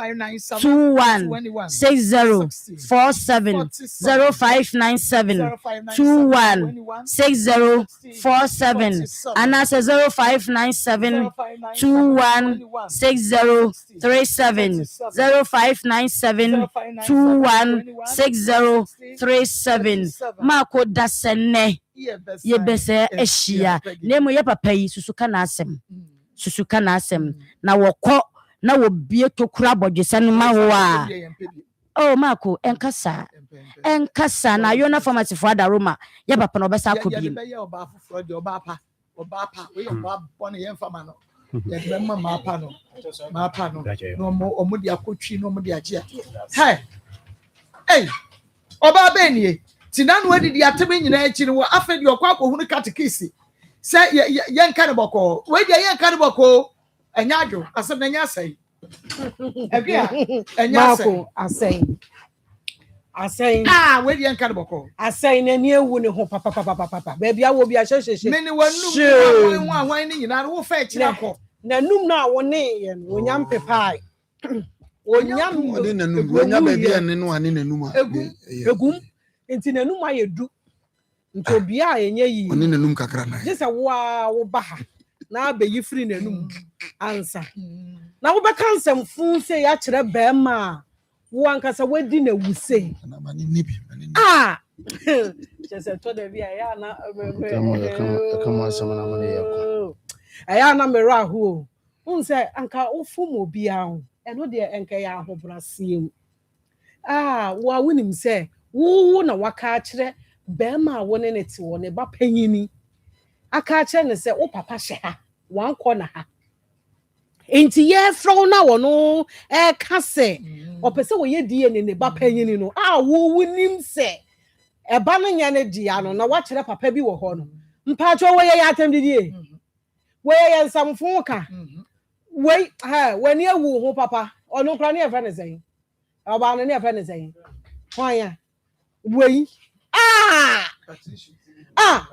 216047 0597 216047 anase 0597 216037 0597 216037 mako dasene ye bese ehia nemo ye papa yi susuka na asem na wokọ na wobie tokura bodwese no ma wo a oh mako enkasa na yona pharmacy for adaroma ye papa no obesa akobiem oba we oba bone ye mfama no ye de ma pa no no omudi akotwi no omudi agye hey oba benie tinanu adidi atebe nyina echi no afedi okwa akohunu katekisi se ye nka ne boko we de ye nka ne boko anyadwo asem na nya asai ebia enya asai Asɛn. Where the enka boko. Asɛn na ni ewu ne ho papa. Baby awo bi ahyehyehye. Many one ni na wo fa chi akọ. Na num na wo ne ye no onyam pepai. Onyam oni nanum onya baby ene no ane nanum egum enti nanum ayedu. Nti obi a enye yi. Oni nanum kakra na. Je se wo ba ha na abeyi free nanum ansa. Na wo be kan nsɛmfu se ya kyerɛ bɛɛma wo ankasa wadi na wuse. Just to the via ya na come asɛm na mane yɛ aya na mera ho unse anka ofum obi ahụ eno de enka ya ahobrasiem wa wonim se wo na waka kyerɛ bɛɛma wo ne ti wo ne ba panyini aka kyerɛ ne se wo papa hye ha wankɔ na ha enti ye fro na wo no ka se opese wo ye die ne ba panyini no wo wonim se eba no nya ne dia no na wa kyerɛ papa bi wo hɔ no mpa cho wo ye ya atam didie we ye nsamfo ka we when you wo ho papa ono kra ne efa ne sɛn oba no ne efa ne sɛn hwan we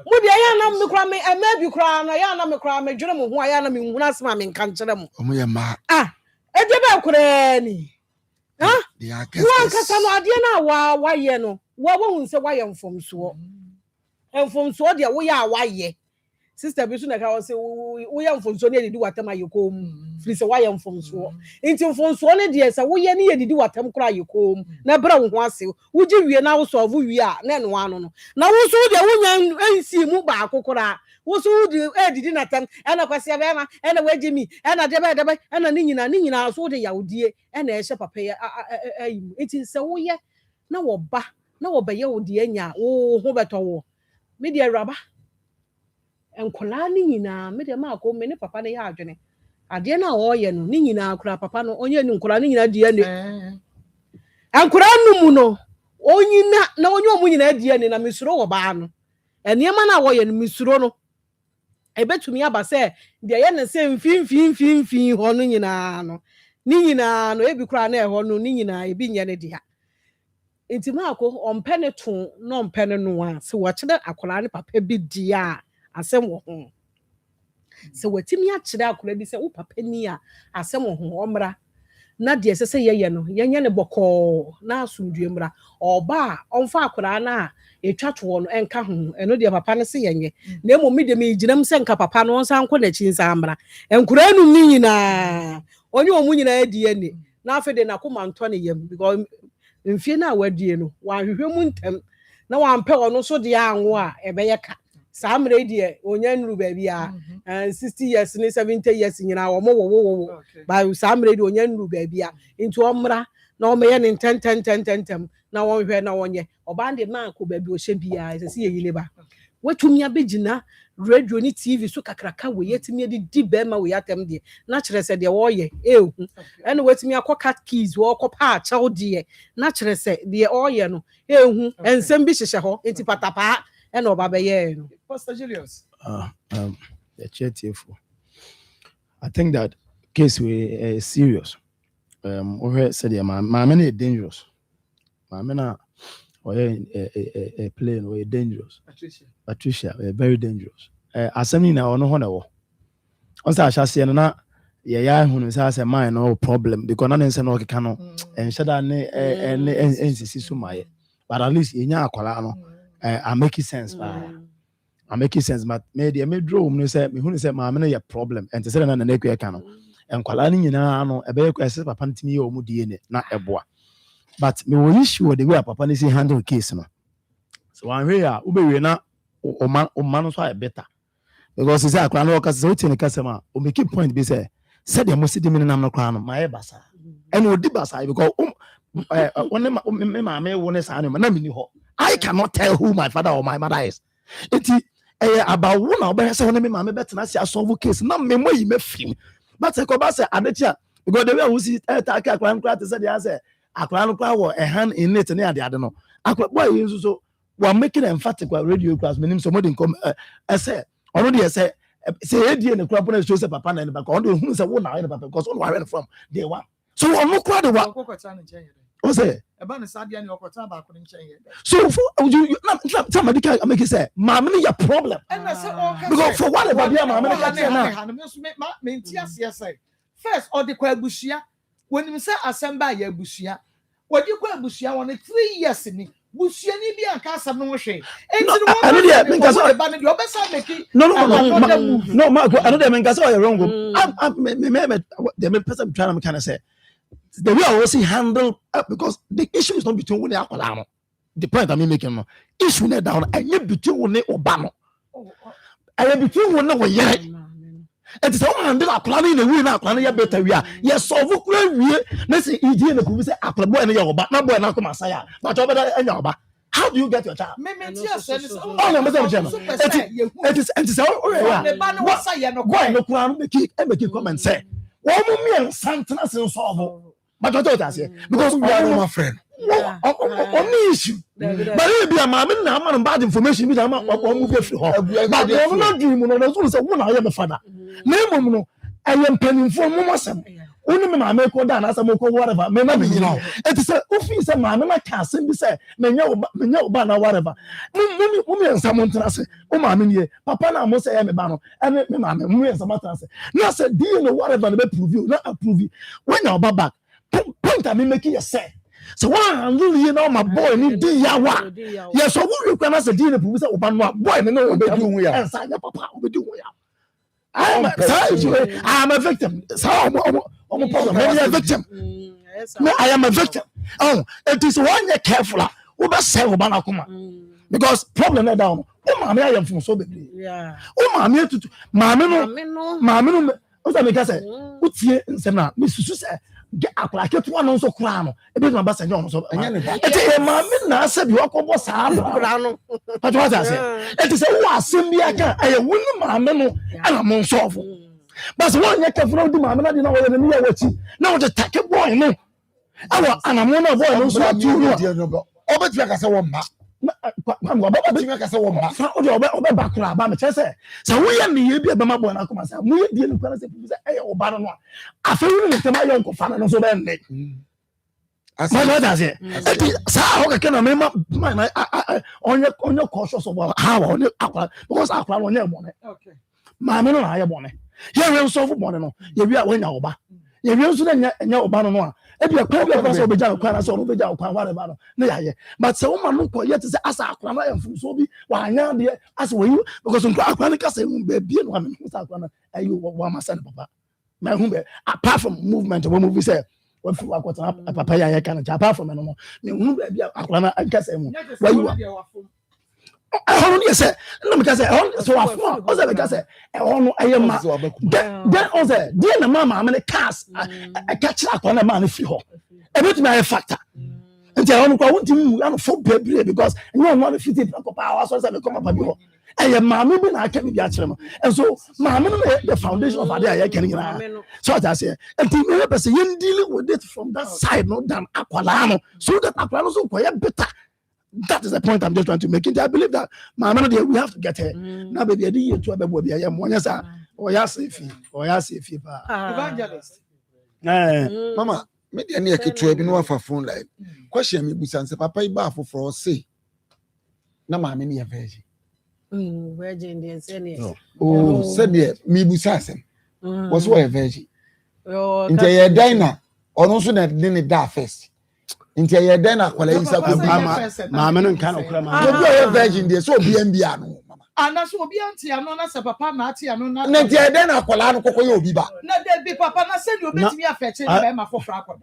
mo de ya na me kra me ema bi kra na ya na me kra me dwere mo ho ya na me hu na asema me nka nkyere mo omo ye ma e de ba kra ni wo kasa no ade na wa ye no wo hu se wa ye mfomso de wo ya wa ye sister bi so na ka wo se wo ya mfomso ne didi watam ayekom firi se wa ye mfomso nti mfomso ne de se wo ye ne ye didi watam kra ayekom na bra wo ho ase wo gi wie na wo so wo wie a na no ano no na wo so de wo nya ansi mu ba akokora wo so de didi na tam na kwase be ma na wagi mi na de ba na ni nyina so de yawdie na ehye papa ye ayi nti se wo ye na wo ba na wo be ye wo de anya wo ho beto wo me de awraba enkola ni nyina me de ma ko me ne papa ne ya adwene ade na wo ye no ni nyina akura papa no onye ni nkola ni nyina die ne ankura numu no onyina na onye omu nyina die ne na misuro wo ba no enema na wo ye no misuro no ebetumi aba se de ye ne se mfimfimfimfim ho no nyina no ni nyina no ebi kura na ho no ni nyina ebi nye ne dia enti ma ko ompe ne to no ompe ne no a se wo kyede akola ne papa bi dia asem wo ho se watimi a kyede akola bi se wo papa ni a asem wo ho omra na de se ye no yenye ne boko na asundue mra oba onfa akola na etwa to no enka ho eno de papa ne se yenye na emo mi de mi ginam se nka papa no nsa nko na chi nsa mra enkura nu ni nyina onye omu nyina adie ni na afede na koma nto ne yam because mfie na wadie no wa hwehwe mu ntem na wa mpe ono so de anwo a ebeye ka saa mre die onya nuru ba bia 60 years ni 70 years nyina wo ba saa mre die onya nuru ba bia nti omra na o meye ne ten na wo hwe na wonye oba de man ko ba bi o hye bia se ye yile ba watumi abegina radio ni tv so kakraka we yetimi di bema we yatem de na kire se de wo ye ehu ene watumi akoka keys wo kopa a chaw de na kire se de o ye no ehu ensem bi hyehye ho enti patapa ene oba be ye no Pastor Julius the chetful I think that case we serious we said my man is dangerous my man or a plane or dangerous Patricia very dangerous asemi na ono ho na wo onsa ahase na ya hunu say mine no problem because na nse no keka no enhyeda ne nsisi so maye but at least enya akwala no I make it sense but me dey me draw me say me hunu say ma me no ya problem and say na ekwe eka no enkwala ni nyina no ebe ekwe say papa ntimi ye omu die ne na eboa but me wo issue the way papa ni say handle case no so one way a ubewe na o man so better because he say akra no kasa o tini kasa ma o make point be say said the most dimini nam no kra no my basa and o di basa because me ma me won say no na me ni ho I cannot tell who my father or my mother is it about one na obe say me ma me better say solve case na me mo yi me film but e ko ba say adetia because the way we see attack akra nkra te say they say akra no kra wo a hand in it na ade no akra boy yin so we are making emphatic radio class meaning somebody come say already say edie ne kura pona show say papa na ne ba ko ndo hu say wo na ne papa because one where from day one so one no kura the one What's it? So for you somebody can make it say, "Mamma, your problem." Because for whatever be mamma first, or the Kwabushia, when you say assemble your bushia, what you call bushia on 3 years in Bushia be a casa no shame. No, Marco, I don't think that's all wrong. The person trying to say the way I was handle because the issue is not between the Aqualano. The point I'm making issue net down and you between the Obama. I am between one over yet. It is all handle a plan in the way now, plan better. We are yes, so we let's see, Indian who say Aquabo and Yoba, not boy, not Masaya, not over and Yoba. How do you get your child? It is all why no crown make it come and say, what me and Santana solve. But what does it? Because we are my friend. On issue. But it be a man and bad information with a man or move free. But they are not dreaming on those who I am a father. Name, I am penning for Momasam. Only my make or done as a moko whatever. Maybe you know. It is a office a man and I can't simply say, Menyo banner whatever. Mummy and someone to say, oh, mammy, Papa, I must say, I'm a banner, and mammy, me and some matter. Now said, do you know whatever they prove you, not approve you. When you're back, point at me making a say. So one you know my boy need do yawa. Yes, so you can ask a deal of Obama boy, no one be doing and sign your papa will be doing. I'm a victim. So I'm a problem. Maybe a victim. No, I am a victim. Oh, it is 1 year careful. We must say Obama because problem is down. Oh, mammy, I am from so big. Yeah. Oh, mammy, mammy, what's that? Say, what's here in Sena? Miss Susa. Get up like it one also crown. A bit of Bass John. So, it's a mammy, said you are almost crown. But what I say, it is a was Simbiaka, I win my memo, and I'm on soft. But 1 year careful, the mamma didn't know whether the near what you now the take a boy, no. And I'm one of boy, so I bet like I saw one back. I'm going to make us a woman. So we are near the Bama and Akoma. We didn't say, hey, Obama. I feel like my uncle found and so then. As I does it. So I can remember on your cautious of how on your aqua because I on your money. Okay. My men and I are born. Here we are so for money. You are when over. You are also then your Obama. If you are probably also be down, whatever. But so woman yet to say, as I am from Sobi, why now, dear, as were you, because Aquanica say, be a woman who's Aquana, and you were my son, Papa. My home, apart from movement, when we say, what for a papaya can apart from animal, Aquana, I guess, where you are. I only say, no, because I am then also, dear mamma, I'm in a cast. I catch up on a man if you everything my factor. And I want to for baby because no one if you did power so I come up with you. I am mammy when I can be at them. And so, mammy, the foundation of idea I can so I say, and the person dealing with it from that side, not than Aqualano, so that Aqualano so quite better. That is the point I'm just trying to make. I believe that my man, we have to get her. Now, baby, I did to a baby. I am one yes, or yes, if evangelist. Mama, maybe I need to be for phone line. Question me, Busan, Papa, Iba for say. No, my many a virgin. Virgin, the oh, said me, Busan, was what a virgin. Into your diner, or also that didn't die first. Into your dinner, my man can of virgin, there so be no. And that's what be auntie, and not as a papa, Natty, and not then I call out Coco Biba. Not there be papa, I said you bet me a fetching Emma for Fraco.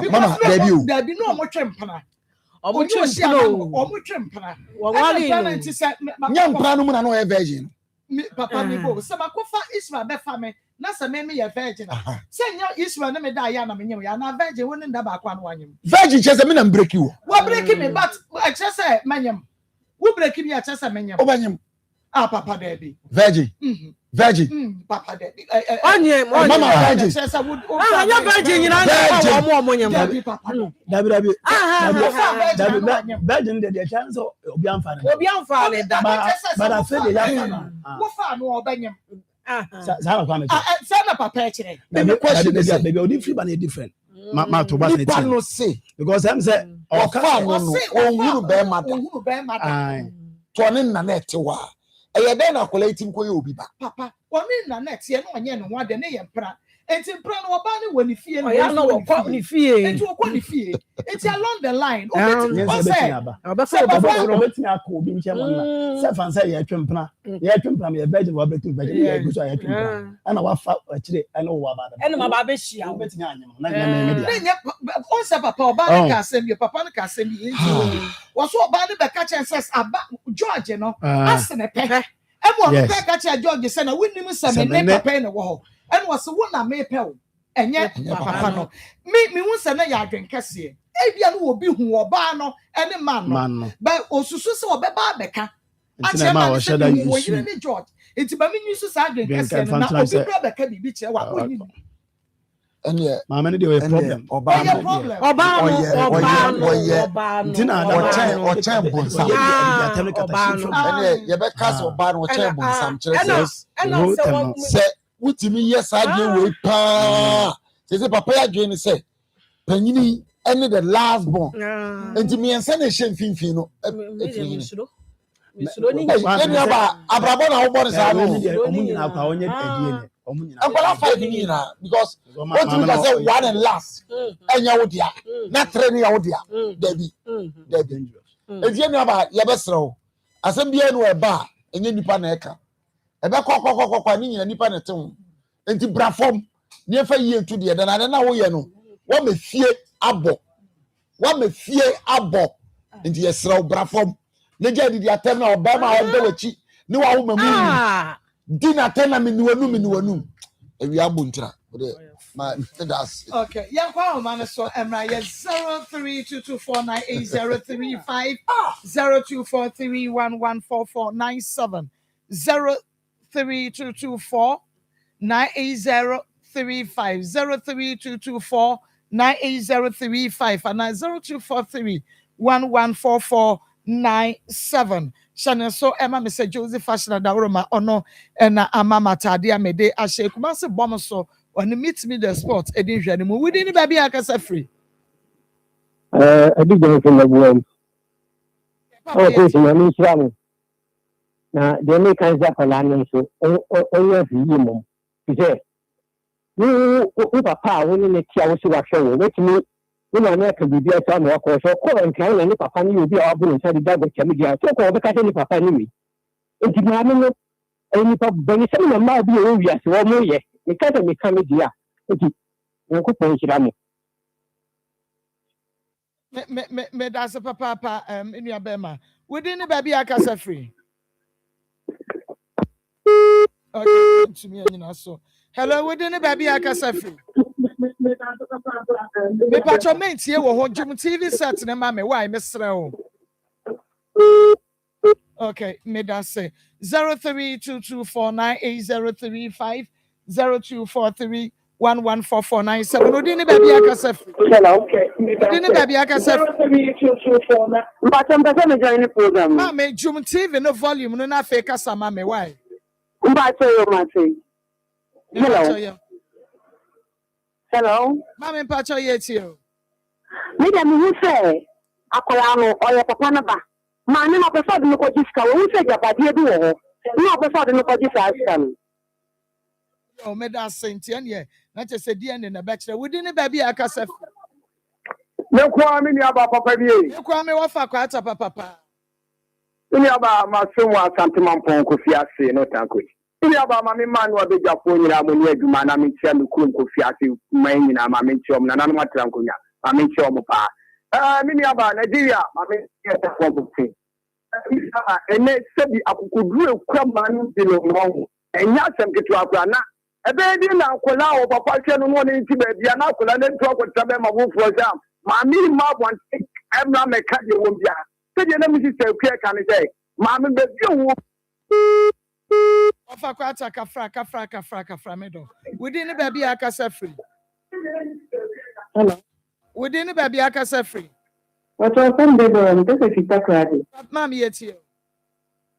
Mamma, there be no more trempana. Or much trempana. One to say, young Pranum and no virgin. Papa, me go. Some Akofa is my best family. Nasa me a virgin. Send your Israel, never Diana, and a virgin wouldn't dabak one. Virgin just a minute break you. What breaking me, but I just say, Maniam. Who breaking me at just a mania? Oh, ah, Papa Debbie. Virgin. Virgin. Papa Debbie. Mama Virgin. Says I would. Ah, you're virgin, you know, Virgin, the chance of Obian but I said, what fun or Benham? Sana Papa, baby, different. ma to bas nipa no say because I'm say ofa no ohuru be mada to ne na na etewa eye den na kola itim koye obi ba papa woni na na tie no onye no ho de ne ye mpra enti mpra no oba ne woni fie no ya no wokọ ni fie enti wokọ ni fie enti along the line o say obetini akọ obi nche mo na se fan say ye twempna me beje wa betu ye guso ye twempna ana wa fa akire ana wa ba da ene ma ba be hia obetini anyem na nya me dia ne o say papa oba ne ka asem ye papa ne ka asem ye enti wo so oba ne be ka chances aba George no asene pe ebo no pe ka cha George say na winnim say me ne papa ne wo ho ene wo se wo na me pe o enye papa no me hu say na ya adwen kase ebia no obi hu oba no ene man no ba osusu se obeba abeka ache ma se wo yire ni George enti ba me nyu sa adwen kase na obi bra beka bibi che wa ko ni ene mama ne dey problem oba no ntina o chen bonsam ene ye be kase oba no o chen bonsam kire se wutimi yes adwen we pa se papa ya dwen se panyini ene the last born enti me ense na hye mfimfin no misro ni ene aba abrabo na wo born sa no omunyina kwa onye edie ne akwala five ni na because what you say one and last enya wo dia na three ni ya wo dia dabi edie ni aba ye be srew asem bia no eba enye nipa na eka ebe kokokokokwa ni nyina nipa na tew enti brafom ni efa yie ntu de na wo ye no wo me fie abo enti ye srew brafom ne jadi dia tem na oba ma o de wachi ni wa wo mamu dina tena minuanu ewi abuntira ma that's okay yeah kwa man so emra ye 0322498035 0243114497 0322498035 0322498035 and 0243114497 Shana so Emma Mr. Joseph Fashion Dauroma ono na amama tade amede ahye kuma se bom so on meet me the sport edin hwane mu wudi ni baby akasa free adi gbe fun labuam o ko si na mi sra mu na de me kan za pala nan so o ye fi yi mum se ni papa wo ni tia wo si wa hwe wo wetimi na na ka bibi asa na ko so ko nkan na ni papa ni obi a wabu nsa di dago chami dia so ko be ka se ni papa ni mi enti ma me no ni papa bani se na ma bi o wi ase wo mo ye ni ka se mi ka mi dia enti ko pon hira mo me that's papa in your bema within the baby akasa free okay to me you so hello within the baby akasa free me patcho menti e wo ho jum TV set ne ma me why me sre o okay me that say 0322498035 0243114497 odini baby akasa free hello okay odini baby akasa 032249 patcho mpese me join the program ma me jum TV no volume no na fake kasa ma me why patcho yo ma say hello hello mama mpacho yeti o me dem hu say akola no oyo papa na ba ma ne no pesa de no ko jiska wo hu say jabade bi wo ho no pesa de no ko jiska askan o me da senti en ye na che se die ne na be kire wudi ne ba bi akasa ne kwa me ni aba papa bi e ne kwa me wa fa kwa ata papa ni aba ma so wa santima pon ko fi ase no tanko ni aba ma me man wa be jafo nyira mo ni aduma na me tia me kurom ko fi ase man nyina ma me tia na no matran ko nya ma me tia mo pa mi ni aba Nigeria ma me tia ko ko fi ene sebi akukuduru ekwa man di no mo enya asem ketu akwa na ebe di na akola o papa hwe no no nti ba bia na akola na ntu akwata be ma wo fo jam ma mi ma want emra me ka de wo bia se de na mi si se kwe ka ni say ma me be bi wo ofa kwa ata kafra medo wudi ne ba bi akasa free hello wudi ne ba bi akasa free what was on the door and this is takradi mama yeti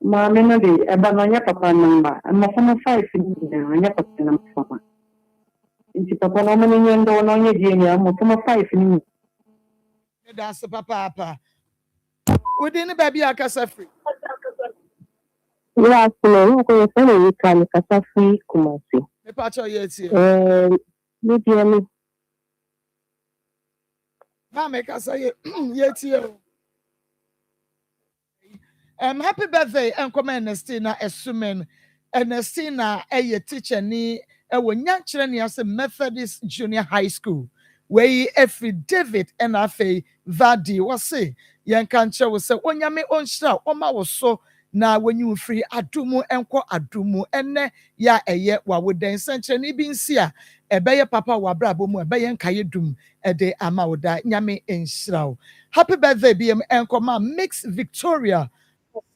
ma me no de eba no nya papa number ama fama 5 ni na nya papa number papa nti phenomenon and on your DNA, Motoma 5 in That's the papa. Within the baby, I can say free. Yes, no, you can free Kumasi. The patch of yet Maybe Mamma can say yet here. Happy birthday, Uncle Ernestina, assuming Ernestina, a teacher ni when young children as a Methodist Junior High School. Where every David and Afe Vadi was say, young cancer was say, when yame on show, Oma was so now when you free Adumu and qua Adumu and ya a yet what would then send any being seer a bayer papa wabrabomu a bayan kayedum a day amauda yame in shroud. Happy birthday, BM and Koma Mix Victoria.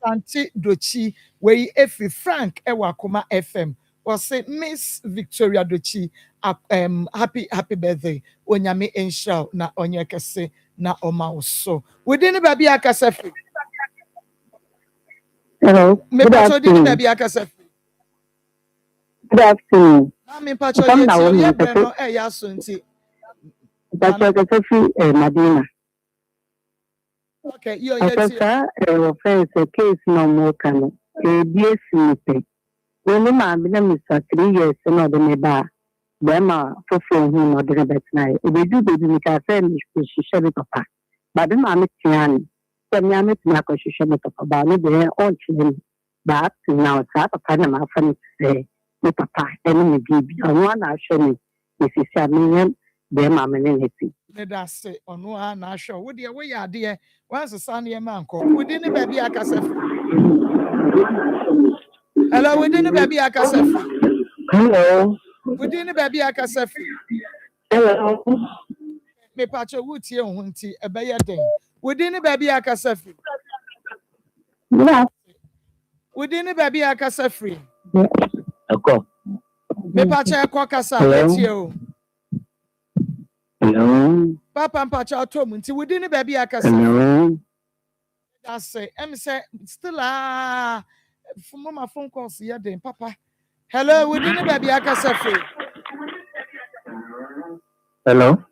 Santi Dochi, where every Frank Ewa Akoma FM was say Miss Victoria Dochi, happy birthday. Onyame enshaw na onyekese na oma so. Within the baby akasefi. Hello. Me pacho di baby akasefi. Good afternoon. Na me pacho yeti ye breno ya sunti. Pacho Kasafi Madina. Okay, yo Akasa offense case no more can BS when the man been 3 years no the neba bema for him or the bet night we do the cafe she shall papa but the man tian so me am to make she shall papa ba no be on chin but now sa papa na ma fa say me papa and me bibi on one na show me if me bema me ne that's it on one na show with the way idea once the sun your man call within the baby akasefi. Hello, within the baby akasefi. Hello. Within the baby akasefi. Hello. Me pacho wuti e hunti e be yeden. Within the baby akasefi. Yeah. Within the baby akasefi. Eko. Me pacho e kwa kasa yeti o. Hello. Papa pacho automunti within the baby akasefi. Hello. That's it. Em say still for my phone calls yeden papa. Hello, within the baby akasefi. Hello.